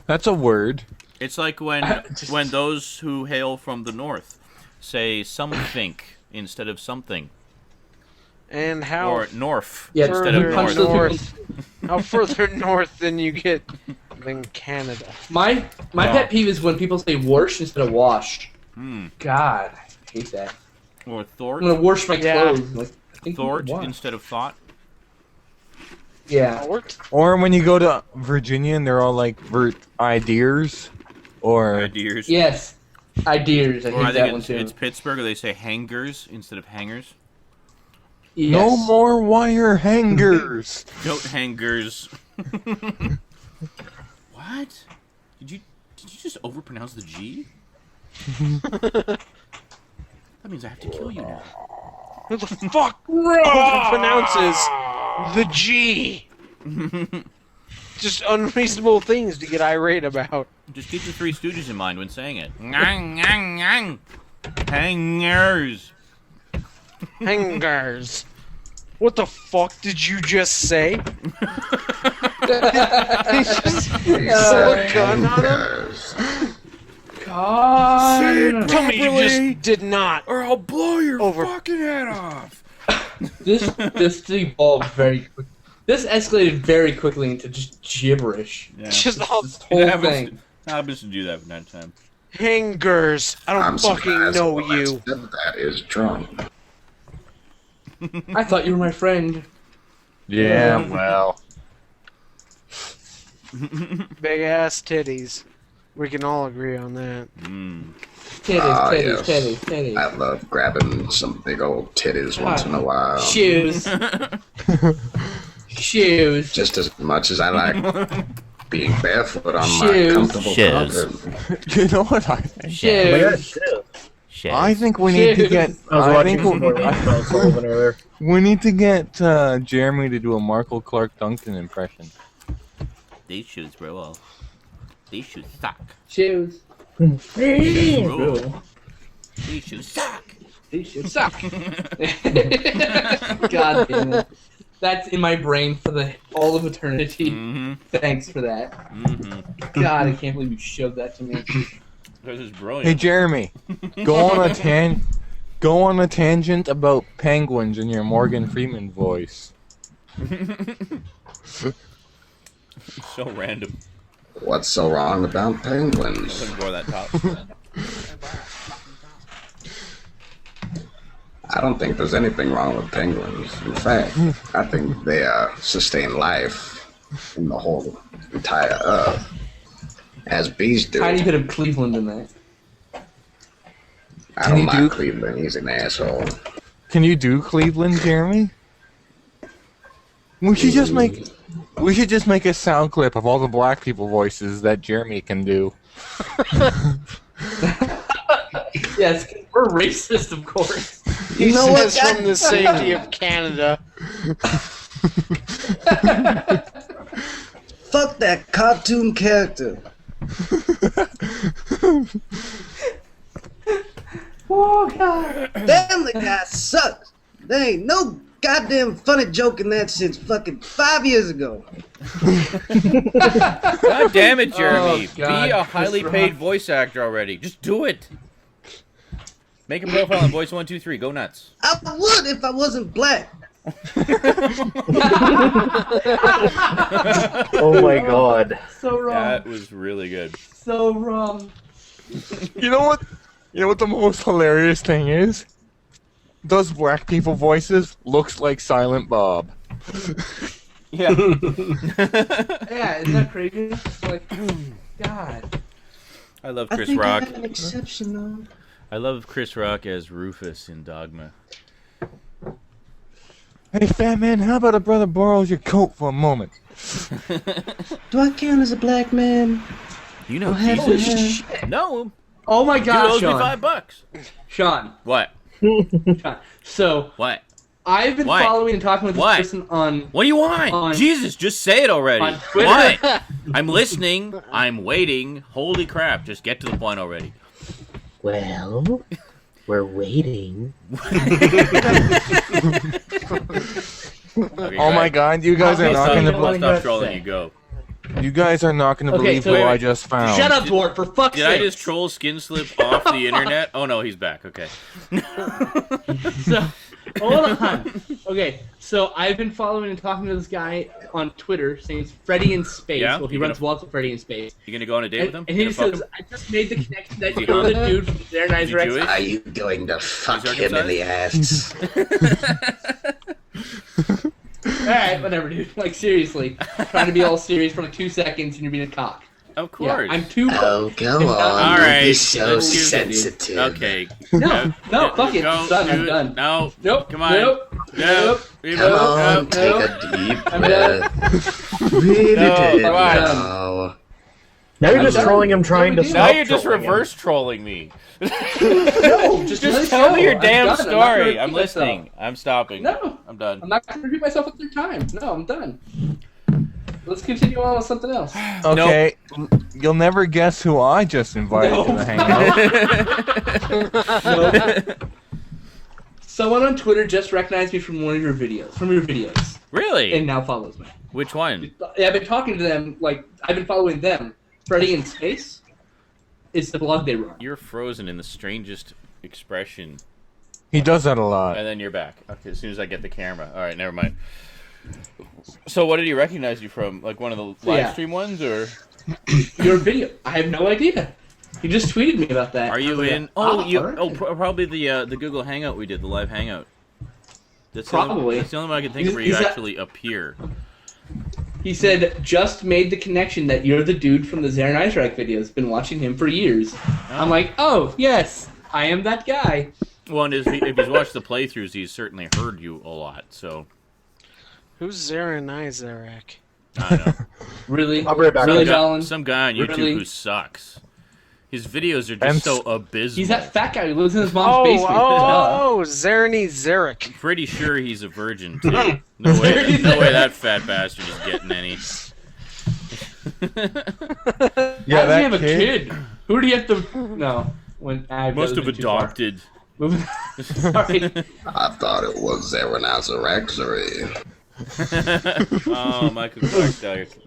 F: That's a word.
C: It's like when those who hail from the north say something instead of something.
A: And how
C: Or north
B: Yeah,
C: instead of
A: further
B: punch
C: north.
B: those
A: north? How further north than you get than Canada?
B: My pet peeve is when people say wash instead of wash.
C: Hmm.
B: God, I hate that.
C: Or
B: I'm
C: thort.
B: gonna wash my
A: Yeah.
B: clothes. Like, I think
C: Thort
B: wash.
C: instead of thought.
B: Yeah.
F: Or when you go to Virginia and they're all like ideas. Or
C: Ideas.
B: Yes. Ideas. I
C: Or I
B: hate that
C: think
B: one too.
C: it's Pittsburgh, or they say hangers instead of hangers.
B: Yes.
F: no more wire hangers.
C: Goat hangers. What? Did you just overpronounce the G? That means I have to kill you now.
A: Who the fuck pronounces the G? Just unreasonable things to get irate about.
C: Just keep the Three Stooges in mind when saying it. Ngang, ngang, ngang. Hangers.
A: Hangars. What the fuck did you just say? He just pulled a gun on him?
B: God.
A: Tell me you just did not.
C: Or I'll blow your
A: Over.
C: fucking head off.
B: This evolved very quick. This escalated very quickly into just gibberish.
C: Yeah.
A: Just all,
B: This whole thing.
C: Happens to do that from time to time.
A: Hangers. I don't
G: I'm
A: fucking
G: surprised
A: know
G: the one
A: you.
G: that said that is drunk.
B: I thought you were my friend.
F: Yeah, well.
A: Big ass titties. We can all agree on that.
B: Titties,
G: Yes. I love grabbing some big old titties once in a while.
B: Shoes. Shoes.
G: Just as much as I like being barefoot on
B: Shoes.
G: my comfortable
C: Shoes.
G: carpet.
F: You know what I think?
D: Oh my God,
B: Shoes.
D: shit.
F: I think we need to get.
D: I was
F: I
D: watching
F: think
D: some more Lifestyle Sullivan earlier.
F: we need to get Jeremy to do a Markle Clark Duncan impression.
C: These shoes, bro. These shoes suck.
B: Shoes.
C: Bro.
B: Bro.
C: These shoes suck.
B: These shoes suck. God damn it. That's in my brain for all of eternity.
C: Mm-hmm.
B: Thanks for that.
C: Mm-hmm.
B: God, I can't believe you showed that to me.
C: This is
F: Hey
C: brilliant.
F: Jeremy, go on a tangent about penguins in your Morgan Freeman voice.
C: So random.
G: What's so wrong about penguins?
C: Looking for that top.
G: I don't think there's anything wrong with penguins. In fact, I think they sustain life in the whole entire Earth, as bees do.
B: Tiny bit of Cleveland in that.
G: I
F: Can
G: don't
F: you
G: like
F: do-
G: Cleveland. He's an asshole.
F: Can you do Cleveland, Jeremy? We should just make a sound clip of all the black people voices that Jeremy can do.
B: Yes, 'cause we're racist, of course.
A: He
G: know what?
A: says from the safety of Canada.
G: Fuck that cartoon character.
B: Oh, God.
G: Family Guy sucks. There ain't no goddamn funny joke in that since fucking 5 years ago.
C: God damn it, Jeremy.
B: Oh, God,
C: Be a highly
B: Chris
C: paid
B: Rock.
C: voice actor already. Just do it. Make a profile on Voice 123. Go nuts.
G: I would if I wasn't black.
D: Oh my God.
B: So wrong.
C: That was really good.
B: So wrong.
F: You know what? You know what the most hilarious thing is? Those black people voices looks like Silent Bob.
C: Yeah.
B: Yeah, isn't that crazy? It's like, God.
C: I love Chris Rock.
G: an exception though.
C: I love Chris Rock as Rufus in Dogma.
F: Hey, fat man, how about a brother borrows your coat for a moment?
G: Do I count as a black man?
C: You know
G: Holy
C: Jesus.
G: shit.
C: No.
B: Oh my
C: Dude
B: God,
C: owes me
B: Sean.
C: $5.
B: Sean.
C: What?
B: Sean. So,
C: What?
B: I've been
C: What?
B: following and talking with this
C: What?
B: person on...
C: What do you want?
B: On-
C: Jesus, just say it already.
B: on Twitter.
C: What? I'm listening. I'm waiting. Holy crap, just get to the point already.
D: Well, we're waiting.
C: Okay,
F: Oh my God, you guys are
B: Okay,
F: not
B: so
F: gonna.
B: you know what
C: Stop
B: I'm gonna
C: trolling.
B: say.
C: You go.
F: You guys are not gonna
B: Okay,
F: believe
B: so
F: who
B: wait,
F: I
B: wait.
F: just found.
B: Shut up, Dwart, for fuck's
C: Did I
B: sake.
C: just troll skin slip off the internet? Oh no, he's back. Okay.
B: So, hold on. Okay, so I've been following and talking to this guy on Twitter saying it's Freddy in Space.
C: Yeah?
B: Well, he
C: You
B: runs
C: gonna-
B: vlogs with Freddy in Space.
C: You gonna go on a date with him?
B: And he
C: You gonna fuck
B: says,
C: him?
B: I just made the connection that
C: Is he
B: you're the
C: hot?
B: dude from Their Nice
C: Is he
B: Rex.
C: Jewish?
G: Are you going to fuck
C: Is
G: him in the ass?
B: Alright, whatever, dude. Like, seriously. Trying to be all serious for like 2 seconds and you're being a cock.
C: Of
B: Yeah,
C: course.
B: I'm too...
G: Oh, go on.
C: All right.
G: You're so
C: let's do it.
G: sensitive.
C: Okay.
B: No, no, fuck it.
C: Go,
B: I'm done. I'm
C: dude.
B: done.
C: No.
B: Nope.
C: Come on.
B: Nope.
C: Nope.
B: Nope.
G: Come on,
B: Nope.
G: take
B: Nope.
G: a deep
B: I'm done.
G: breath. Really
C: No,
G: take it
C: come on.
G: now.
D: Now you're
B: I'm
D: just
B: done.
D: trolling him, trying to
B: No,
C: Now
D: stop
C: you're just
D: trolling him.
C: reverse trolling me.
B: No, just let it
C: tell
B: go.
C: me your
B: I'm
C: damn
B: done. I'm not gonna
C: story.
B: repeat
C: I'm
B: myself.
C: listening. I'm stopping.
B: No.
C: I'm done.
B: I'm not going to repeat myself at their time. No, I'm done. Let's continue on with something else.
F: Okay, you'll never guess who I just invited
B: No.
F: to the hangout.
B: No. Someone on Twitter just recognized me from one of your videos,
C: Really?
B: and now follows me.
C: Which one?
B: Yeah, I've been talking to them, like, I've been following them. Freddy in Space is the blog they run.
C: You're frozen in the strangest expression,
F: He does that a lot.
C: and then you're back. Okay, as soon as I get the camera. All right, never mind. So what did he recognize you from? Like one of the live stream ones, or
B: Your video. I have no idea. He just tweeted me about that.
C: are you
B: I was
C: in?
B: like,
C: Probably the Google Hangout we did, the live Hangout. That's
B: Probably.
C: That's the only one I can think of where you actually appear.
B: He said, just made the connection that you're the dude from the InSaNiTy videos. Been watching him for years. I'm like, oh, yes, I am that guy.
C: Well, and if he's watched the playthroughs, he's certainly heard you a lot. So
A: Who's Zarak?
C: I don't know.
B: Really?
D: I'll be right back.
B: Really,
C: some, guy,
B: Colin?
C: some guy on YouTube
B: Really?
C: who sucks. His videos are just so abysmal.
B: He's that fat guy who lives in his mom's basement.
A: Zarek.
C: I'm pretty sure he's a virgin too. No way that fat bastard is getting any.
F: Yeah,
B: How does
F: that
B: he have a kid? Who do you have to... No.
C: Must have adopted.
B: Sorry.
G: I thought it was Zaranazarexary.
C: Oh, Michael Clark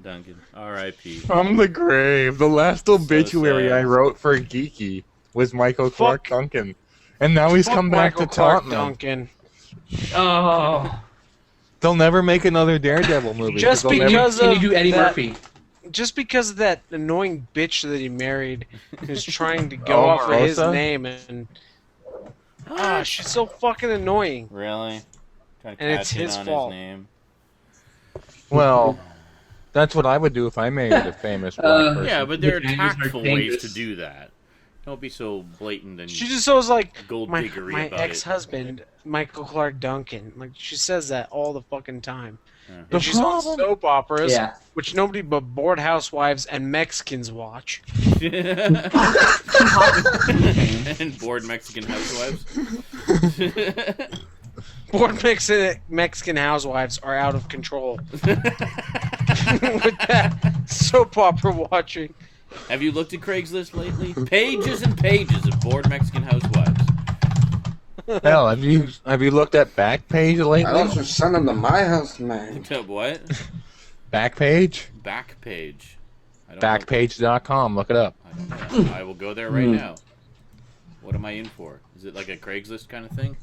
C: Duncan. R.I.P.
F: From the grave. The last obituary
C: sad.
F: I wrote for Geeky was Michael Clark Duncan. And now he's come back to taunt me.
A: Duncan.
B: Oh.
F: They'll never make another Daredevil movie.
A: Just
F: they'll never-
A: because
B: Can
A: of
B: you do Eddie
A: that,
B: Murphy?
A: just because of that annoying bitch that he married who's trying to go
F: Oh,
A: off of his
F: Marosa?
A: name and she's so fucking annoying.
C: Really? Trying to
A: And
C: catch
A: it's
C: in
A: his
C: on
A: fault.
C: His name.
F: Well, that's what I would do if I married a famous black person.
C: Yeah, but there are
B: Vaginas are
C: tactful ways
B: dangerous.
C: to do that. Don't be so blatant and
A: She just was like
C: gold
A: my
C: diggery about
A: ex-husband, Michael Clark Duncan. Like she says that all the fucking time.
C: Yeah.
A: And she's on soap operas,
B: Yeah.
A: which nobody but bored housewives and Mexicans watch.
C: And bored Mexican housewives.
A: Bored Mexican housewives are out of control with that soap opera watching.
C: Have you looked at Craigslist lately? Pages and pages of bored Mexican housewives.
F: Hell, have you looked at Backpage
G: I
F: lately?
G: was just sending them to my house, man.
C: What?
F: Backpage?
C: Back page. I don't
F: Backpage.com. Look it up.
C: know. I will go there right now. What am I in for? Is it like a Craigslist kind of thing?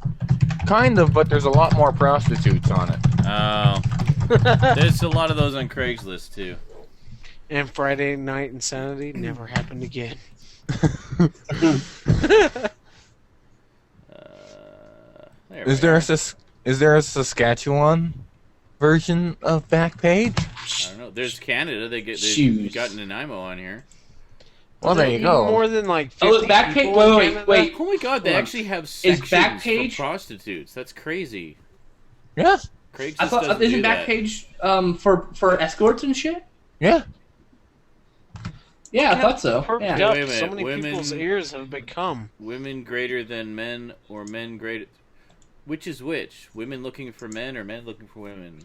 F: Kind of, but there's a lot more prostitutes on it.
C: Oh. There's a lot of those on Craigslist, too.
A: And Friday Night Insanity never happened again.
F: Is there a Saskatchewan version of Backpage?
C: I don't know. There's Canada. They've
B: Shoes.
C: got Nanaimo on here.
F: Well, there you go.
A: More than like 50
B: Oh, Backpage.
A: people in
B: Wait.
A: Canada?
C: Oh my god, they
B: Hold on.
C: actually have sections
B: Backpage-
C: for prostitutes. That's crazy.
F: Yeah,
C: Craigslist
B: I thought
C: doesn't
B: isn't
C: do that.
B: Backpage for escorts and shit?
F: yeah.
B: Yeah, I thought so.
A: Perked
B: Yeah.
A: up.
C: Wait a minute,
A: So many
C: women-
A: people's ears have become.
C: Women greater than men, or men greater... Which is which? Women looking for men, or men looking for women?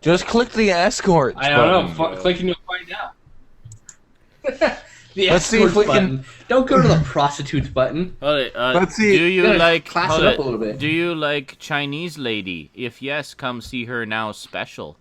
F: Just click the escort.
B: I don't
F: button.
B: know. Click and you'll find out. The
F: Let's see if
B: escorts
F: we can-
B: button. Don't go to the prostitutes button.
C: Hold it,
F: Let's see.
C: Do you
B: Gotta
C: like...
B: class
C: hold
B: it up
C: it.
B: a little bit.
C: Do you like Chinese lady? If yes, come see her now special.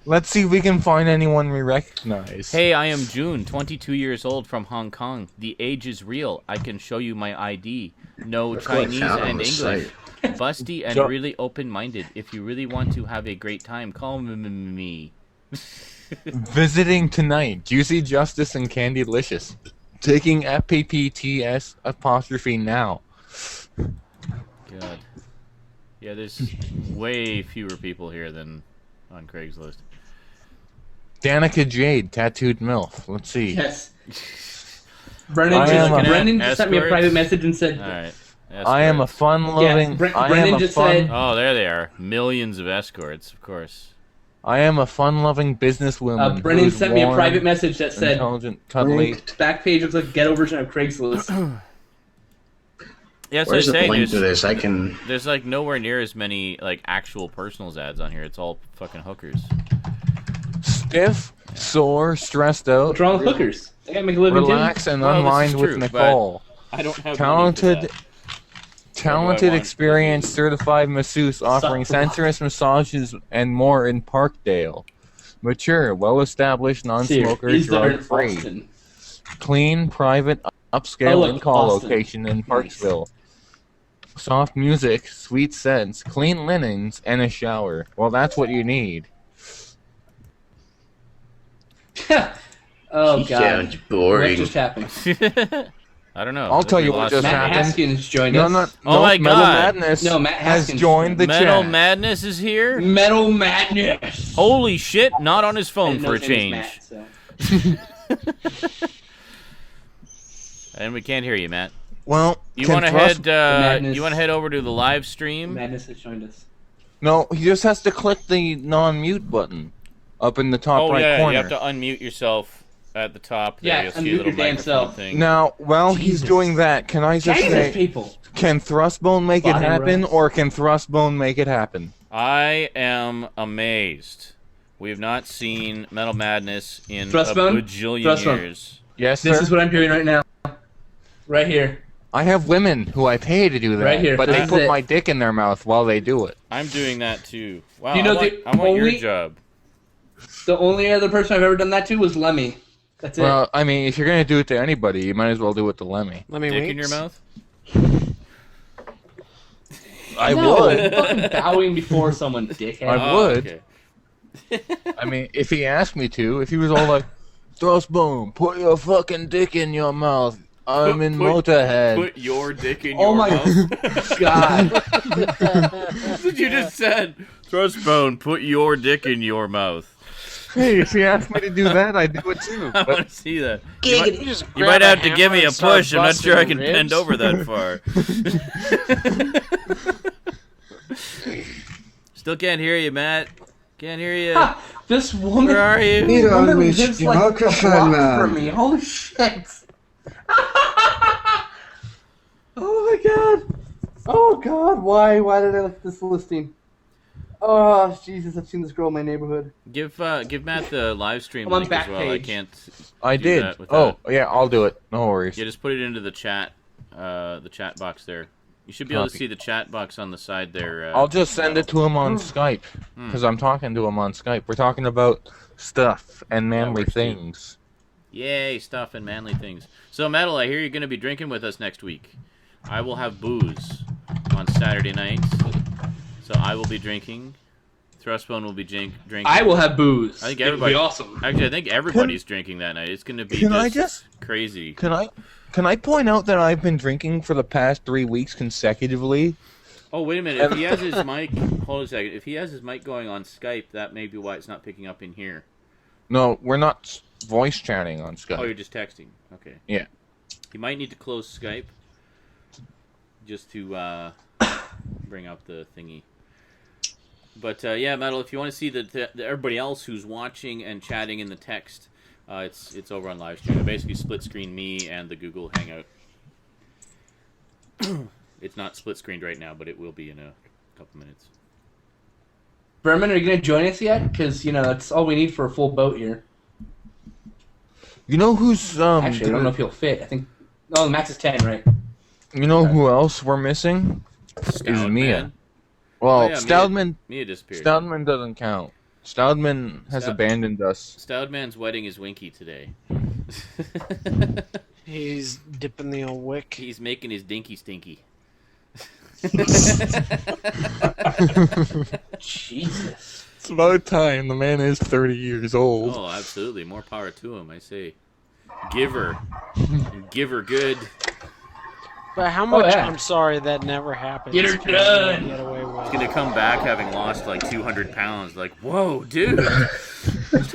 F: Let's see if we can find anyone we recognize.
C: Hey, I am June, 22 years old from Hong Kong. The age is real. I can show you my ID. No Chinese
G: count on
C: and
G: the
C: English. Busty and
F: Sure.
C: really open-minded. If you really want to have a great time, call me.
F: Visiting tonight, Juicy Justice and Candylicious. Taking FPPTS apostrophe now.
C: God. Yeah, there's way fewer people here than on Craigslist.
F: Danica Jade, tattooed MILF. Let's see.
B: Yes. Brennan
F: I am a-
B: just sent me a
C: escorts.
B: private message and said,
C: All right.
F: I am a
C: Escorts.
F: fun-loving.
B: Yes,
F: I am
B: Brennan
F: a
B: just
F: fun.
B: said-
C: Oh, there they are. Millions of escorts, of course.
F: I am a fun-loving businesswoman.
B: Brennan
F: who's
B: sent me a
F: warm,
B: private message that said,
F: intelligent, cuddly.
B: Backpage looks like a ghetto version of Craigslist.
C: Yeah, that's
G: Where's
C: what
G: the
C: I'm saying.
G: link to
C: There's,
G: this? I can.
C: there's like nowhere near as many like actual personals ads on here. It's all fucking hookers.
F: Stiff, sore, stressed out.
B: What's wrong with hookers? They gotta make a living
F: Relax and
C: Well, this
F: unwind
C: is
F: with
C: true,
F: Nicole.
C: I don't have
F: Talented,
C: want
F: experienced, certified masseuse offering sensuous massages and more in Parkdale. Mature, well-established,
B: too.
F: non-smoker,
B: Is there in
F: drug-free.
B: Boston?
F: Clean, private,
B: Oh,
F: upscale
B: look,
F: in-call
B: Boston.
F: location in
B: Nice.
F: Parksville. soft music, sweet scents, clean linens, and a shower. Well, that's what you need.
B: Oh
G: He
B: God!
G: sounds boring.
B: What just happened?
C: I don't know.
F: I'll tell you what just
B: Matt
F: happened.
B: Haskins joined
F: No,
B: us.
F: no,
C: Oh my
F: Metal
C: God.
F: Madness
B: No, Matt
F: has
B: Haskins
F: joined the
C: Metal
F: chat.
C: Madness is here?
B: Metal Madness.
C: Holy shit, not on his
B: I
C: phone
B: didn't
C: for
B: know
C: a
B: his name
C: change.
B: was Matt, so.
C: And we can't hear you, Matt.
F: Well,
C: You
F: can
C: want to
F: Thrust-
C: head over to the live stream?
B: Madness has joined us.
F: No, he just has to click the non-mute button up in the top
C: Oh
F: right
C: yeah,
F: corner.
C: you have to unmute yourself at the top there.
B: Yeah,
C: You'll see a
B: unmute
C: little
B: your damn
C: microphone
B: self.
C: thing.
F: Now, while he's
B: Jesus.
F: doing that, can I just
B: Jesus,
F: say,
B: people.
F: can Thrustbone make it
B: Body
F: happen,
B: rubs.
F: or can Thrustbone make it happen?
C: I am amazed. We have not seen Metal Madness in
B: Thrustbone?
C: a bajillion
B: Thrustbone.
C: years.
F: Yes,
B: This
F: sir.
B: is what I'm doing right now. Right here.
F: I have women who I pay to do that,
B: Right here,
F: but
B: this
F: they
B: is
F: put
B: it.
F: my dick in their mouth while they do it.
C: I'm doing that too. Wow,
B: You know
C: I want your
B: only-
C: job.
B: The only other person I've ever done that to was Lemmy. That's it.
F: Well, I mean, if you're gonna do it to anybody, you might as well do it to Lemmy.
A: Let me
C: Dick
A: wait.
C: in your mouth?
F: I
B: No,
F: would.
B: fucking bowing before someone, dickhead.
F: I would.
C: Okay.
F: I mean, if he asked me to, if he was all like, Thrustbone, put your fucking dick in your mouth. I'm in Motorhead.
C: Put your dick in
B: Oh
C: your
B: my
C: mouth.
B: God.
C: That's what you just said. Thrustbone, put your dick in your mouth.
F: Hey, if he asked me to do that, I'd do it too.
C: I
F: But
C: want to see that.
A: You
C: You might have to give me a push. I'm not sure I can bend over that far. Still can't hear you, Matt. Can't hear you.
B: This woman.
C: Where are you?
G: You don't
B: woman
G: reach
B: lives
G: the
B: like
G: microphone,
B: block from
G: man.
B: me. Holy shit. Oh my God. Oh God. Why? Why did I look at this listing? Oh Jesus! I've seen this girl in my neighborhood.
C: Give Matt the live stream
B: I'm on
C: link as well. I
B: Backpage.
C: can't.
F: I
C: do
F: did.
C: that without-
F: Oh, yeah, I'll do it. No worries.
C: Yeah, just put it into the chat box there. You should be able to
F: Copy.
C: see the chat box on the side there.
F: I'll just send it to him on Skype, because I'm talking to him on Skype. We're talking about stuff and manly
C: works, too.
F: things.
C: Yay, stuff and manly things. So, Metal, I hear you're going to be drinking with us next week. I will have booze on Saturday night. So I will be drinking. Thrustbone will be drinking.
B: I will have booze.
C: I think
B: It'll
C: everybody.
B: be awesome.
C: Actually, I think everybody's drinking that night. It's going to be
F: Can I
C: crazy.
F: Can I point out that I've been drinking for the past 3 weeks consecutively?
C: Oh, wait a minute. If he has his mic... Hold a second. If he has his mic going on Skype, that may be why it's not picking up in here.
F: No, we're not voice chatting on Skype.
C: Oh, you're just texting. Okay.
F: Yeah.
C: You might need to close Skype just to bring up the thingy. But yeah, Metal, if you want to see the everybody else who's watching and chatting in the text, it's over on Livestream. I basically split screen me and the Google Hangout. It's not split screened right now, but it will be in a couple minutes.
B: Berman, are you going to join us yet? Because, that's all we need for a full boat here.
F: You know who's
B: Actually, I don't know if he'll fit. I think... Oh, the max is 10, right?
F: You know who else we're missing? Is
C: Stout
F: Mia.
C: Man.
F: Well,
C: Oh, yeah,
F: Stoudman.
C: Mia disappeared.
F: Stoudman doesn't count. Stoudman has abandoned us.
C: Stoudman's wedding is Winky today.
A: He's dipping the old wick.
C: He's making his dinky stinky.
B: Jesus.
F: It's about time. The man is 30 years old.
C: Oh, absolutely. More power to him, I say. Give her. Give her good.
A: But how much?
B: yeah.
A: I'm sorry, that never happened.
B: Get her done.
A: Get away with
C: He's going to come back having lost like 200 pounds. Like, whoa, dude.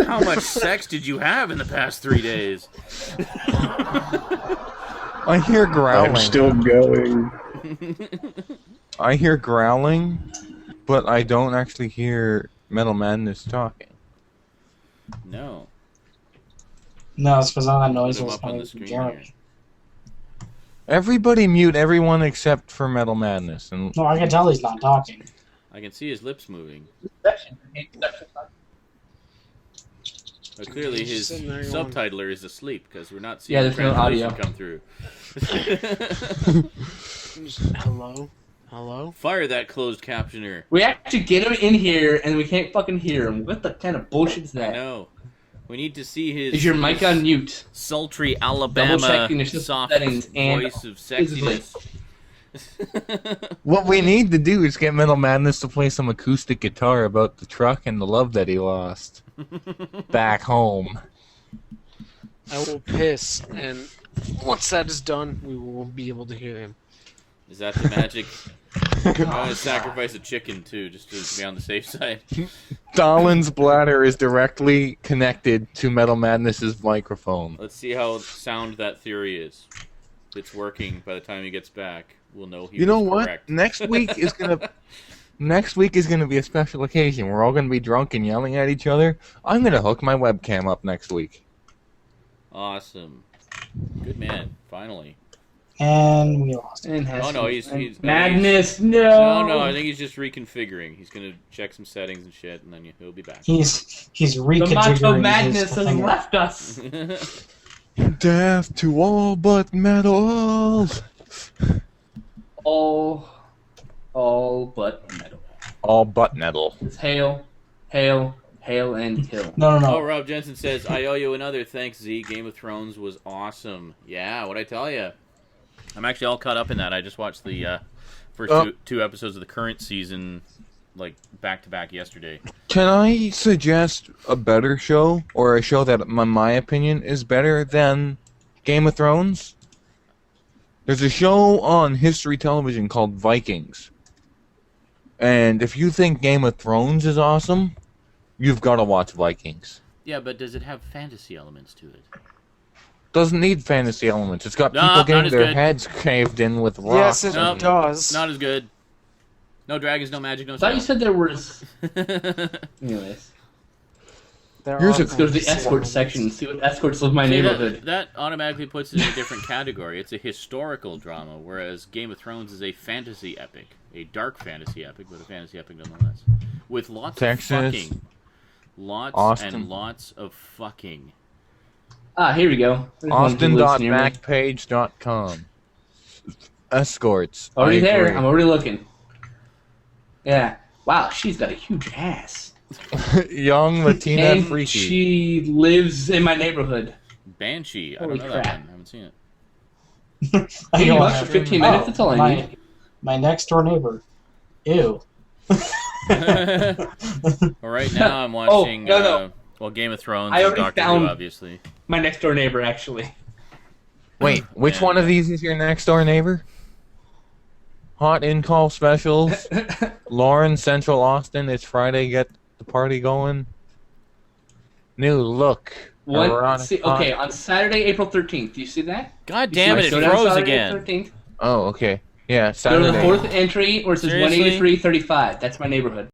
C: How much sex did you have in the past 3 days?
F: I hear growling.
G: I'm still going.
F: I hear growling, but I don't actually hear Metal Madness talking.
C: No.
E: No, it's because all that noise
C: Put him
E: was
C: up on
E: coming
C: the
E: from
C: screen here.
E: Jeremy.
F: Everybody mute everyone except for Metal Madness. And
E: No, I can tell he's not talking.
C: I can see his lips moving. But clearly
A: He's
C: his
A: sitting there going-
C: subtitler is asleep because we're not seeing
B: Yeah,
C: the
B: there's no
C: translation
B: audio.
C: come through.
A: Hello? Hello?
C: Fire that closed captioner.
B: We actually get him in here, and we can't fucking hear him. What the kind of bullshit is
C: I
B: that?
C: know. We need to see his...
B: Is your mic
C: his
B: on mute?
C: sultry Alabama
B: Double-checking your system
C: soft
B: settings and
C: voice of
B: physically.
C: sexiness.
F: What we need to do is get Metal Madness to play some acoustic guitar about the truck and the love that he lost back home.
A: I will piss, and once that is done, we will be able to hear him.
C: Is that the magic? I'm gonna sacrifice a chicken too, just to be on the safe side.
F: Stalin's bladder is directly connected to Metal Madness's microphone.
C: Let's see how sound that theory is. If it's working by the time he gets back, we'll know he
F: You know
C: was
F: what?
C: correct.
F: Next week is gonna be a special occasion. We're all gonna be drunk and yelling at each other. I'm gonna hook my webcam up next week.
C: Awesome. Good man. Finally.
E: And we lost.
C: Oh no, he's
B: Madness.
C: No, I think he's just reconfiguring. He's gonna check some settings and shit, and then he'll be back.
E: He's
B: The
E: reconfiguring
B: Macho Madness
E: his
B: has
E: finger.
B: left us.
F: Death to all but metal.
B: All but metal.
F: All but metal.
B: It's hail, and kill.
E: No.
C: Oh, Rob Jensen says, I owe you another. Thanks, Z. Game of Thrones was awesome. Yeah, what'd I tell you? I'm actually all caught up in that. I just watched the first two episodes of the current season, like, back-to-back yesterday.
F: Can I suggest a better show, or a show that, in my opinion, is better than Game of Thrones? There's a show on History Television called Vikings. And if you think Game of Thrones is awesome, you've got to watch Vikings.
C: Yeah, but does it have fantasy elements to it?
F: Doesn't need fantasy elements. It's got
C: No,
F: people
C: not
F: getting
C: as
F: their
C: good.
F: heads caved in with rocks.
A: Yes, it
C: Nope.
A: does.
C: Not as good. No dragons, no magic, no
B: I thought you
C: sound.
B: said there was. Anyways,
A: There
F: Here's
A: are
F: a-
B: let's go to the
A: fantasy
B: escort
A: elements.
B: section and see what escorts live in my
C: See,
B: neighborhood.
C: that automatically puts it in a different category. It's a historical drama, whereas Game of Thrones is a fantasy epic. A dark fantasy epic, but a fantasy epic nonetheless. With lots
F: Texas,
C: of fucking. Lots
F: Austin.
C: and lots of fucking.
B: Here we go. There's one who lives near me.
F: Austin.backpage.com. Escorts.
B: Already
F: I
B: there.
F: agree.
B: I'm already looking. Yeah. Wow, she's got a huge ass.
F: Young, Latina,
B: And
F: freaky.
B: she lives in my neighborhood.
C: Banshee. I
B: Holy
C: don't know that
B: crap.
C: one. I haven't seen it.
E: I
B: $80
E: know,
B: for 15 minutes, that's all I need.
E: My next door neighbor. Ew.
C: Well, right now I'm watching
B: no.
C: Game of Thrones
B: I
C: and
B: already
C: Doctor Who,
B: found-
C: obviously.
B: My next door neighbor, actually.
F: Wait, which
C: Yeah.
F: one of these is your next door neighbor? Hot in-call specials. Lauren, Central Austin. It's Friday. Get the party going. New look.
B: Okay, on Saturday, April 13th. Do you see that?
C: God
B: You see
C: damn
B: my
C: it! It
B: showdown
C: froze
B: Saturday,
C: again.
B: 13th?
F: Oh, okay. Yeah,
B: Go to the
F: Saturday.
B: fourth entry, where it says
C: Seriously?
B: 183.35. That's my neighborhood.